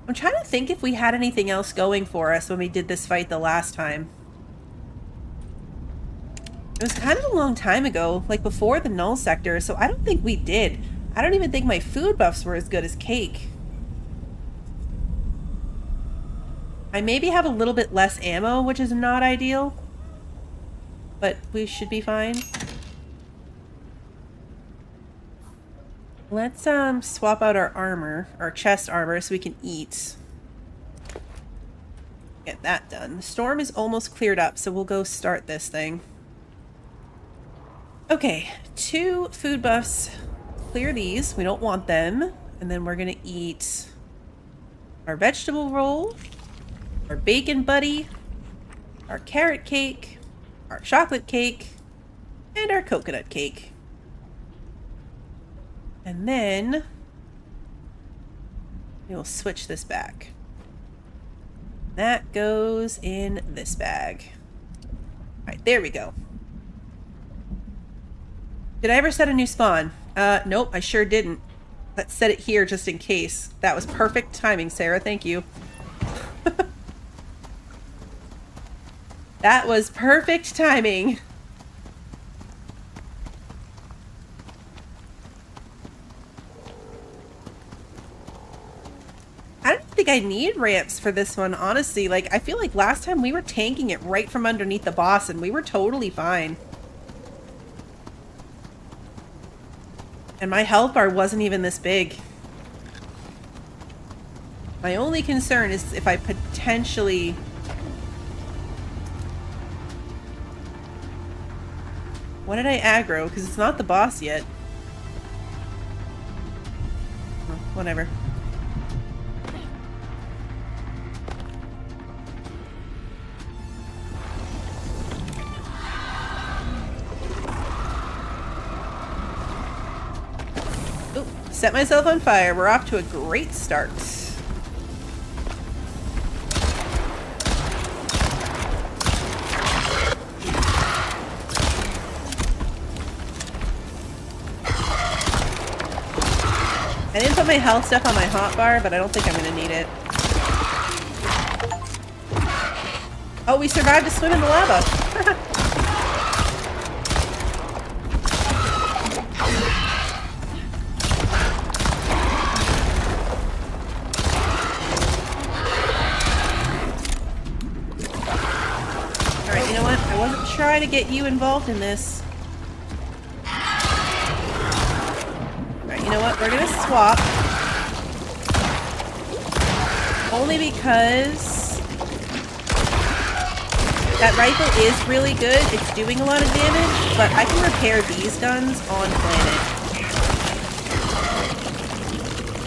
I'm trying to think if we had anything else going for us when we did this fight the last time. It was kind of a long time ago, like before the null sector, so I don't think we did. I don't even think my food buffs were as good as cake. I maybe have a little bit less ammo, which is not ideal, but we should be fine. Let's swap out our armor, our chest armor, so we can eat. Get that done. The storm is almost cleared up, so we'll go start this thing. Okay, 2 food buffs. Clear these. We don't want them. And then we're gonna eat our vegetable roll, our bacon buddy, our carrot cake, our chocolate cake, and our coconut cake. And then we'll switch this back. That goes in this bag. All right, there we go. Did I ever set a new spawn? Nope, I sure didn't. Let's set it here just in case. That was perfect timing, Sarah. Thank you. That was perfect timing. I don't think I need ramps for this one, honestly. Like, I feel like last time we were tanking it right from underneath the boss and we were totally fine. And my health bar wasn't even this big. My only concern is if I potentially... What did I aggro? Because it's not the boss yet. Oh, whatever. Ooh, set myself on fire. We're off to a great start. I didn't put my health stuff on my hotbar, but I don't think I'm going to need it. Oh, we survived a swim in the lava. Alright, you know what? I wasn't trying to get you involved in this. You know what? We're gonna swap. Only because that rifle is really good. It's doing a lot of damage, but I can repair these guns on planet.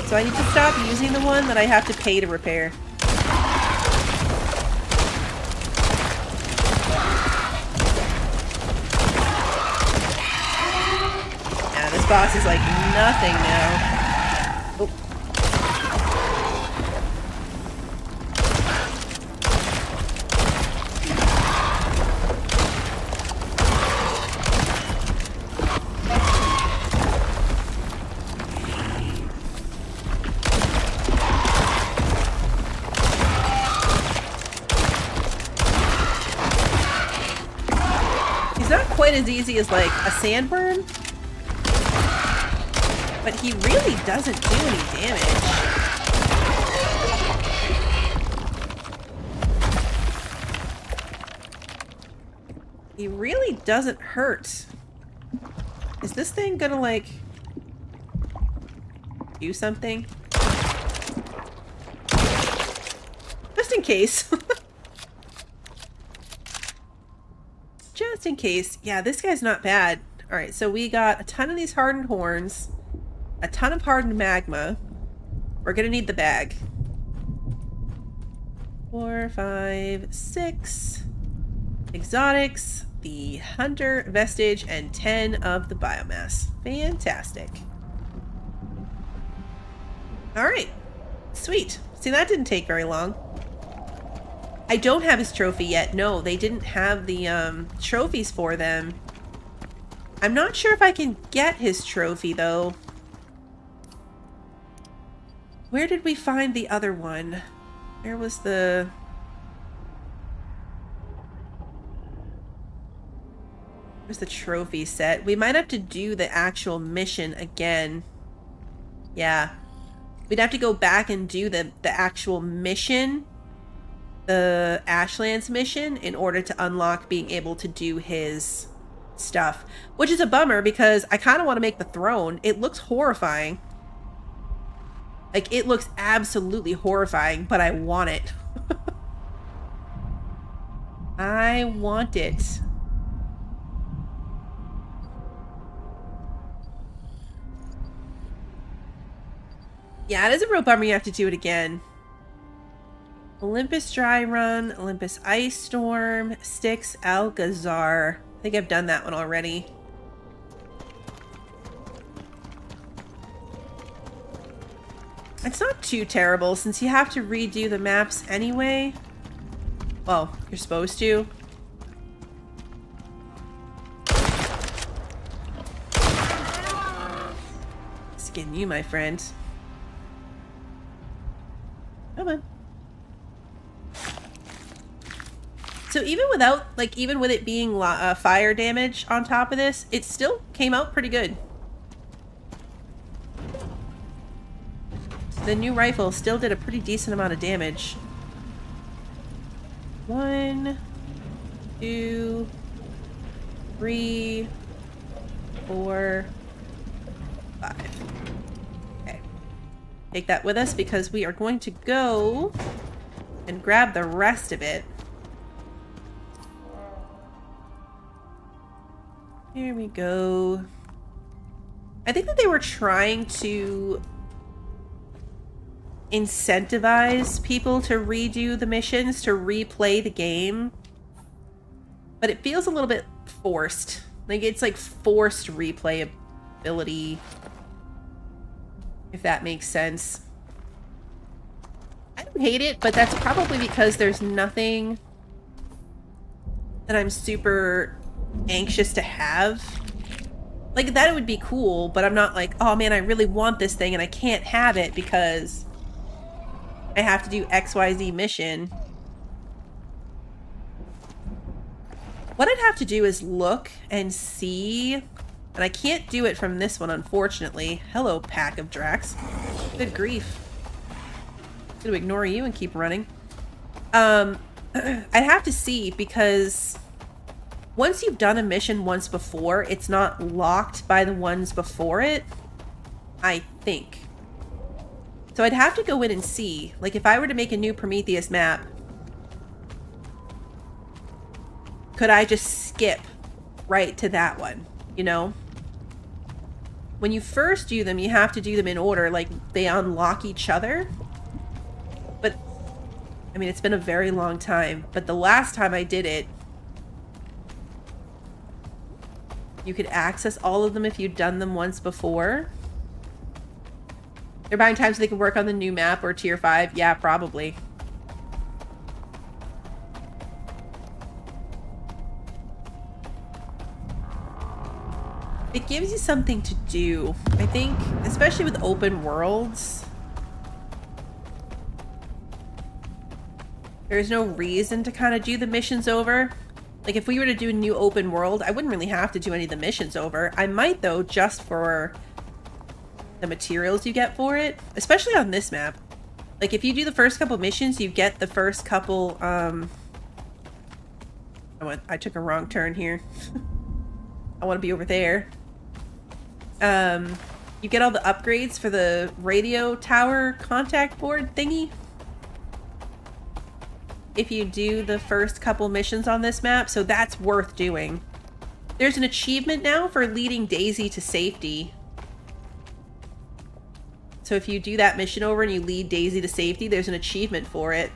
So I need to stop using the one that I have to pay to repair. This boss is like nothing now. Oh. He's not quite as easy as like a sandworm. But he really doesn't do any damage. He really doesn't hurt. Is this thing gonna, like, do something? Just in case. Just in case. Yeah, this guy's not bad. Alright, so we got a ton of these hardened horns. A ton of hardened magma. We're gonna need the bag. 4, 5, 6 exotics, the hunter vestige, and 10 of the biomass. Fantastic. Alright. Sweet. See, that didn't take very long. I don't have his trophy yet. No, they didn't have the trophies for them. I'm not sure if I can get his trophy, though. Where did we find the other one? Where was the... Where's the trophy set? We might have to do the actual mission again. Yeah. We'd have to go back and do the actual mission. The Ashlands mission in order to unlock being able to do his stuff. Which is a bummer because I kind of want to make the throne. It looks horrifying. Like, it looks absolutely horrifying, but I want it. I want it. Yeah, it is a real bummer you have to do it again. Olympus Dry Run, Olympus Ice Storm, Styx Alcazar. I think I've done that one already. It's not too terrible since you have to redo the maps anyway. Well, you're supposed to. Asking you, my friend. Come on. So even without, like, even with it being fire damage on top of this, it still came out pretty good. The new rifle still did a pretty decent amount of damage. 1, 2, 3, 4, 5. Okay. Take that with us because we are going to go and grab the rest of it. Here we go. I think that they were trying to incentivize people to redo the missions, to replay the game. But it feels a little bit forced. Like, it's like forced replayability. If that makes sense. I don't hate it, but that's probably because there's nothing that I'm super anxious to have. Like, that would be cool, but I'm not like, oh man, I really want this thing and I can't have it because I have to do XYZ mission. What I'd have to do is look and see, and I can't do it from this one, unfortunately. Hello, pack of Drax. Good grief. I'm gonna ignore you and keep running. I'd have to see, because once you've done a mission once before, it's not locked by the ones before it, I think. So I'd have to go in and see. Like, if I were to make a new Prometheus map, could I just skip right to that one, you know? When you first do them, you have to do them in order, like they unlock each other. But, I mean, it's been a very long time, but the last time I did it, you could access all of them if you'd done them once before. They're buying time so they can work on the new map or tier 5. Yeah, probably. It gives you something to do. I think, especially with open worlds, there's no reason to kind of do the missions over. Like, if we were to do a new open world, I wouldn't really have to do any of the missions over. I might, though, just for the materials you get for it, especially on this map. Like, if you do the first couple missions, you get the first couple, I took a wrong turn here. I want to be over there. You get all the upgrades for the radio tower contact board thingy if you do the first couple missions on this map, so that's worth doing. There's an achievement now for leading Daisy to safety. So if you do that mission over and you lead Daisy to safety, there's an achievement for it.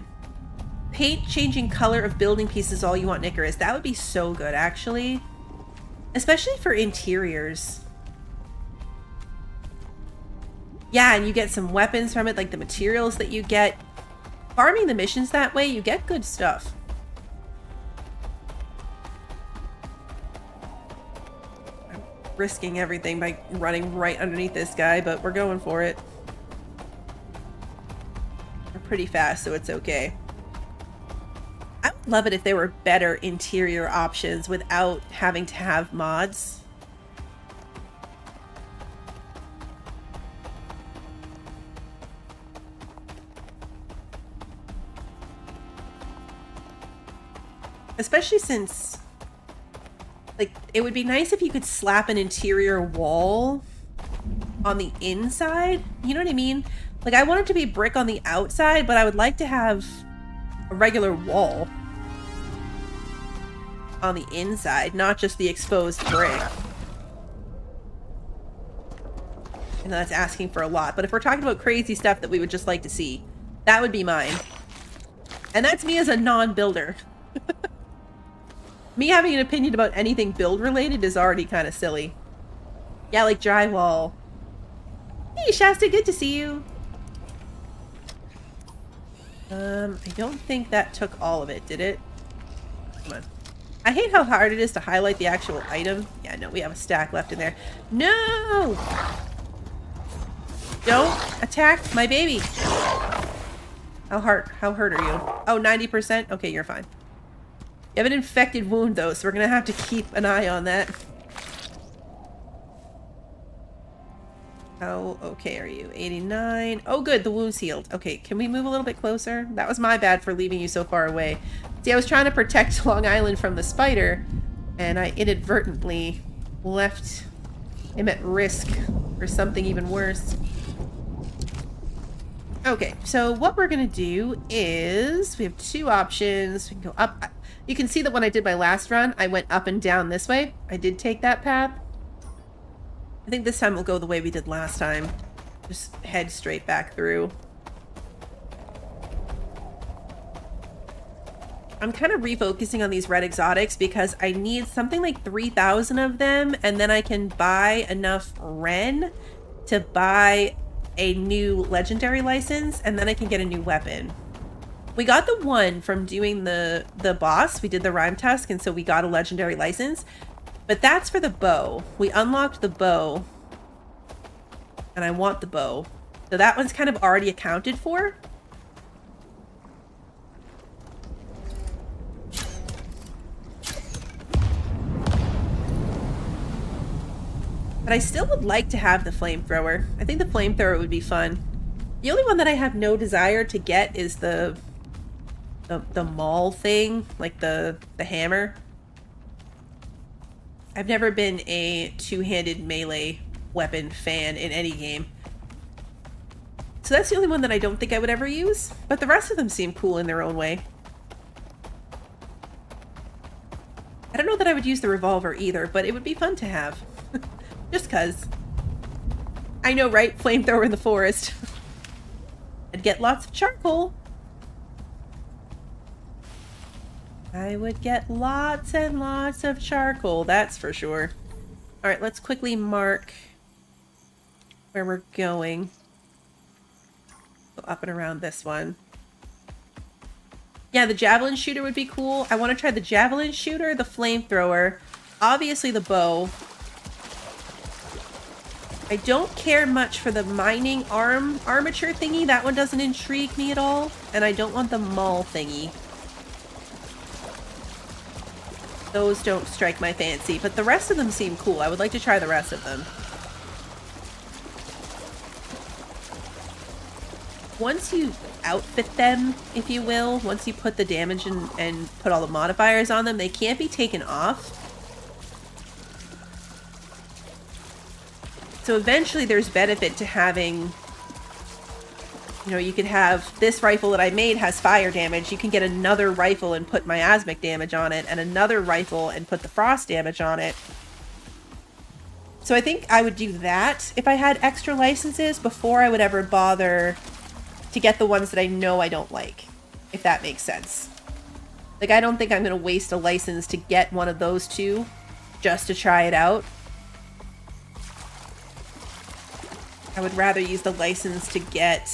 Paint changing color of building pieces all you want, Icarus. That would be so good, actually. Especially for interiors. Yeah, and you get some weapons from it, like the materials that you get. Farming the missions that way, you get good stuff. I'm risking everything by running right underneath this guy, but we're going for it. We're pretty fast, so it's okay. I would love it if there were better interior options without having to have mods. Especially since, like, it would be nice if you could slap an interior wall on the inside. You know what I mean? Like, I want it to be brick on the outside, but I would like to have a regular wall on the inside, not just the exposed brick. I know that's asking for a lot, but if we're talking about crazy stuff that we would just like to see, that would be mine. And that's me as a non-builder. Me having an opinion about anything build related is already kind of silly. Yeah, like drywall. Hey, Shasta, good to see you. I don't think that took all of it, did it? Come on. I hate how hard it is to highlight the actual item. Yeah, no, we have a stack left in there. No! Don't attack my baby. How hurt are you? Oh, 90%? Okay, you're fine. You have an infected wound, though, so we're gonna have to keep an eye on that. How okay are you? 89. Oh, good. The wound's healed. Okay, can we move a little bit closer? That was my bad for leaving you so far away. See, I was trying to protect Long Island from the spider, and I inadvertently left him at risk for something even worse. Okay, so what we're going to do is we have two options. We can go up. You can see that when I did my last run, I went up and down this way. I did take that path. I think this time we'll go the way we did last time. Just head straight back through. I'm kind of refocusing on these red exotics because I need something like 3,000 of them, and then I can buy enough Ren to buy a new legendary license, and then I can get a new weapon. We got the one from doing the boss. We did the Rimetusk, and so we got a legendary license. But that's for the bow. We unlocked the bow. And I want the bow. So that one's kind of already accounted for. But I still would like to have the flamethrower. I think the flamethrower would be fun. The only one that I have no desire to get is the maul thing, like the hammer. I've never been a two-handed melee weapon fan in any game. So that's the only one that I don't think I would ever use, but the rest of them seem cool in their own way. I don't know that I would use the revolver either, but it would be fun to have. Just cuz. I know, right? Flamethrower in the forest. I'd get lots of charcoal. I would get lots and lots of charcoal, that's for sure. Alright, let's quickly mark where we're going. Go up and around this one. Yeah, the javelin shooter would be cool. I want to try the javelin shooter, the flamethrower, obviously the bow. I don't care much for the mining armature thingy. That one doesn't intrigue me at all. And I don't want the maul thingy. Those don't strike my fancy, but the rest of them seem cool. I would like to try the rest of them. Once you outfit them, if you will, once you put the damage and put all the modifiers on them, they can't be taken off. So eventually there's benefit to having, you know, you could have this rifle that I made has fire damage. You can get another rifle and put miasmic damage on it, and another rifle and put the frost damage on it. So I think I would do that if I had extra licenses before I would ever bother to get the ones that I know I don't like, if that makes sense. Like, I don't think I'm going to waste a license to get one of those two just to try it out. I would rather use the license to get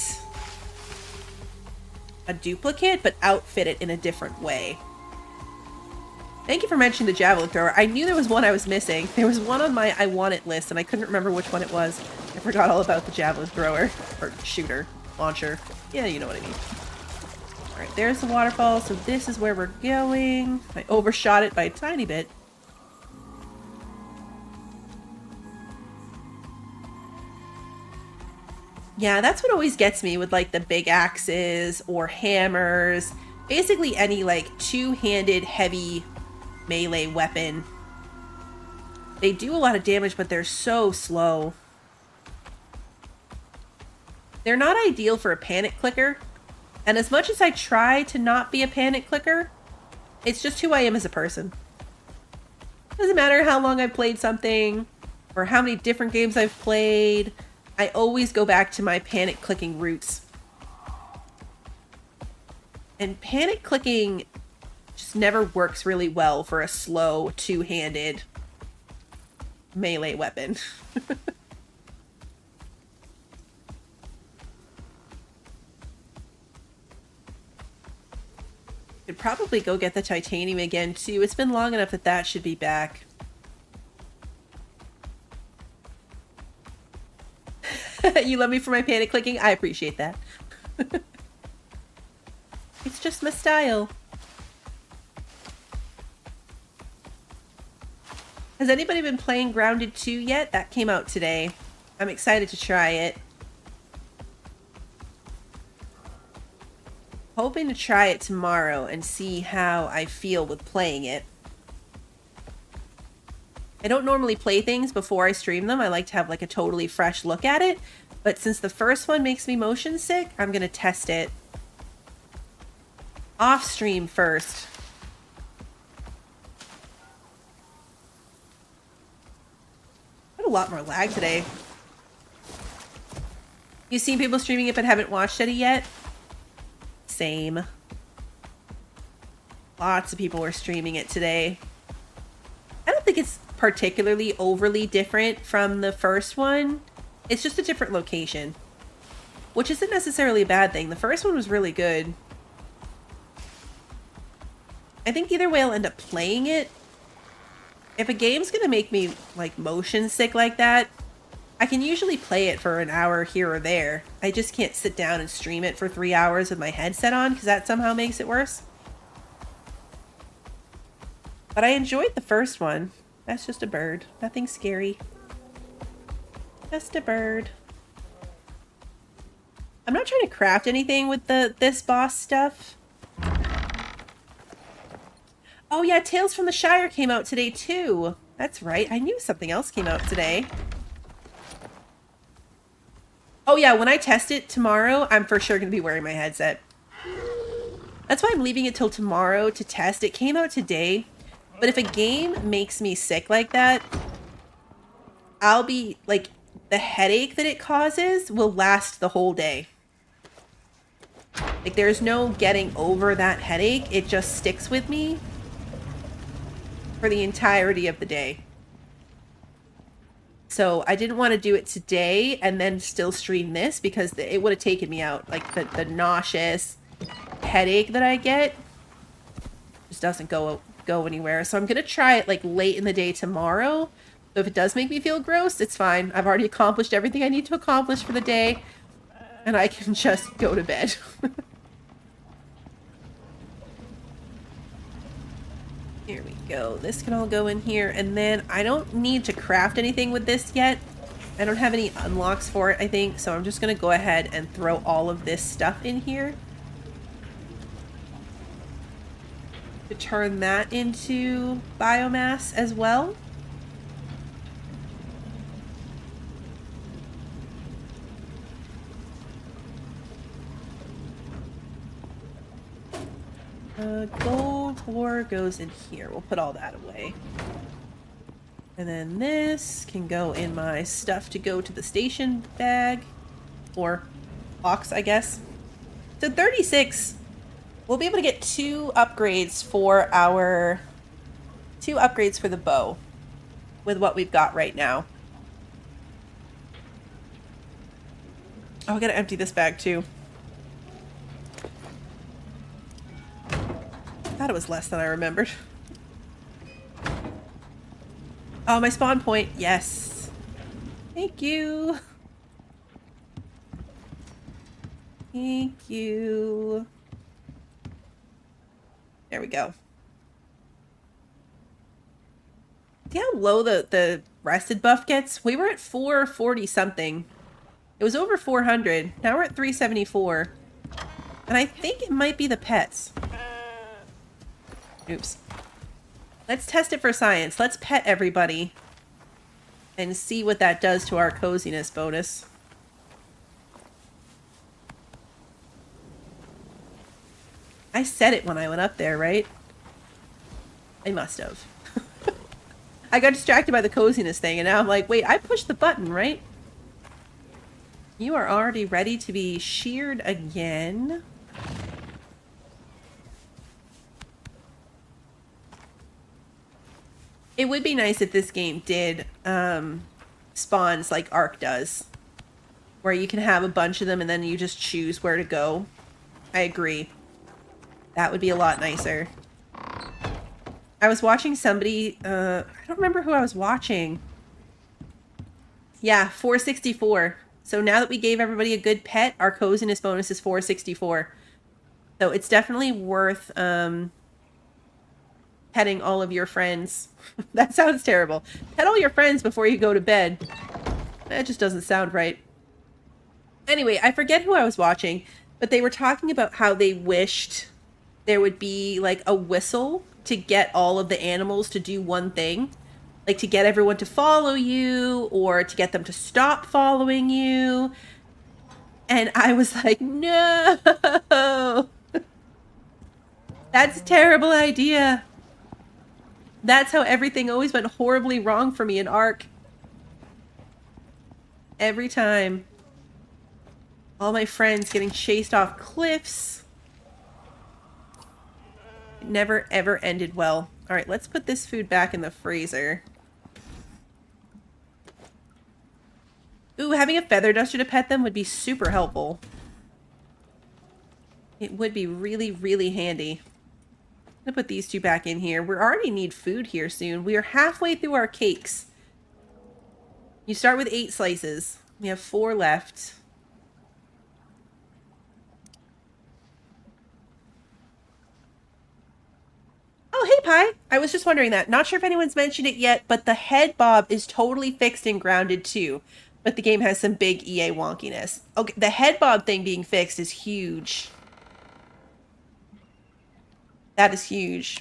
a duplicate, but outfit it in a different way. Thank you for mentioning the javelin thrower. I knew there was one I was missing. There was one on my I want it list, and I couldn't remember which one it was. I forgot all about the javelin thrower. Or shooter. Launcher. Yeah, you know what I mean. Alright, there's the waterfall, so this is where we're going. I overshot it by a tiny bit. Yeah, that's what always gets me with, like, the big axes or hammers. Basically any, like, two-handed heavy melee weapon. They do a lot of damage, but they're so slow. They're not ideal for a panic clicker. And as much as I try to not be a panic clicker, it's just who I am as a person. Doesn't matter how long I've played something or how many different games I've played. I always go back to my panic clicking roots. And panic clicking just never works really well for a slow, two-handed melee weapon. Could probably go get the titanium again, too. It's been long enough that that should be back. You love me for my panic clicking? I appreciate that. It's just my style. Has anybody been playing Grounded 2 yet? That came out today. I'm excited to try it. Hoping to try it tomorrow and see how I feel with playing it. I don't normally play things before I stream them. I like to have like a totally fresh look at it. But since the first one makes me motion sick, I'm going to test it off stream first. I had a lot more lag today. You've seen people streaming it but haven't watched it yet? Same. Lots of people were streaming it today. I don't think it's particularly overly different from the first one. It's just a different location, which isn't necessarily a bad thing. The first one was really good. I think either way I'll end up playing it. If a game's gonna make me like motion sick like that, I can usually play it for an hour here or there. I just can't sit down and stream it for 3 hours with my headset on because that somehow makes it worse. But I enjoyed the first one. That's just a bird. Nothing scary. Just a bird. I'm not trying to craft anything with this boss stuff. Oh yeah, Tales from the Shire came out today too. That's right. I knew something else came out today. Oh yeah, when I test it tomorrow, I'm for sure going to be wearing my headset. That's why I'm leaving it till tomorrow to test. It came out today. But if a game makes me sick like that, I'll be, like, the headache that it causes will last the whole day. Like, there's no getting over that headache. It just sticks with me for the entirety of the day. So I didn't want to do it today and then still stream this because it would have taken me out. Like, the nauseous headache that I get just doesn't go anywhere. So I'm gonna try it like late in the day tomorrow. So if it does make me feel gross, it's fine. I've already accomplished everything I need to accomplish for the day and I can just go to bed. Here we go. This can all go in here, and then I don't need to craft anything with this yet. I don't have any unlocks for it, I think, so I'm just gonna go ahead and throw all of this stuff in here to turn that into biomass as well. Gold ore goes in here. We'll put all that away. And then this can go in my stuff to go to the station bag. Or box, I guess. So 36. We'll be able to get 2 upgrades for our... 2 upgrades for the bow. With what we've got right now. Oh, I gotta empty this bag too. I thought it was less than I remembered. Oh, my spawn point. Yes. Thank you. Thank you. There we go. See how low the rested buff gets? We were at 440 something. It was over 400. Now we're at 374. And I think it might be the pets. Oops. Let's test it for science. Let's pet everybody and see what that does to our coziness bonus. I said it when I went up there, right? I must have. I got distracted by the coziness thing and now I'm like, wait, I pushed the button, right? You are already ready to be sheared again. It would be nice if this game did spawns like Ark does. Where you can have a bunch of them and then you just choose where to go. I agree. That would be a lot nicer. I was watching somebody, I don't remember who I was watching. Yeah, 464. So now that we gave everybody a good pet, our coziness bonus is 464. So it's definitely worth petting all of your friends. That sounds terrible. Pet all your friends before you go to bed. That just doesn't sound right. Anyway, I forget who I was watching, but they were talking about how they wished there would be like a whistle to get all of the animals to do one thing. Like to get everyone to follow you or to get them to stop following you. And I was like, no, that's a terrible idea. That's how everything always went horribly wrong for me in Ark. Every time. All my friends getting chased off cliffs. It never ever ended well. Alright, let's put this food back in the freezer. Ooh, having a feather duster to pet them would be super helpful. It would be really, really handy. I'm gonna put these two back in here. We already need food here soon. We are halfway through our cakes. You start with 8 slices. We have 4 left. Oh, hey, Pi. I was just wondering that. Not sure if anyone's mentioned it yet, but the head bob is totally fixed and grounded too. But the game has some big EA wonkiness. Okay, the head bob thing being fixed is huge. That is huge.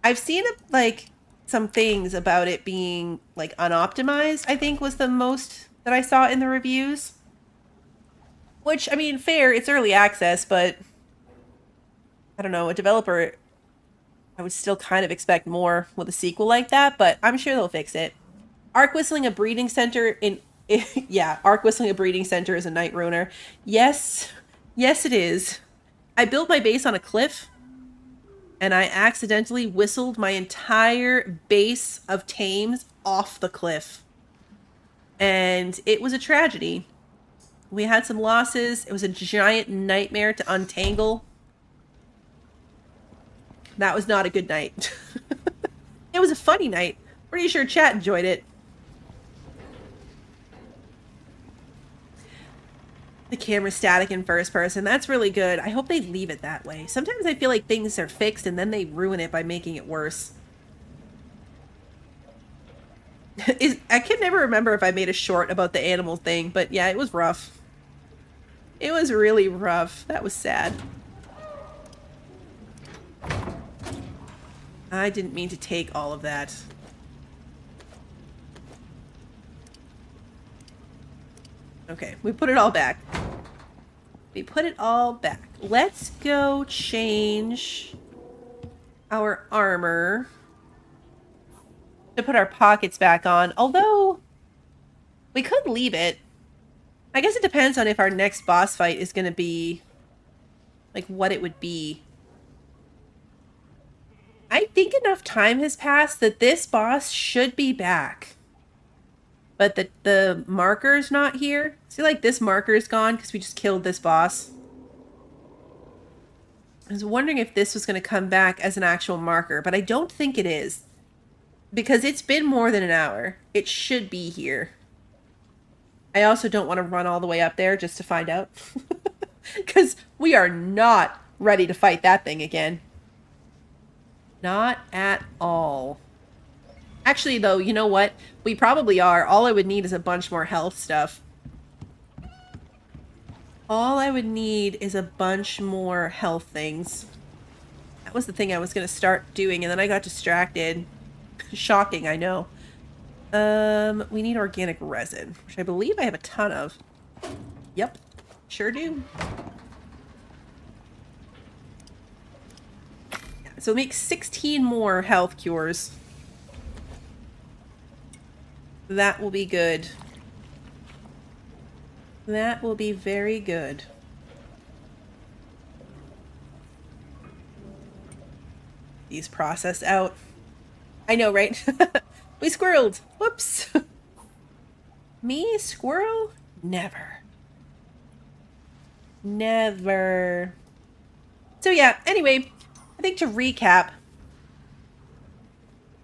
I've seen like some things about it being like unoptimized, I think was the most that I saw in the reviews. Which, I mean, fair, it's early access, but I don't know, a developer, I would still kind of expect more with a sequel like that, but I'm sure they'll fix it. Arc Whistling a Breeding Center in... yeah, Arc Whistling a Breeding Center is a night ruiner. Yes. Yes, it is. I built my base on a cliff, and I accidentally whistled my entire base of tames off the cliff. And it was a tragedy. We had some losses. It was a giant nightmare to untangle. That was not a good night. It was a funny night. Pretty sure chat enjoyed it. The camera's static in first person. That's really good. I hope they leave it that way. Sometimes I feel like things are fixed and then they ruin it by making it worse. I can never remember if I made a short about the animal thing, but yeah, it was rough. It was really rough. That was sad. I didn't mean to take all of that. Okay, we put it all back. We put it all back. Let's go change our armor to put our pockets back on. Although, we could leave it. I guess it depends on if our next boss fight is going to be, like, what it would be. I think enough time has passed that this boss should be back. But the marker's not here. See, like, this marker's gone because we just killed this boss. I was wondering if this was going to come back as an actual marker, but I don't think it is. Because it's been more than an hour. It should be here. I also don't want to run all the way up there just to find out. Because we are not ready to fight that thing again. Not at all. Actually, though, you know what? We probably are. All I would need is a bunch more health stuff. All I would need is a bunch more health things. That was the thing I was going to start doing, and then I got distracted. Shocking, I know. We need organic resin, which I believe I have a ton of. Yep, sure do. Yeah, so it makes 16 more health cures. That will be good. That will be very good. These processed out. I know, right? We squirreled. Whoops. Me? Squirrel? Never. Never. So yeah, anyway, I think to recap,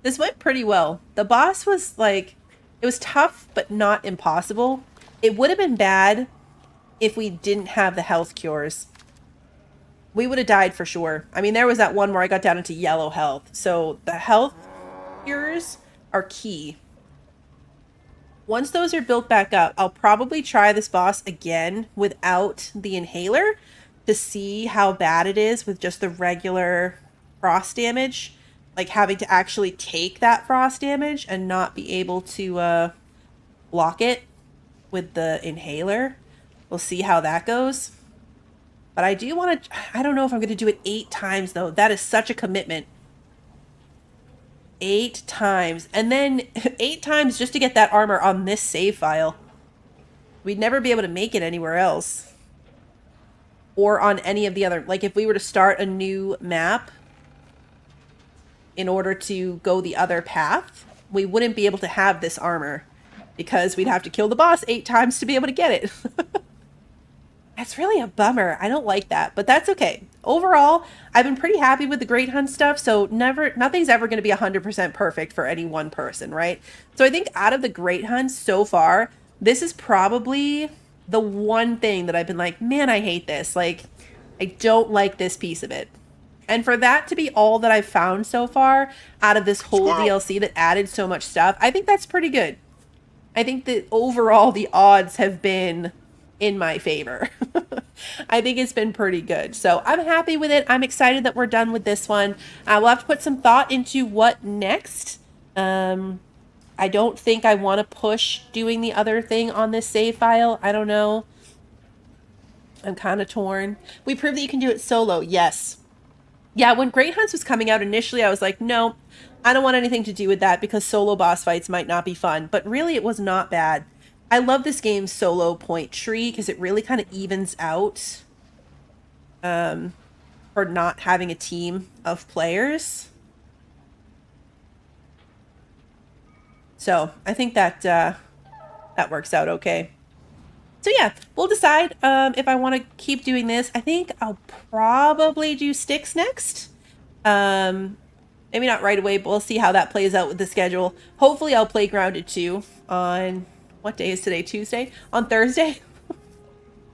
this went pretty well. The boss was like, it was tough, but not impossible. It would have been bad if we didn't have the health cures. We would have died for sure. I mean, there was that one where I got down into yellow health. So the health cures are key. Once those are built back up, I'll probably try this boss again without the inhaler to see how bad it is with just the regular frost damage. Like having to actually take that frost damage and not be able to block it with the inhaler. We'll see how that goes. But I do want to... I don't know if I'm going to do it 8 times, though. That is such a commitment. 8 times. And then 8 times just to get that armor on this save file. We'd never be able to make it anywhere else. Or on any of the other... Like, if we were to start a new map in order to go the other path, we wouldn't be able to have this armor. Because we'd have to kill the boss 8 times to be able to get it. That's really a bummer. I don't like that, but that's okay. Overall, I've been pretty happy with the Great Hunt stuff, so nothing's ever going to be 100% perfect for any one person, right? So I think out of the Great Hunts so far, this is probably the one thing that I've been like, man, I hate this. Like, I don't like this piece of it. And for that to be all that I've found so far out of this whole DLC that added so much stuff, I think that's pretty good. I think that overall the odds have been in my favor. I think it's been pretty good. So I'm happy with it. I'm excited that we're done with this one. We'll have to put some thought into what next. I don't think I want to push doing the other thing on this save file. I don't know. I'm kind of torn. We proved that you can do it solo. Yes. Yeah, when Great Hunts was coming out initially, I was like, no, I don't want anything to do with that because solo boss fights might not be fun. But really, it was not bad. I love this game's solo point tree because it really kind of evens out for not having a team of players. So I think that that works out okay. So yeah, we'll decide if I want to keep doing this. I think I'll probably do Styx next. Maybe not right away, but we'll see how that plays out with the schedule. Hopefully I'll play Grounded 2 on... What day is today? Tuesday? On Thursday?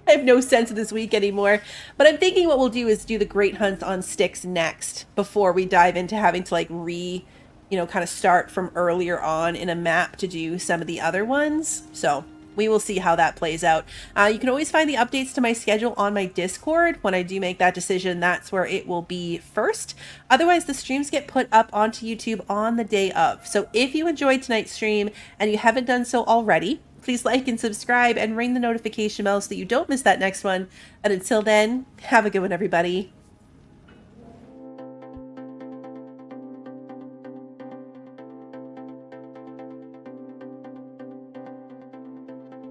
I have no sense of this week anymore. But I'm thinking what we'll do is do the Great Hunts on Styx next before we dive into having to like kind of start from earlier on in a map to do some of the other ones. So we will see how that plays out. You can always find the updates to my schedule on my Discord. When I do make that decision, that's where it will be first. Otherwise, the streams get put up onto YouTube on the day of. So if you enjoyed tonight's stream and you haven't done so already, please like and subscribe and ring the notification bell so that you don't miss that next one. And until then, have a good one, everybody.